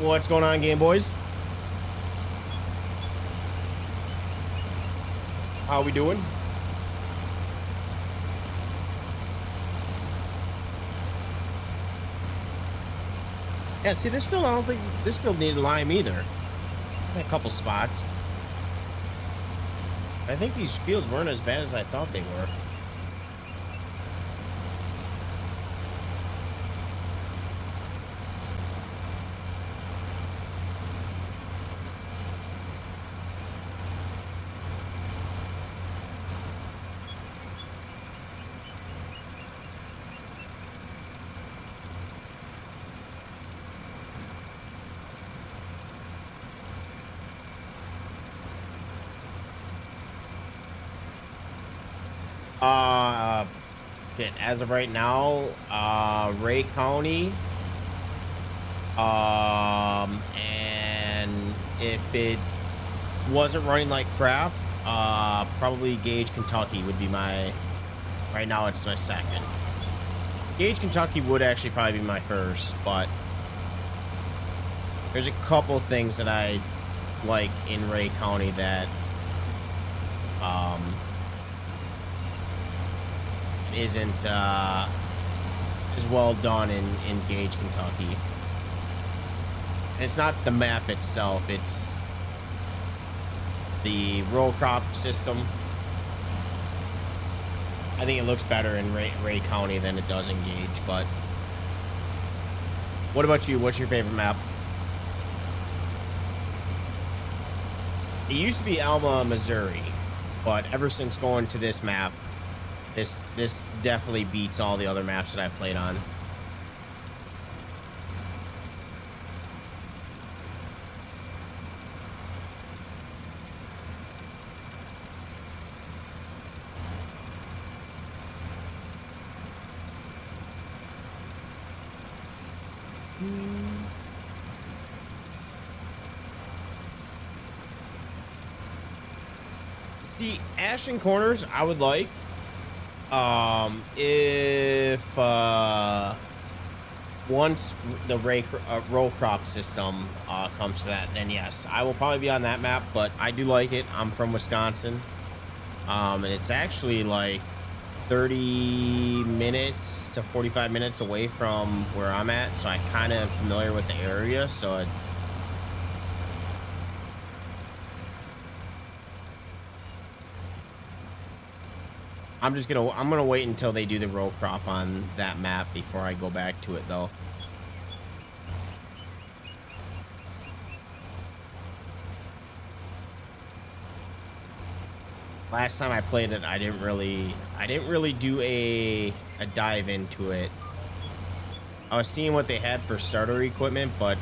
What's going on, Game Boys? How we doing? Yeah, see, this field, I don't think this field needed lime either. A couple spots. I think these fields weren't as bad as I thought they were. Shit, as of right now, Ray County, and if it wasn't running like crap, probably Gage, Kentucky would be my, right now it's my second. Gage, Kentucky would actually probably be my first, but there's a couple things that I like in Ray County that, isn't as well done in Gage, Kentucky. And it's not the map itself, it's the row crop system. I think it looks better in Ray County than it does in Gage, but what about you? What's your favorite map? It used to be Alma, Missouri, but ever since going to this map, this definitely beats all the other maps that I've played on. It's the Ashton Corners I would like. If once the row crop system comes to that, then yes, I will probably be on that map. But I do like it. I'm from Wisconsin, and it's actually like 30 minutes to 45 minutes away from where I'm at, so I kind of familiar with the area. So I'm gonna wait until they do the row crop on that map before I go back to it, though. Last time I played it, I didn't really do a dive into it. I was seeing what they had for starter equipment, but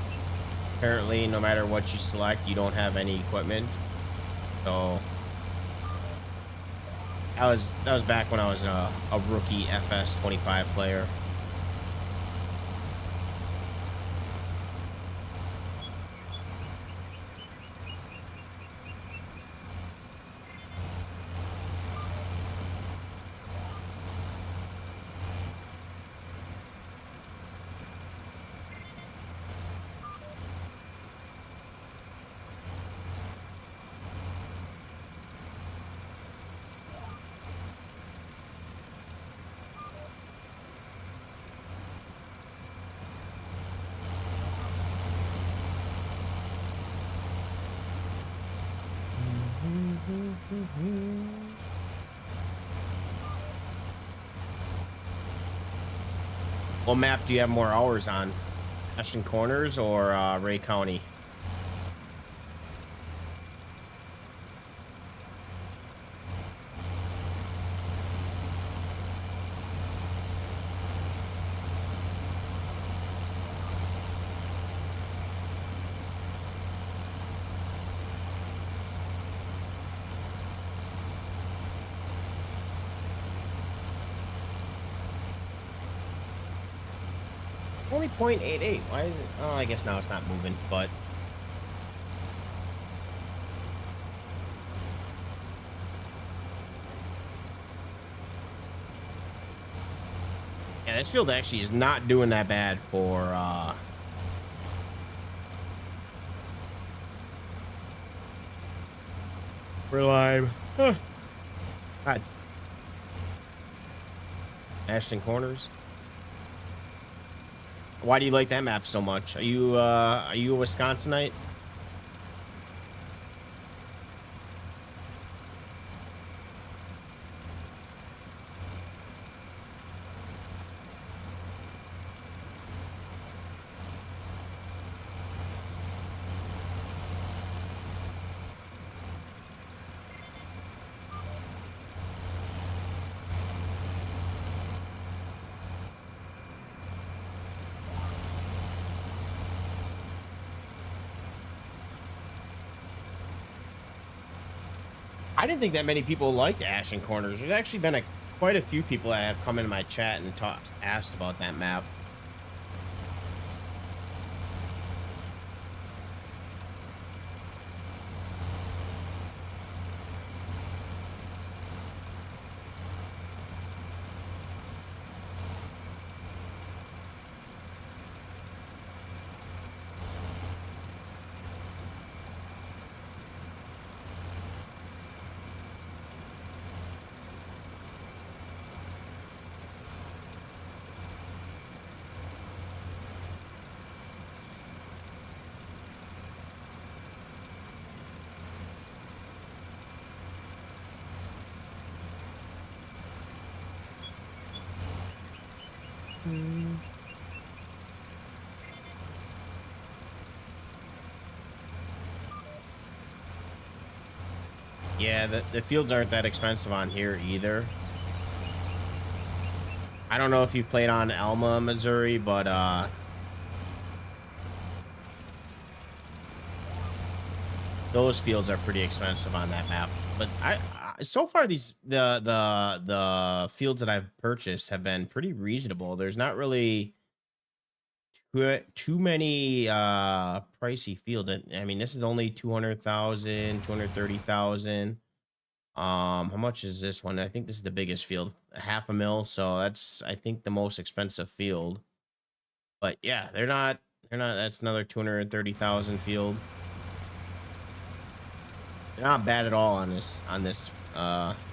apparently no matter what you select, you don't have any equipment. So that was back when I was a rookie FS25 player. What map do you have more hours on? Ashton Corners or Ray County? Only 0.88. Why is it? Oh, I guess now it's not moving, but yeah, this field actually is not doing that bad for lime. Huh. God. Ashton Corners. Why do you like that map so much? Are you a Wisconsinite? I didn't think that many people liked Ashton Corners. There's actually been quite a few people that have come into my chat and asked about that map. Yeah, the fields aren't that expensive on here either. I don't know if you played on Elma, Missouri, but those fields are pretty expensive on that map. But I so far the fields that I've purchased have been pretty reasonable. There's not really too many pricey fields. I mean, this is only 200,000, 230,000. How much is this one? I think this is the biggest field, half a mil. So that's, I think, the most expensive field. But yeah, they're not. That's another 230,000 field. They're not bad at all on this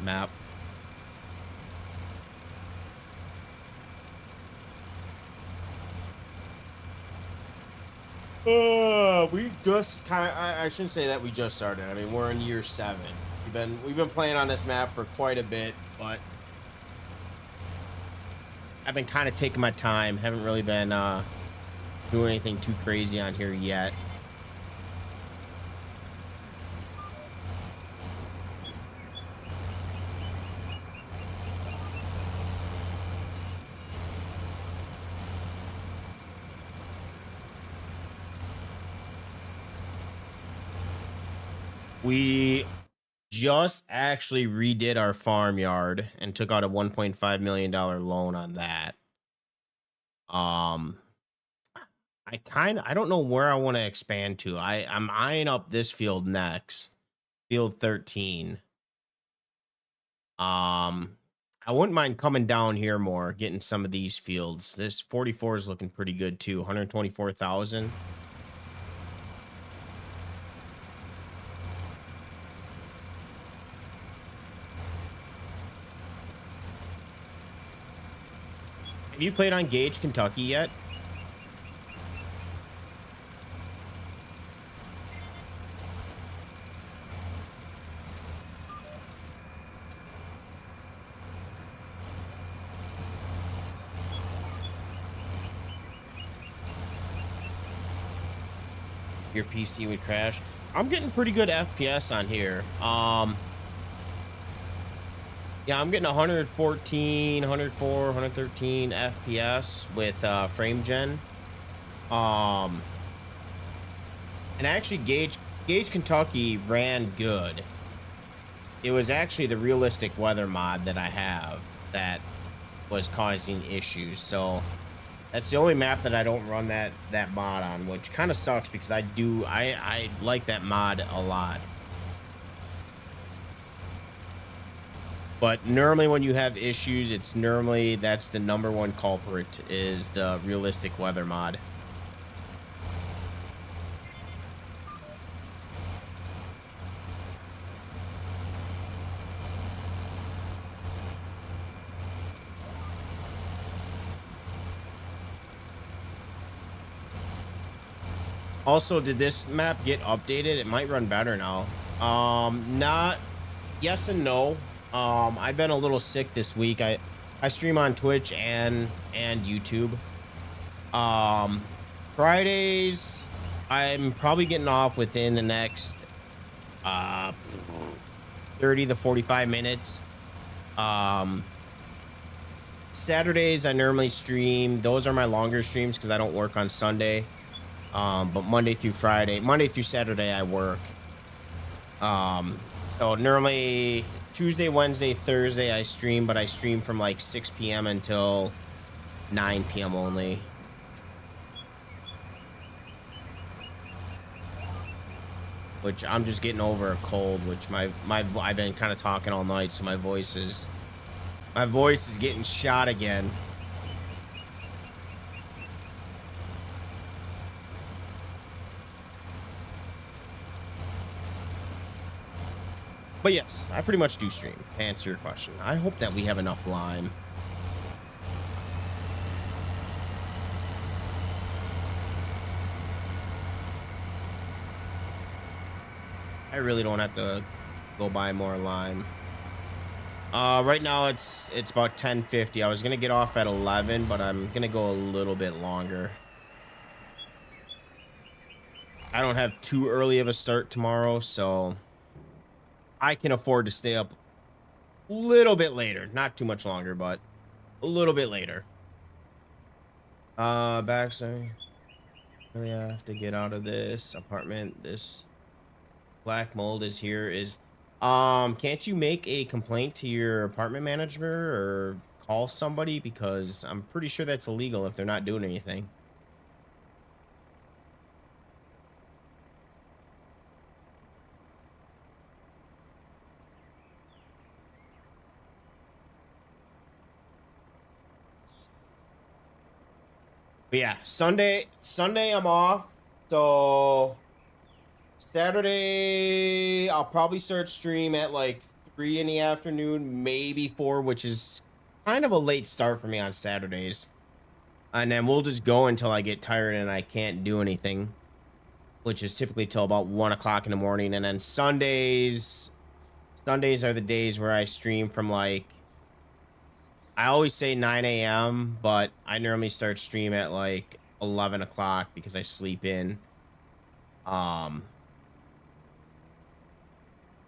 map. We just I shouldn't say that we just started. I mean, we're in year 7. We've been playing on this map for quite a bit, but I've been kind of taking my time. Haven't really been doing anything too crazy on here yet. We just actually redid our farmyard and took out a $1.5 million loan on that. I don't know where I want to expand to. I'm eyeing up this field next, field 13. I wouldn't mind coming down here more, getting some of these fields. This 44 is looking pretty good too, 124,000. Have you played on Gage, Kentucky yet? your PC would crash. I'm getting pretty good FPS on here. Yeah, I'm getting 114, 104, 113 FPS with frame gen. And actually Gage Kentucky ran good. It was actually the realistic weather mod that I have that was causing issues. So that's the only map that I don't run that mod on, which kind of sucks because I like that mod a lot. But normally when you have issues, that's the #1 culprit is the realistic weather mod. Also, did this map get updated? It might run better now. Not yes and no. I've been a little sick this week. I stream on Twitch and YouTube. Fridays I'm probably getting off within the next 30 to 45 minutes. Saturdays I normally stream. Those are my longer streams because I don't work on Sunday. But Monday through Saturday I work. So normally Tuesday, Wednesday, Thursday I stream, but I stream from like 6 p.m. until 9 p.m. only. Which I'm just getting over a cold, which I've been kind of talking all night, so my voice is getting shot again. But yes, I pretty much do stream, to answer your question. I hope that we have enough lime. I really don't have to go buy more lime. Right now it's about 10:50. I was gonna get off at 11, but I'm gonna go a little bit longer. I don't have too early of a start tomorrow, so I can afford to stay up a little bit later. Not too much longer, but a little bit later. Backside. Really have to get out of this apartment. This black mold is here. Can't you make a complaint to your apartment manager or call somebody? Because I'm pretty sure that's illegal if they're not doing anything. But yeah, Sunday I'm off. So Saturday I'll probably start stream at like 3 in the afternoon, maybe 4, which is kind of a late start for me on Saturdays. And then we'll just go until I get tired and I can't do anything, which is typically till about 1 o'clock in the morning. And then Sundays are the days where I stream from like, I always say 9 a.m., but I normally start stream at like 11 o'clock because I sleep in. But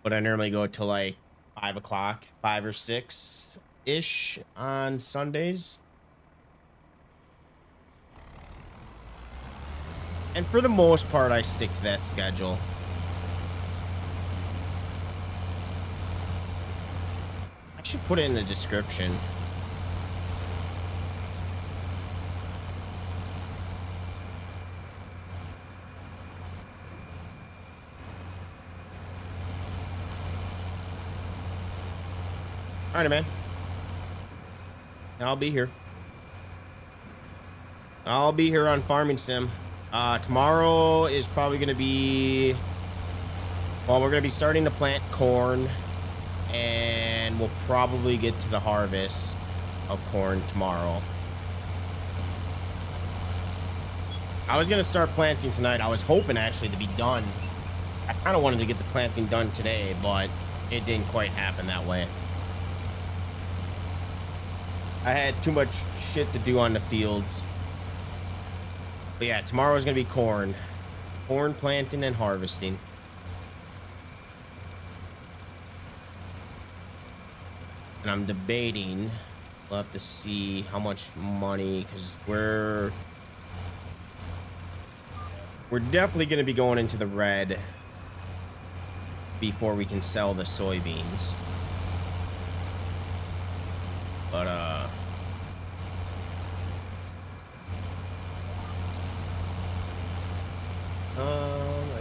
I normally go till like 5 o'clock, 5 or 6-ish on Sundays. And for the most part, I stick to that schedule. I should put it in the description. All right, man. I'll be here. I'll be here on Farming Sim. Tomorrow is probably going to be... Well, we're going to be starting to plant corn. And we'll probably get to the harvest of corn tomorrow. I was going to start planting tonight. I was hoping actually to be done. I kind of wanted to get the planting done today, but it didn't quite happen that way. I had too much shit to do on the fields. But yeah, tomorrow is going to be corn. corn planting and harvesting. And I'm debating. We'll have to see how much money, because we're definitely going to be going into the red before we can sell the soybeans. But I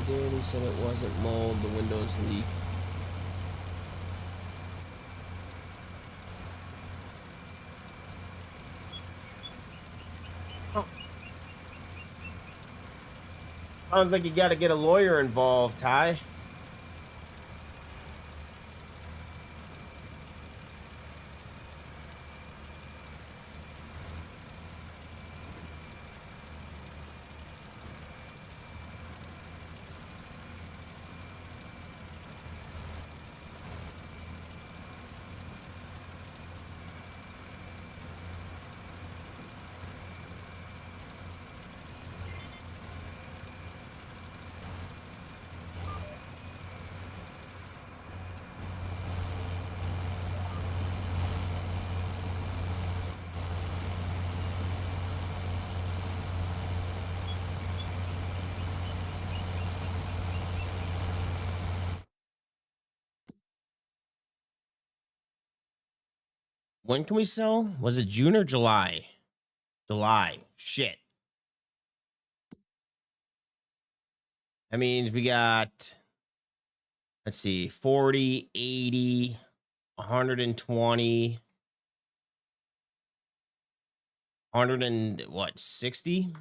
did. He said it wasn't mold. The windows leak. Oh. Sounds like you got to get a lawyer involved, Ty. When can we sell? Was it June or July? July. Shit. That means we got, let's see, 40, 80, 120, 100 and what, 60?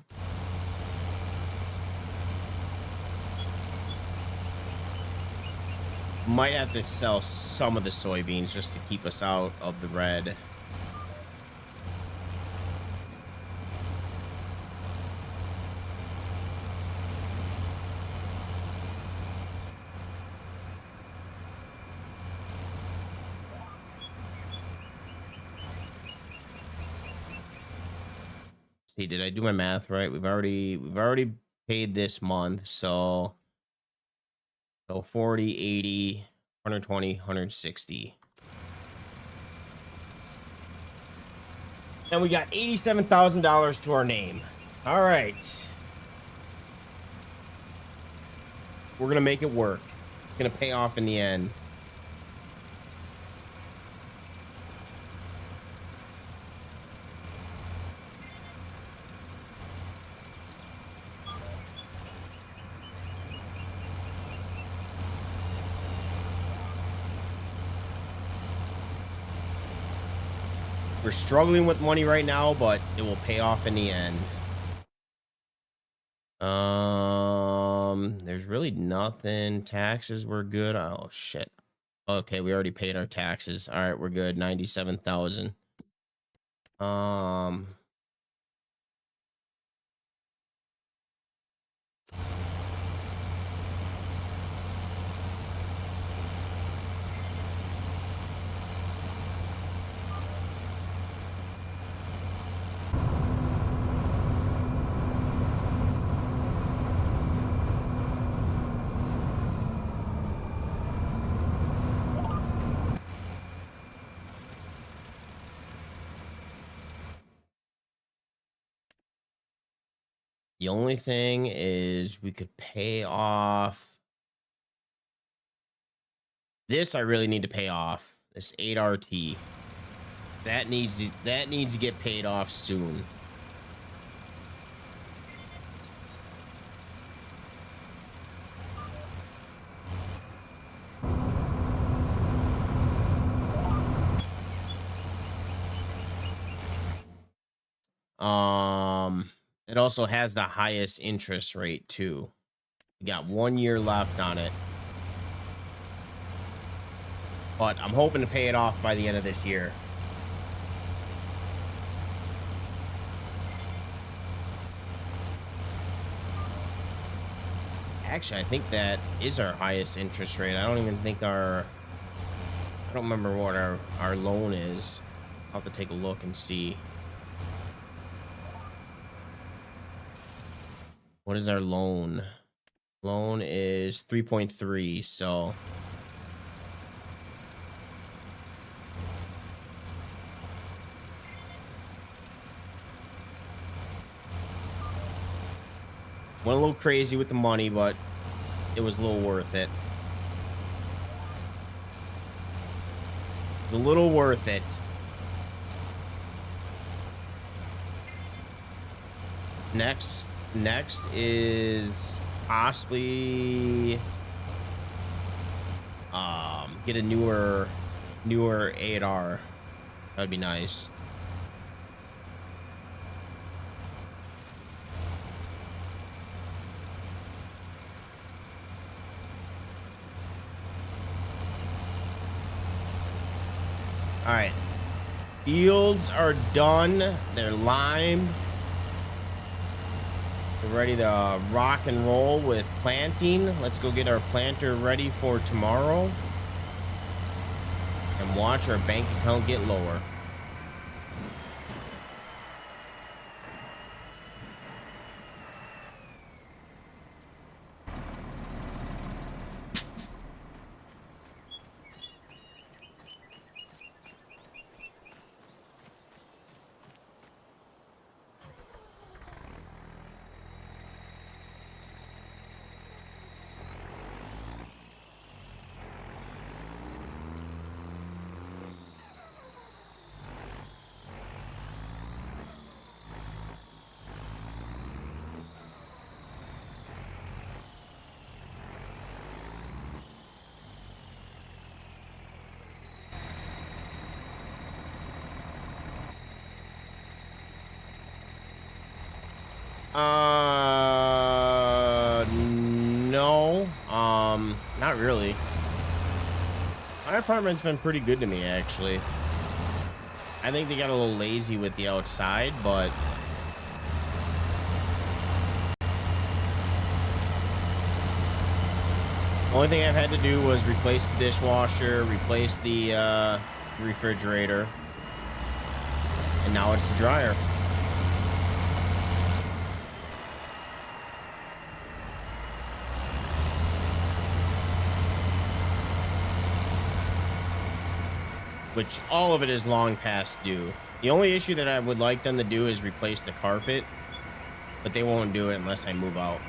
Might have to sell some of the soybeans just to keep us out of the red. See, did I do my math right? We've already paid this month, so 40, 80, 120, 160. And we got $87,000 to our name. All right. We're going to make it work. It's going to pay off in the end. We're struggling with money right now, but it will pay off in the end. There's really nothing. Taxes were good. Oh shit. Okay, we already paid our taxes. All right, we're good. 97,000. The only thing is we could pay off this. I really need to pay off this 8RT. That needs to get paid off soon. It also has the highest interest rate too. We got 1 year left on it. But I'm hoping to pay it off by the end of this year. Actually, I think that is our highest interest rate. I don't even think I don't remember what our loan is. I'll have to take a look and see. What is our loan? Loan is 3.3, so went a little crazy with the money, but it was a little worth it. It was a little worth it. Next is possibly get a newer 8R. That'd be nice. All right, fields are done. They're limed. We're ready to rock and roll with planting. Let's go get our planter ready for tomorrow and watch our bank account get lower. No. Not really. My apartment's been pretty good to me, actually. I think they got a little lazy with the outside, but the only thing I've had to do was replace the dishwasher, replace the refrigerator, and now it's the dryer. Which all of it is long past due. The only issue that I would like them to do is replace the carpet, but they won't do it unless I move out.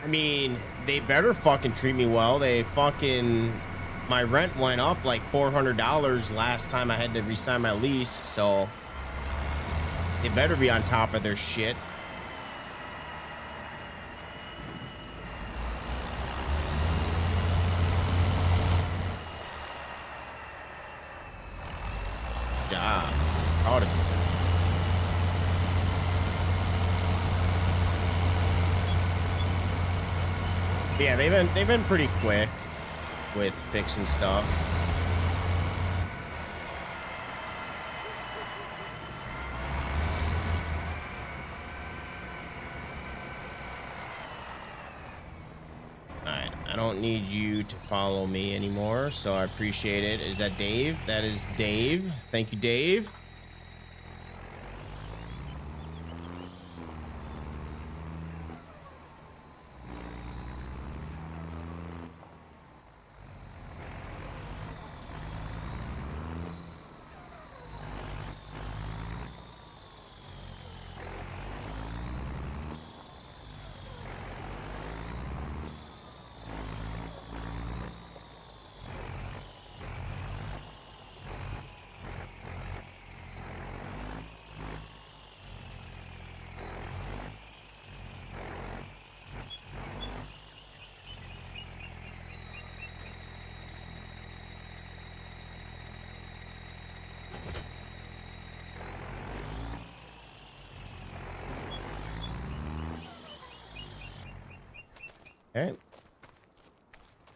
I mean, they better fucking treat me well. My rent went up like $400 last time I had to re-sign my lease, so they better be on top of their shit. Job. Proud of you. Yeah, they've been pretty quick with fixing stuff. Alright, I don't need you to follow me anymore, so I appreciate it. Is that Dave? That is Dave. Thank you, Dave. Okay.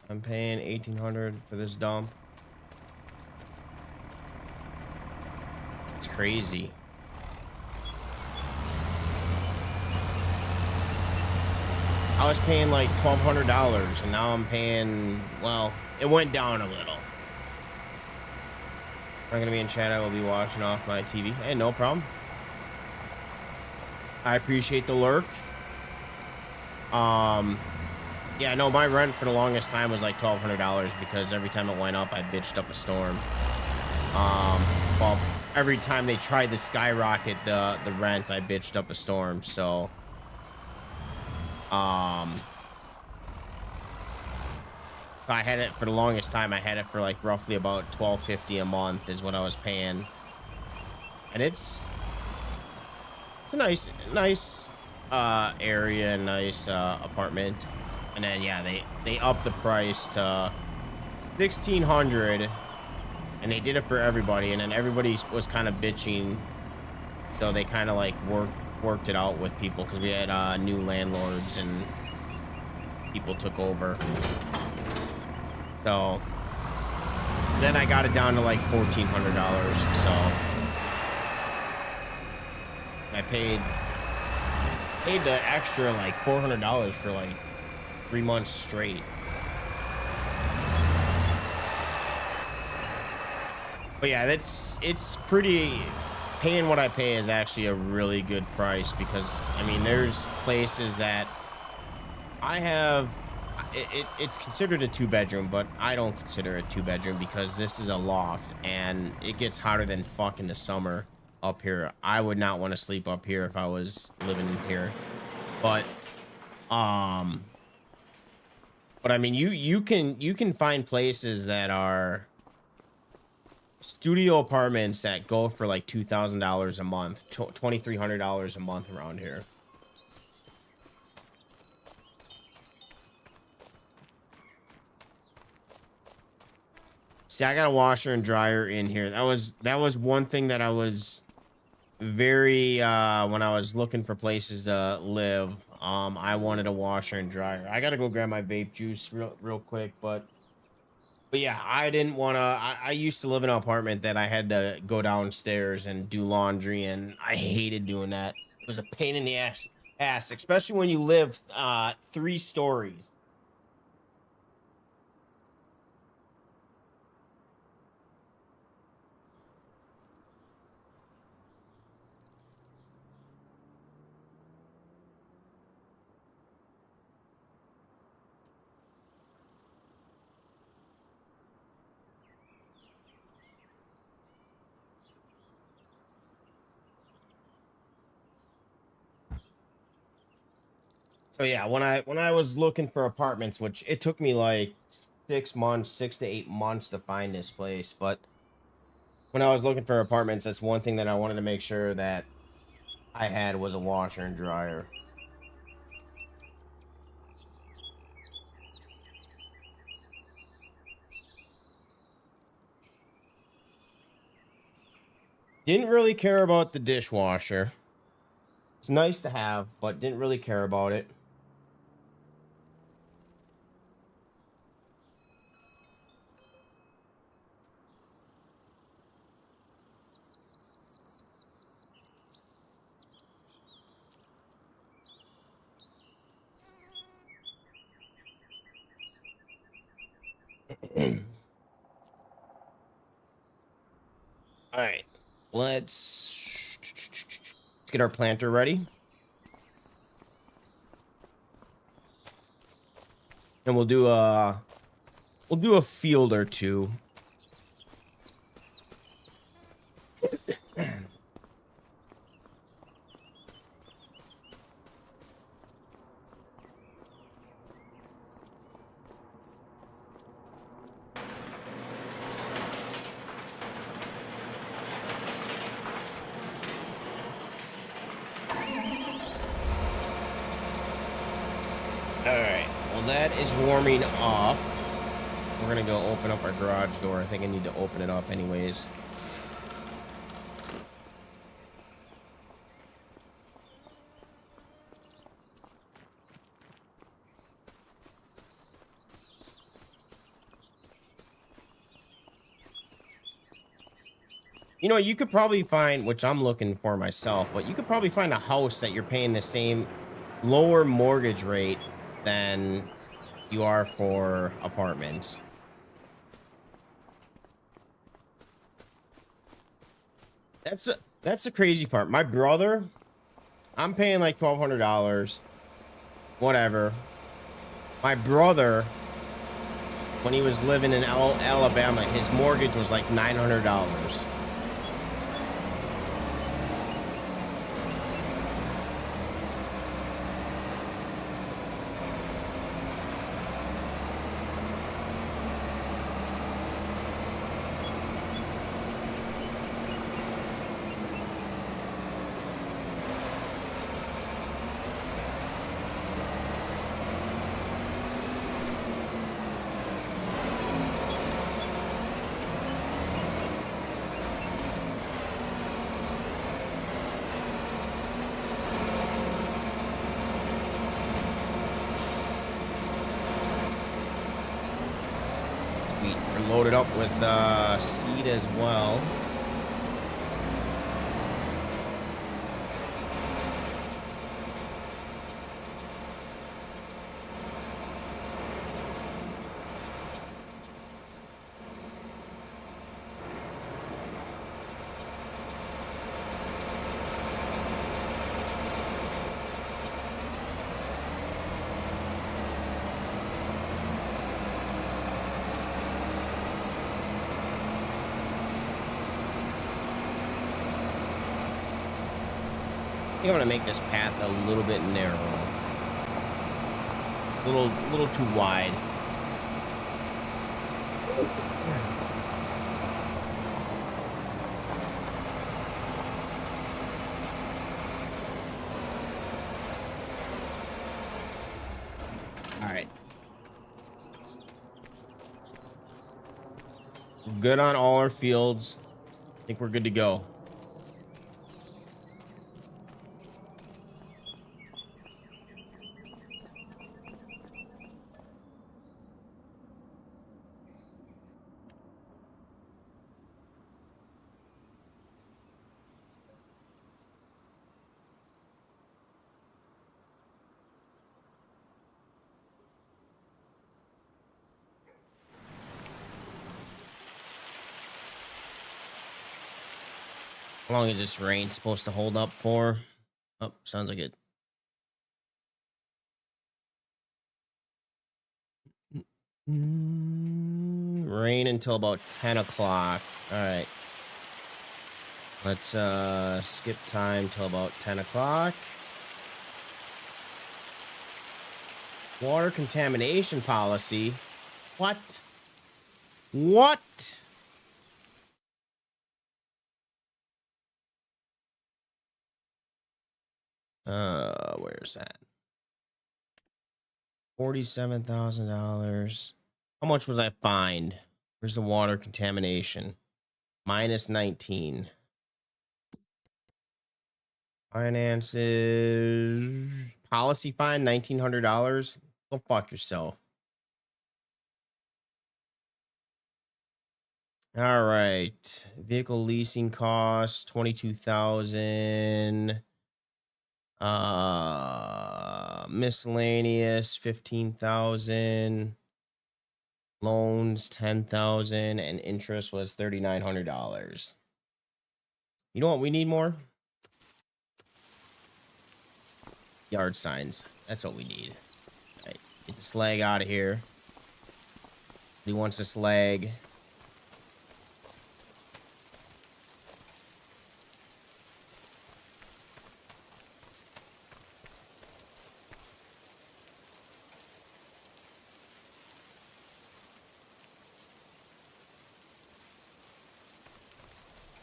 I'm paying $1,800 for this dump. It's crazy. I was paying like $1,200 and now I'm paying, well, it went down a little. I'm gonna be in chat. I will be watching off my TV. Hey, no problem. I appreciate the lurk. Yeah, no, my rent for the longest time was like $1,200 because every time it went up, I bitched up a storm. Well, every time they tried to skyrocket the rent, I bitched up a storm. So, so I had it for the longest time. I had it for like roughly about $1,250 a month is what I was paying, and it's a nice area, nice apartment. And then yeah, they upped the price to 1,600, and they did it for everybody. And then everybody was kind of bitching, so they kind of like worked it out with people because we had new landlords and people took over. So then I got it down to like $1,400. So I paid the extra like $400 for like 3 months straight. But yeah, it's pretty. Paying what I pay is actually a really good price because I mean, there's places that I have. It's considered a 2-bedroom, but I don't consider it 2-bedroom because this is a loft and it gets hotter than fuck in the summer up here. I would not want to sleep up here if I was living here. But I mean, you can find places that are studio apartments that go for like $2,000 a month, $2,300 a month around here. See, I got a washer and dryer in here. That was one thing that I was very when I was looking for places to live. I wanted a washer and dryer. I gotta go grab my vape juice real quick, but yeah, I didn't want to. I used to live in an apartment that I had to go downstairs and do laundry, and I hated doing that. It was a pain in the ass, especially when you live 3 stories. So yeah, when I was looking for apartments, which it took me like 6 to 8 months to find this place, but when I was looking for apartments, that's one thing that I wanted to make sure that I had was a washer and dryer. Didn't really care about the dishwasher. It's nice to have, but didn't really care about it. All right, let's get our planter ready, and we'll do a field or two. All right, well that is warming up. We're gonna go open up our garage door. I think I need to open it up anyways. You know, you could probably find, which I'm looking for myself, but you could probably find a house that you're paying the same lower mortgage rate than you are for apartments. That's the crazy part. My brother, I'm paying like $1,200, whatever. My brother, when he was living in Alabama, his mortgage was like $900. We're loaded up with seed as well. I think I'm gonna make this path a little bit narrow, a little too wide. All right, we're good on all our fields. I think we're good to go. How long is this rain supposed to hold up for? Oh, sounds like it. Rain until about 10 o'clock. All right. Let's skip time till about 10 o'clock. Water contamination policy. What? What? Where's that? $47,000. How much was I fined? Where's the water contamination? Minus 19. Finances. Policy fine, $1,900. Go fuck yourself. All right. Vehicle leasing costs, 22,000. Miscellaneous, 15,000. Loans, 10,000, and interest was $3,900. You know what we need more? Yard signs. That's what we need. All right, get the slag out of here. He wants the slag.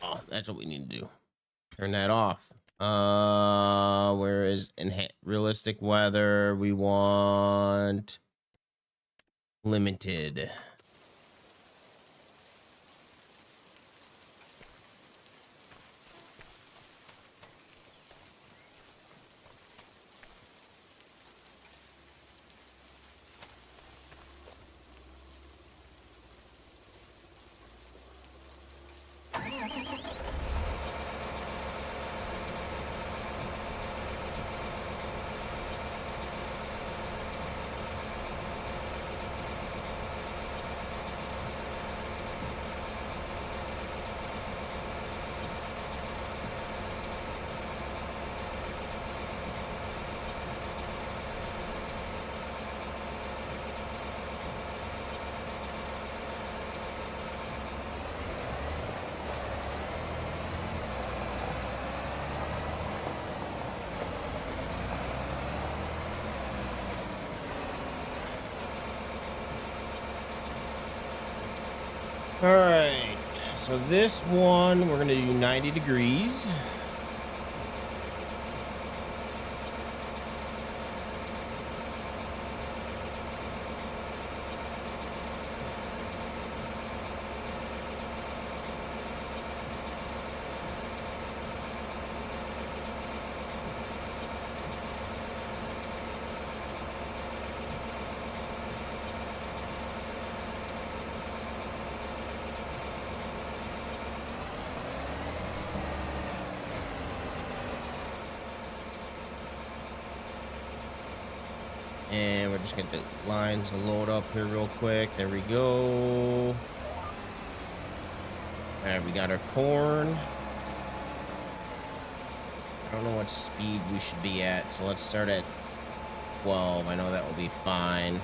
Oh, that's what we need to do. Turn that off. Where is realistic weather? We want limited. All right. So this one, we're going to do 90 degrees. And we're just going to get the lines to load up here real quick. There we go. All right, we got our corn. I don't know what speed we should be at, so let's start at 12. I know that will be fine.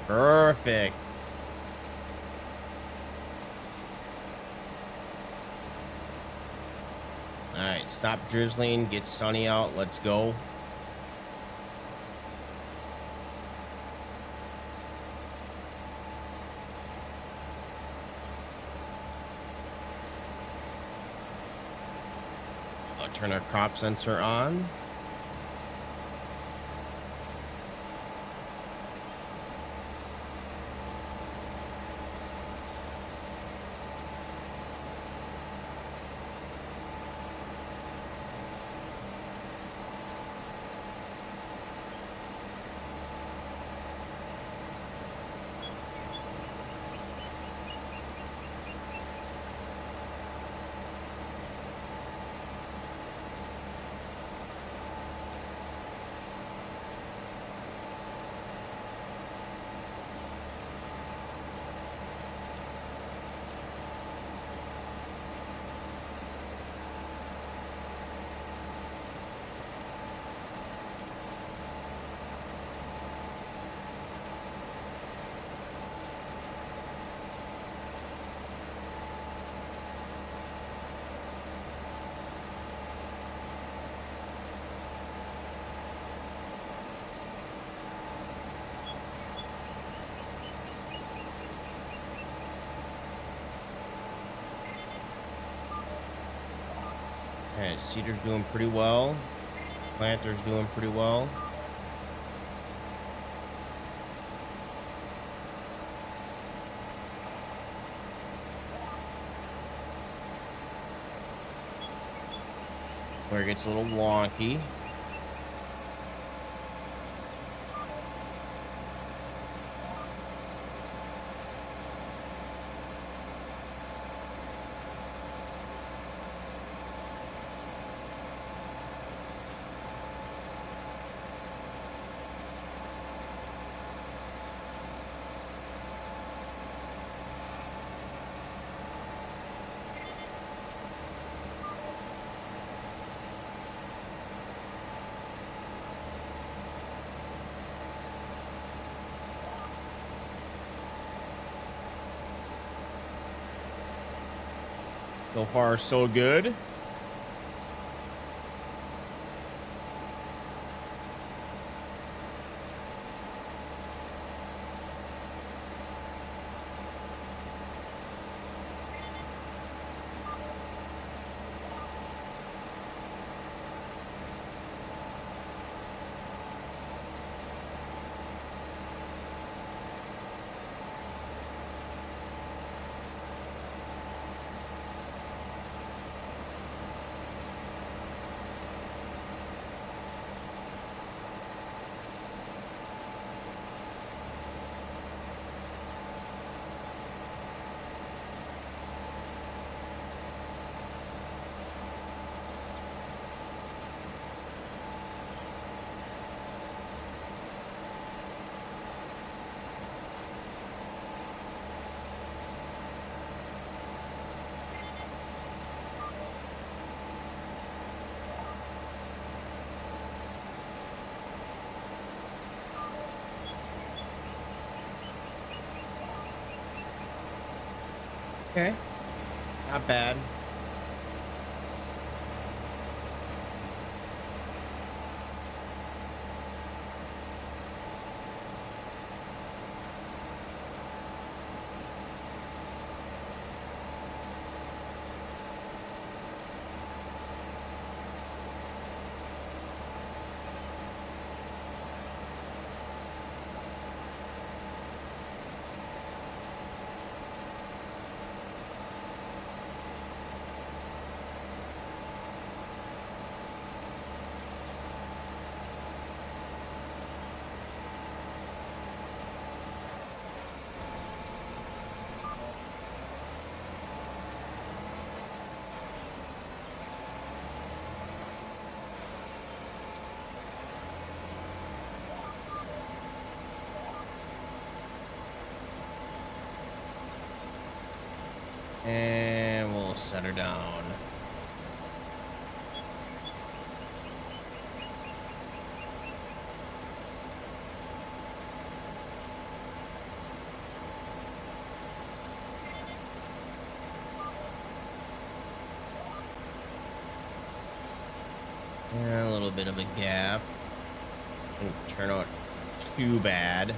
Perfect. All right, stop drizzling, get sunny out. Let's go. I'll turn our crop sensor on. All right, seeder's doing pretty well. Planter's doing pretty well. Where it gets a little wonky. So far, so good. Okay, not bad. And we'll set her down. Yeah, a little bit of a gap. Didn't turn out too bad.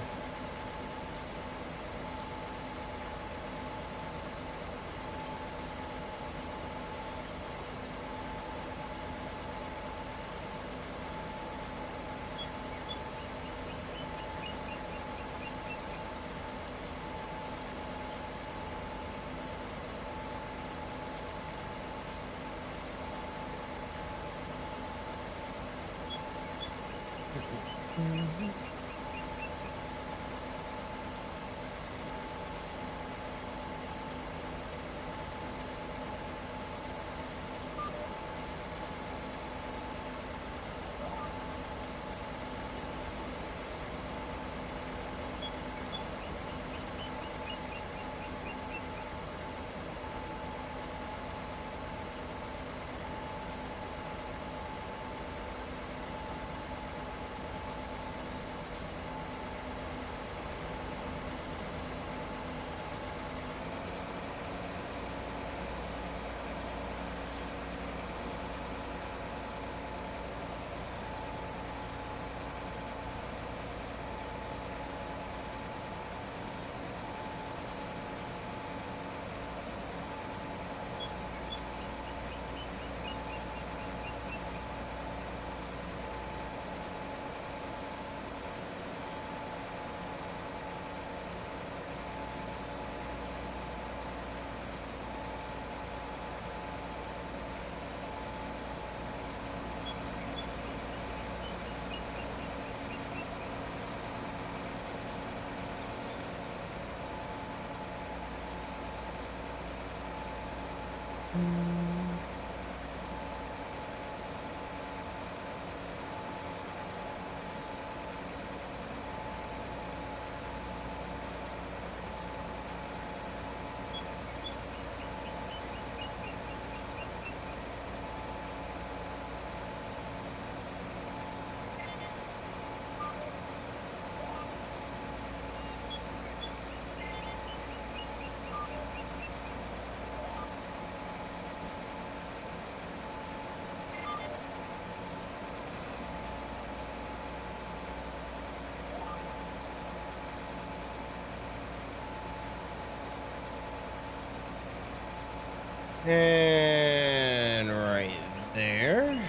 And right there.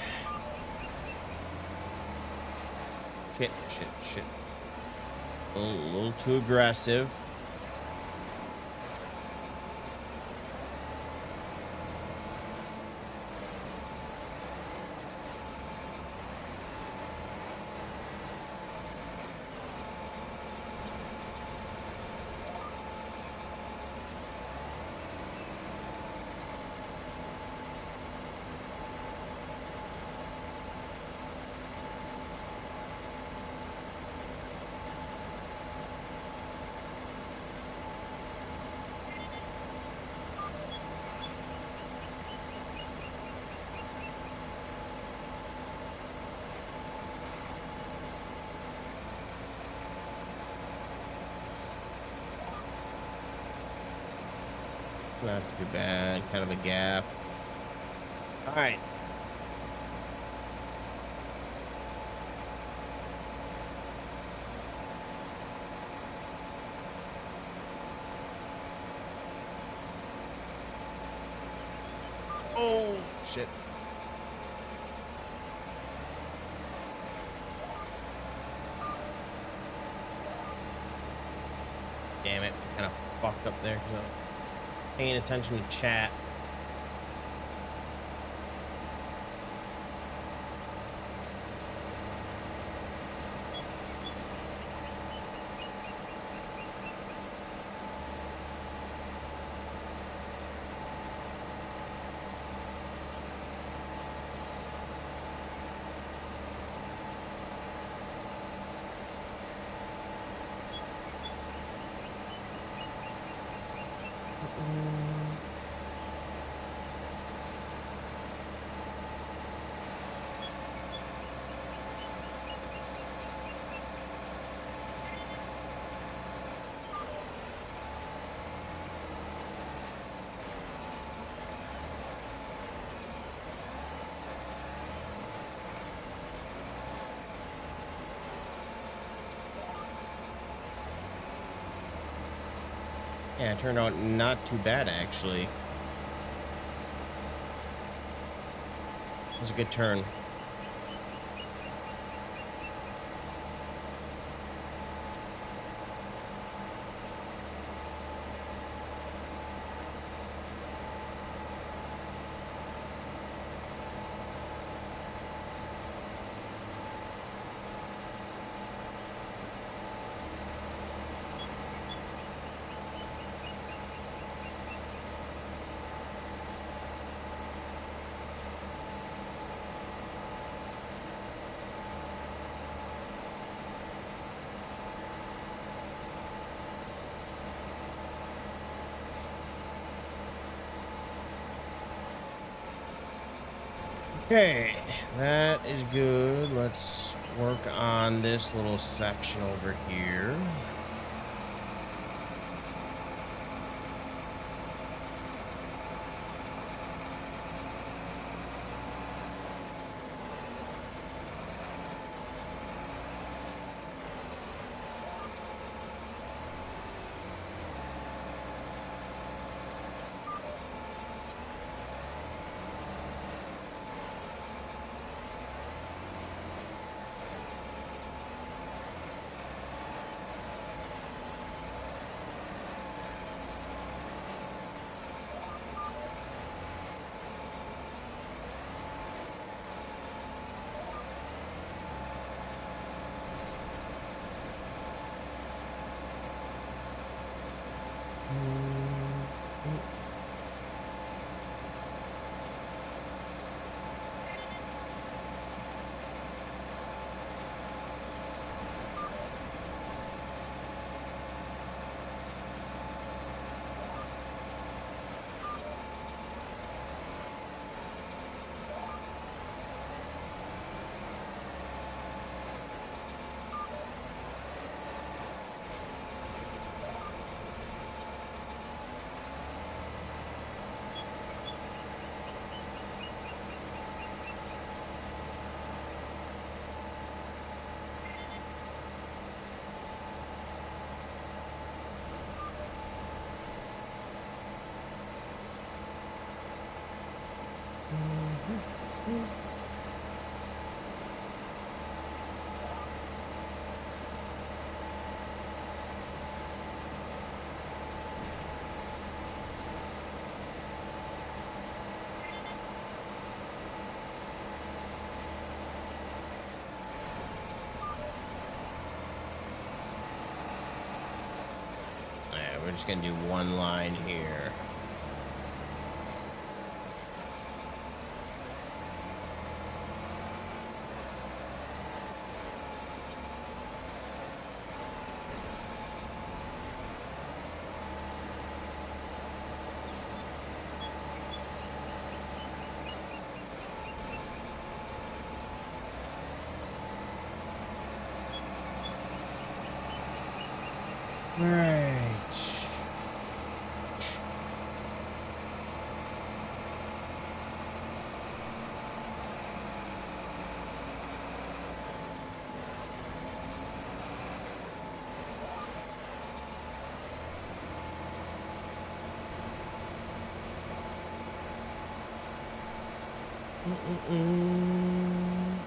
Shit. A little too aggressive. Not too bad. Kind of a gap. All right. Oh, shit. Damn it. Kind of fucked up there because I'm paying attention to chat. Yeah, it turned out not too bad, actually. It was a good turn. Okay, that is good. Let's work on this little section over here. We're just gonna do one line here. All right. Mm-mm-mm.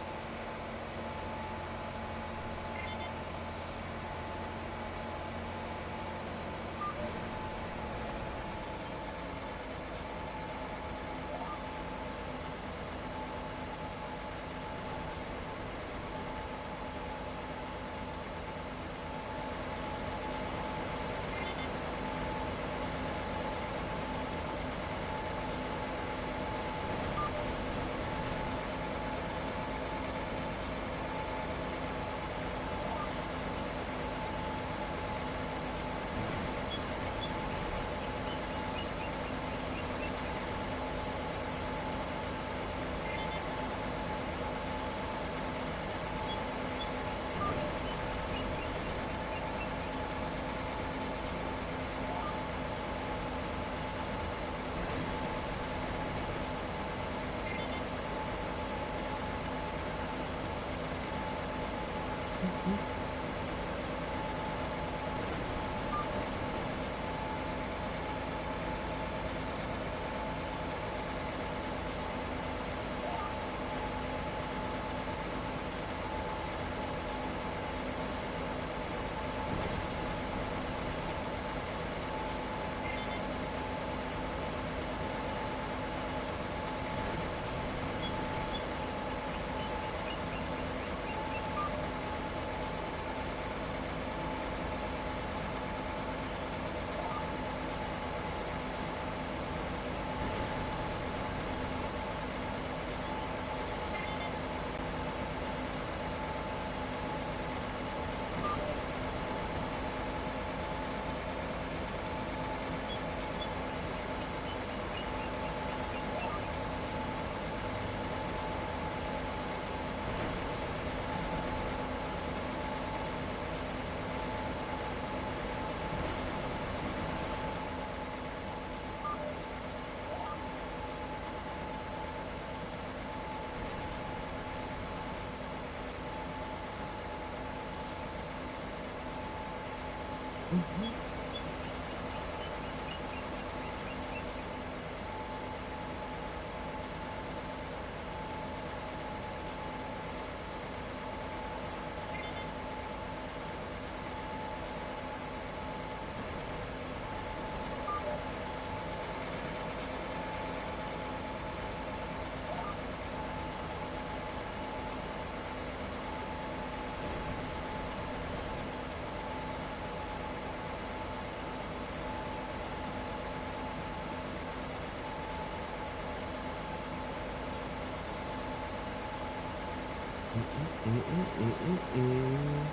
Mm-mm-mm-mm-mm-mm.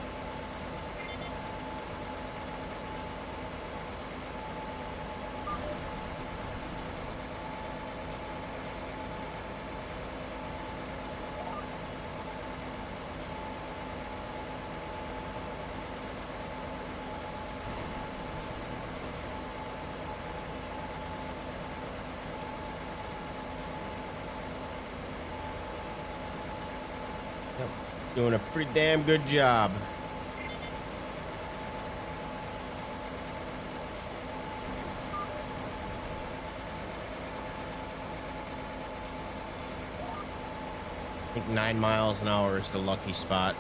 Yep. Doing a pretty damn good job. I think 9 miles an hour is the lucky spot.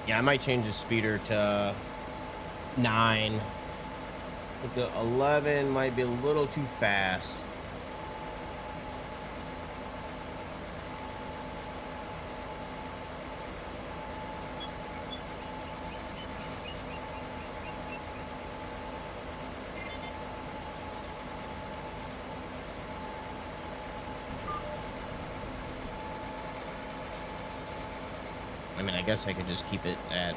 Yeah, I might change the speeder to 9. I think the 11 might be a little too fast. I mean, I guess I could just keep it at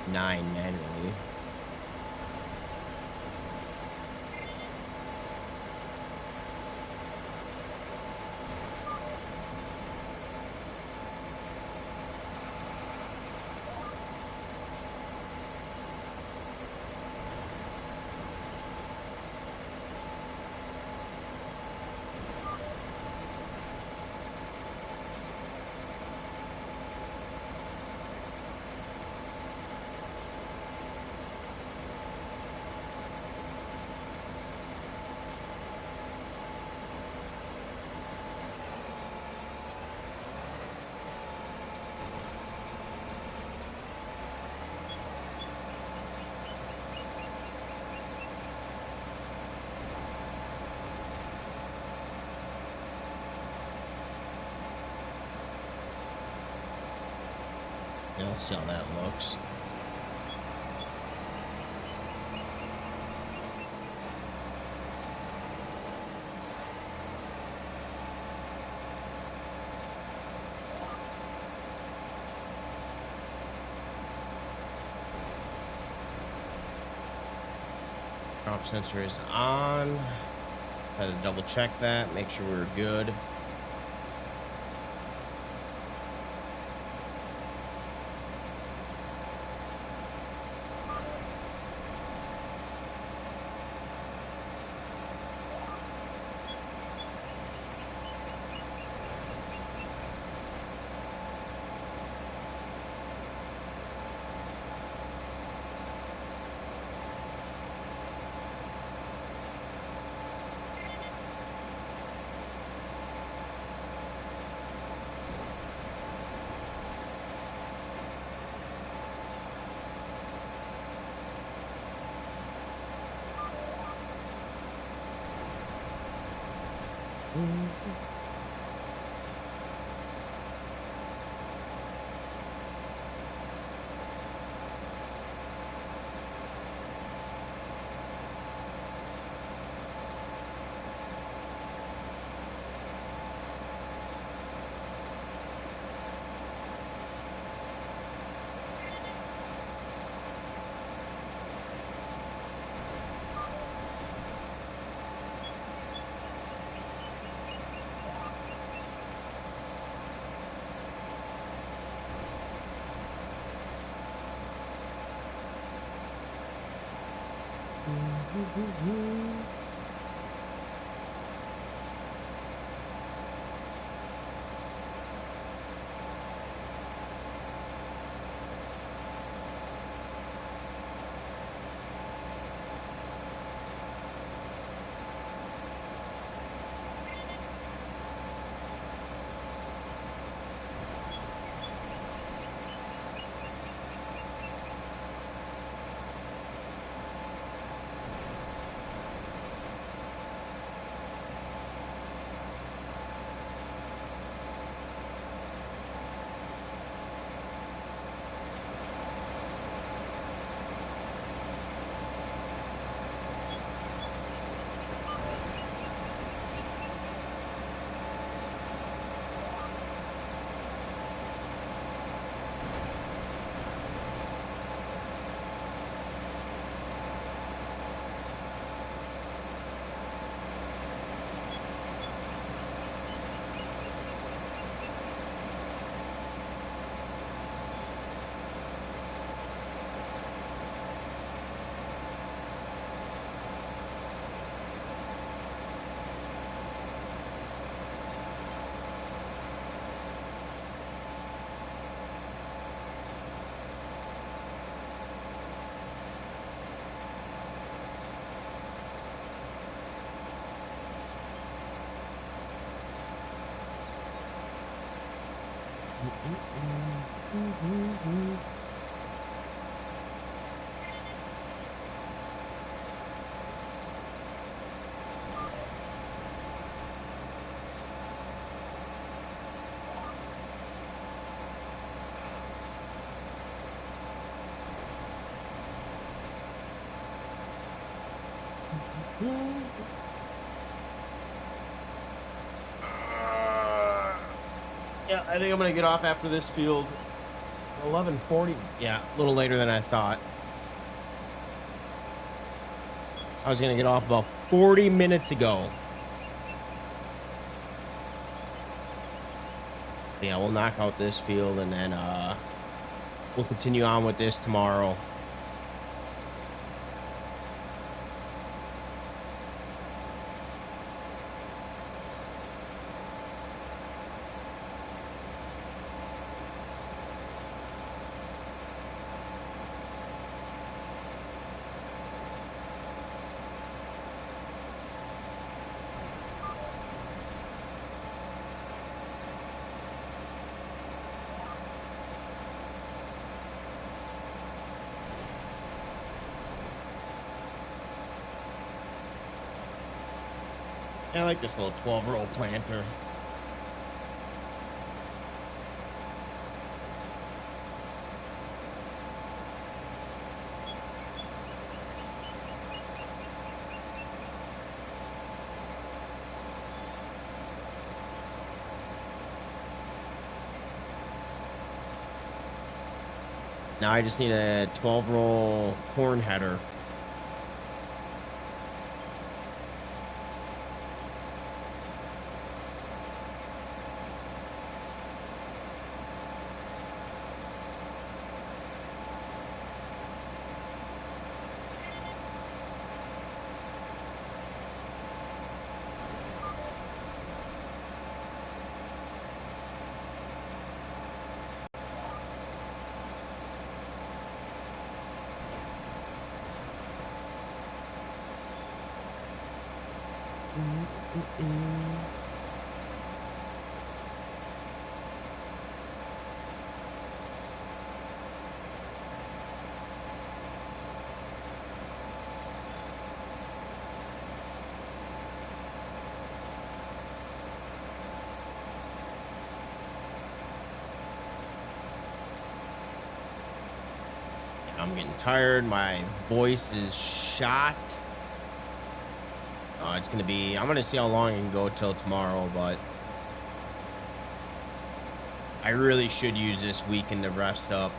9 manually. Yeah, let's see how that looks. Drop sensor is on. So I had to double check that, make sure we're good. Yeah, I think I'm gonna get off after this field. 11:40. Yeah, a little later than I thought. I was gonna get off about 40 minutes ago. Yeah, we'll knock out this field and then we'll continue on with this tomorrow. I like this little 12-row planter. Now I just need a 12-row corn header. I'm getting tired. My voice is shot. It's gonna be. I'm gonna see how long I can go till tomorrow, but I really should use this weekend to rest up.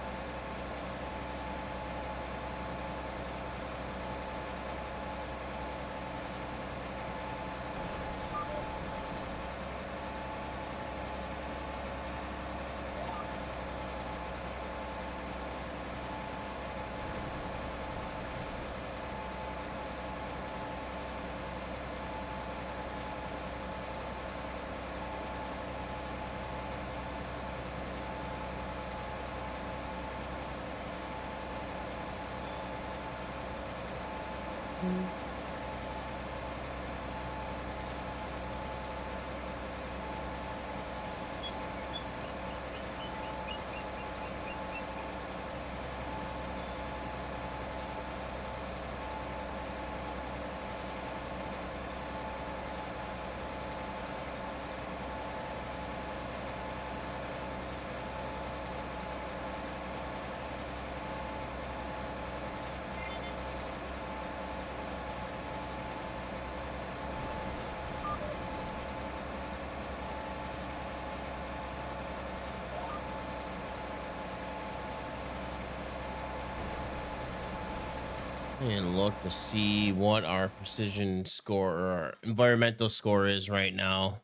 And look to see what our precision score or our environmental score is right now.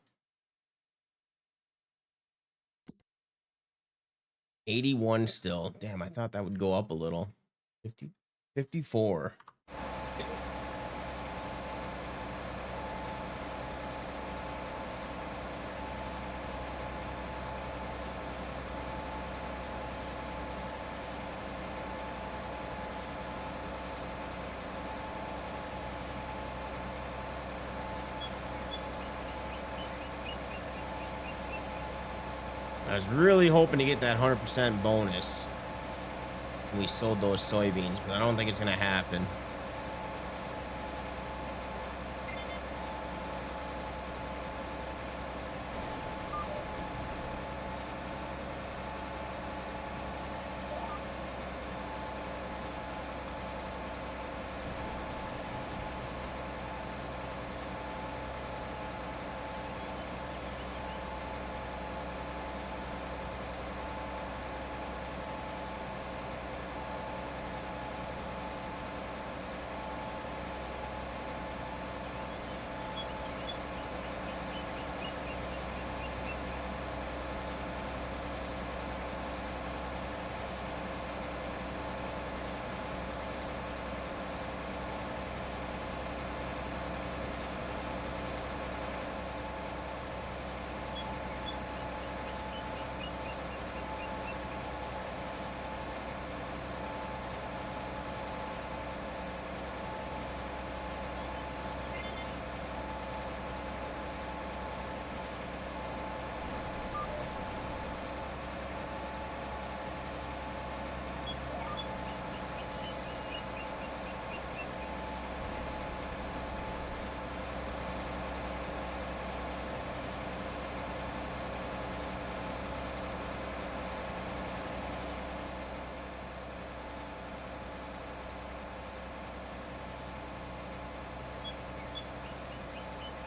81 still. Damn, I thought that would go up a little. 50, 54. I was really hoping to get that 100% bonus when we sold those soybeans, but I don't think it's going to happen.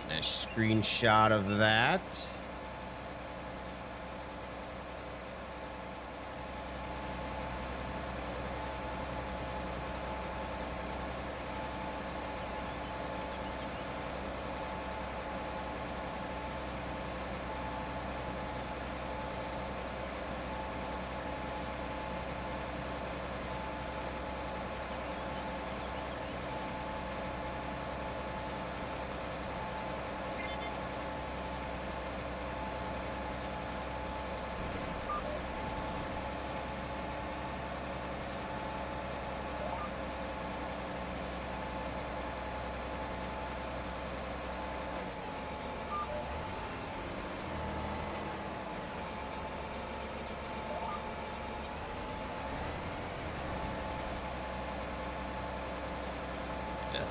A screenshot of that.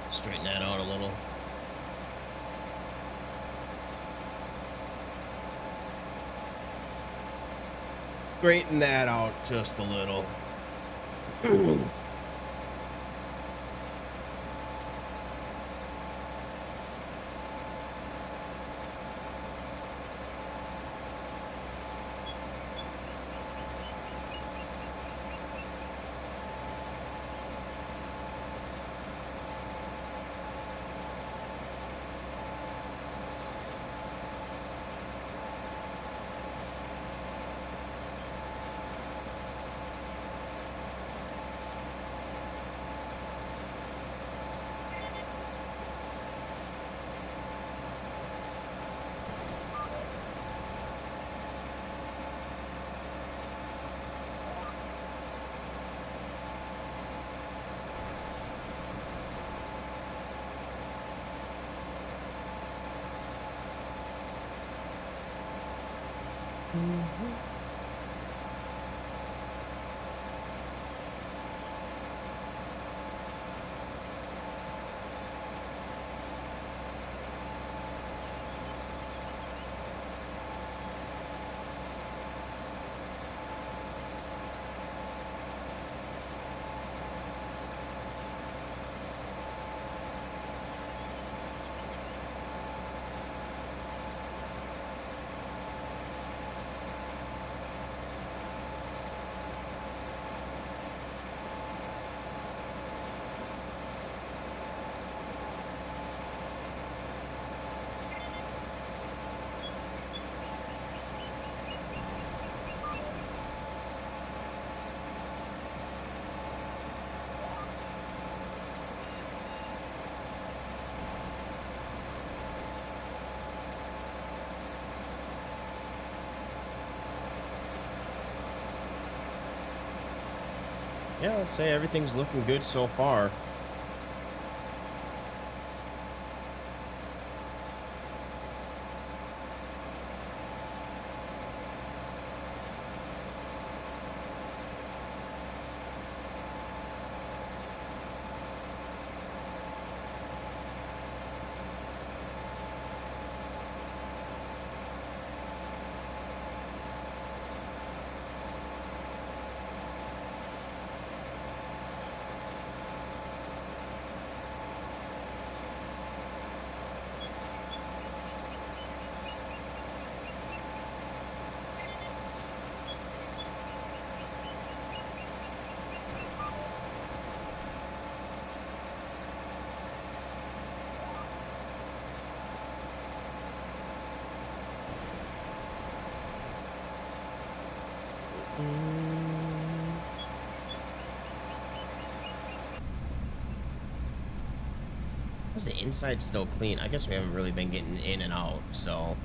Straighten that out a little. Straighten that out just a little. Yeah, I'd say everything's looking good so far. is the inside still clean? I guess we haven't really been getting in and out, so.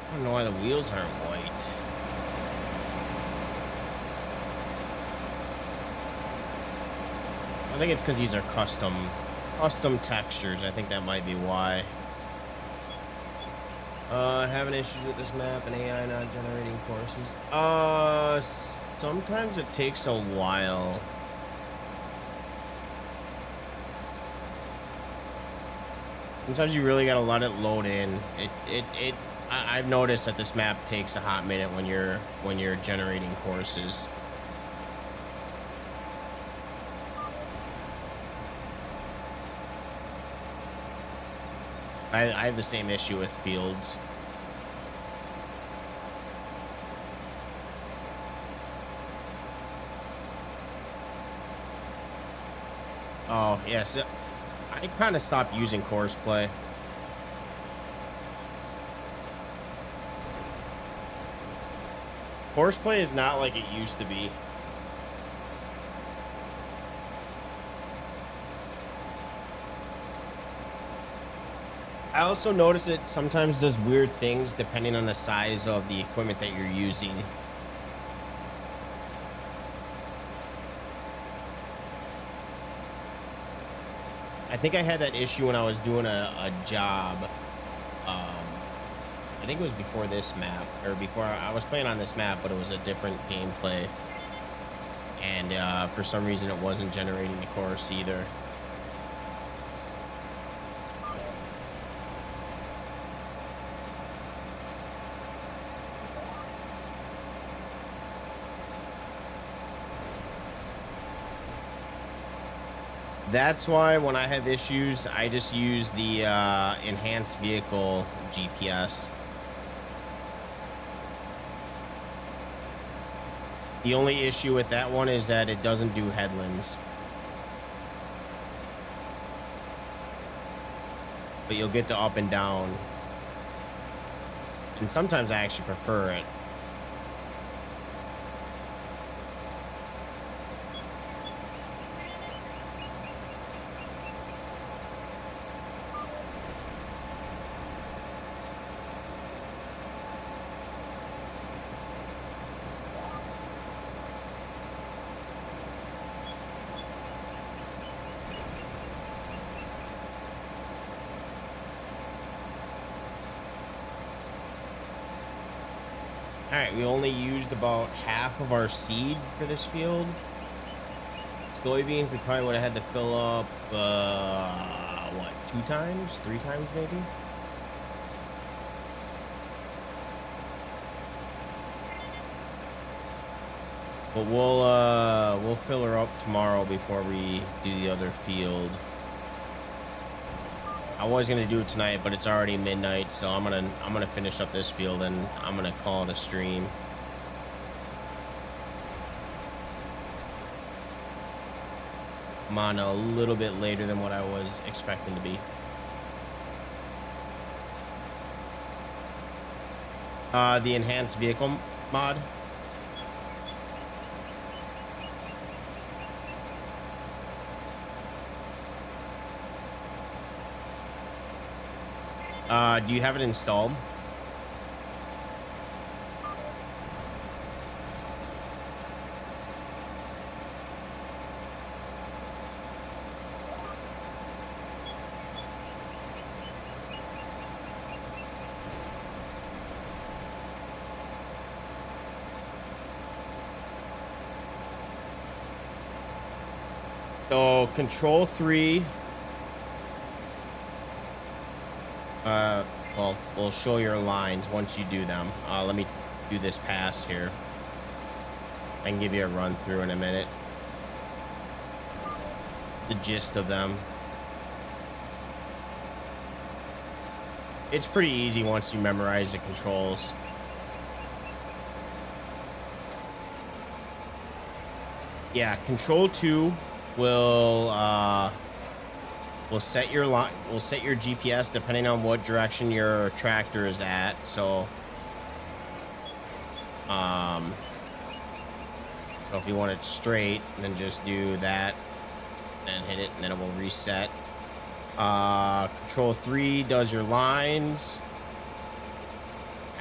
I don't know why the wheels aren't white. I think it's because these are custom textures. I think that might be why. Having issues with this map and AI not generating courses. Sometimes it takes a while. Sometimes you really gotta let it load in. I've noticed that this map takes a hot minute when you're generating courses. I have the same issue with fields. Oh, yes. I kind of stopped using Courseplay. Courseplay is not like it used to be. I also notice it sometimes does weird things depending on the size of the equipment that you're using. I think I had that issue when I was doing a job. I think it was before this map, or before I was playing on this map, but it was a different gameplay. And for some reason, it wasn't generating the course either. That's why when I have issues, I just use the enhanced vehicle GPS. The only issue with that one is that it doesn't do headlands. But you'll get the up and down. And sometimes I actually prefer it. All right, we only used about half of our seed for this field. Soybeans, we probably would have had to fill up, what, 2 times, 3 times maybe? But we'll fill her up tomorrow before we do the other field. I was gonna do it tonight, but it's already midnight, so I'm gonna finish up this field and I'm gonna call it a stream. I'm on a little bit later than what I was expecting to be. The enhanced vehicle mod. Do you have it installed? So control 3. Well, we'll show your lines once you do them. Let me do this pass here. I can give you a run through in a minute. The gist of them. It's pretty easy once you memorize the controls. Yeah, control 2 will set your line. We'll set your GPS depending on what direction your tractor is at. So, so if you want it straight, then just do that and hit it, and then it will reset. Control 3 does your lines,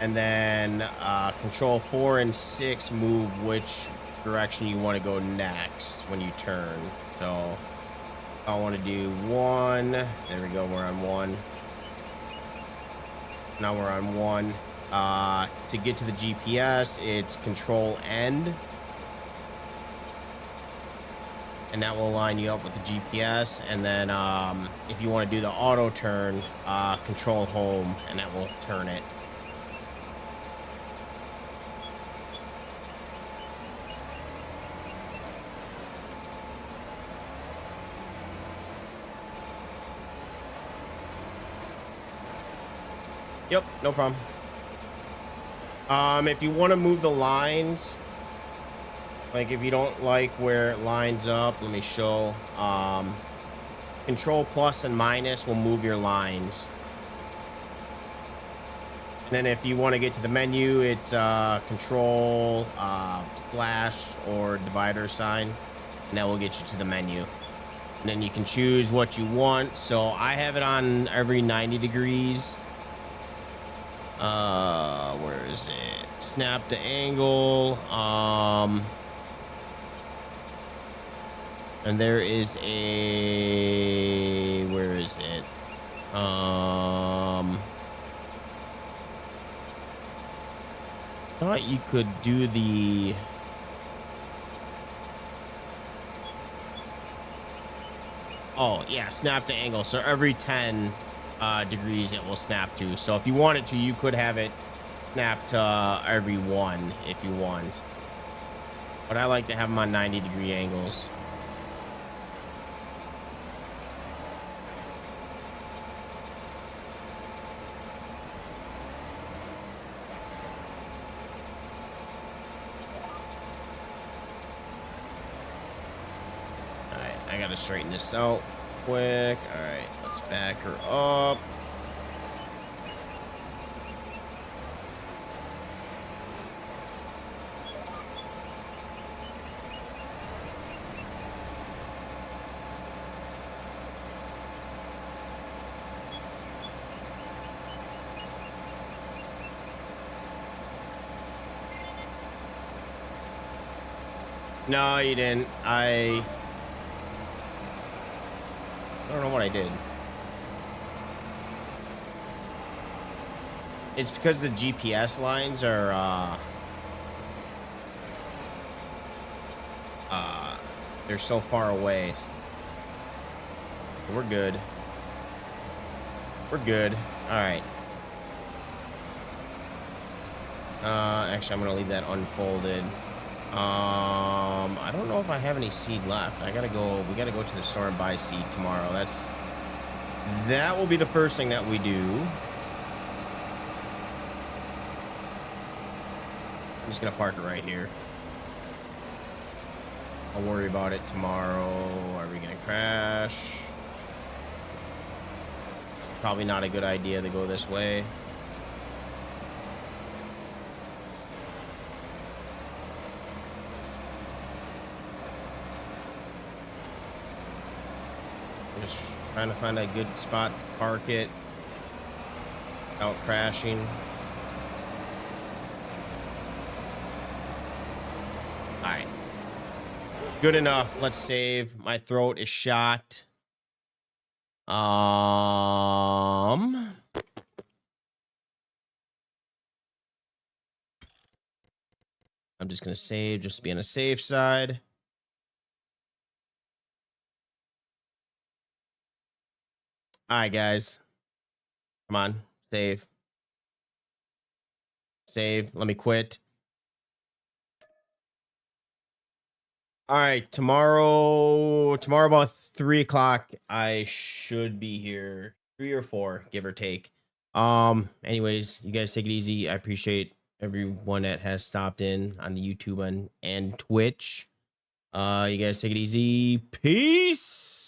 and then control 4 and 6 move which direction you want to go next when you turn. So I want to do 1. There we go. We're on 1. Now we're on 1. To get to the GPS, it's control end. And that will line you up with the GPS. And then if you want to do the auto turn, control home, and that will turn it. Yep, no problem. If you want to move the lines, like if you don't like where it lines up, let me show. Control plus and minus will move your lines. And then if you want to get to the menu, it's control slash or divider sign, and that will get you to the menu. And then you can choose what you want. So I have it on every 90 degrees. Where is it? Snap to angle. And there is a, where is it? Thought you could do the, oh yeah, snap to angle. So every 10 degrees it will snap to. So if you wanted to, you could have it snap to every 1 if you want. But I like to have them on 90-degree angles. gotta straighten this out quick. All right, let's back her up. No, you didn't. I don't know what I did. It's because the GPS lines are they're so far away. We're good. We're good. All right. Actually, I'm gonna leave that unfolded. I don't know if I have any seed left. We gotta go to the store and buy seed tomorrow. That will be the first thing that we do. I'm just gonna park it right here. I'll worry about it tomorrow. Are we gonna crash? Probably not a good idea to go this way. Just trying to find a good spot to park it without crashing. All right. Good enough. Let's save. My throat is shot. I'm just going to save just to be on a safe side. All right, guys. Come on. Save. Save. Let me quit. All right. Tomorrow about 3 o'clock, I should be here. 3 or 4, give or take. Anyways, you guys take it easy. I appreciate everyone that has stopped in on the YouTube and Twitch. You guys take it easy. Peace.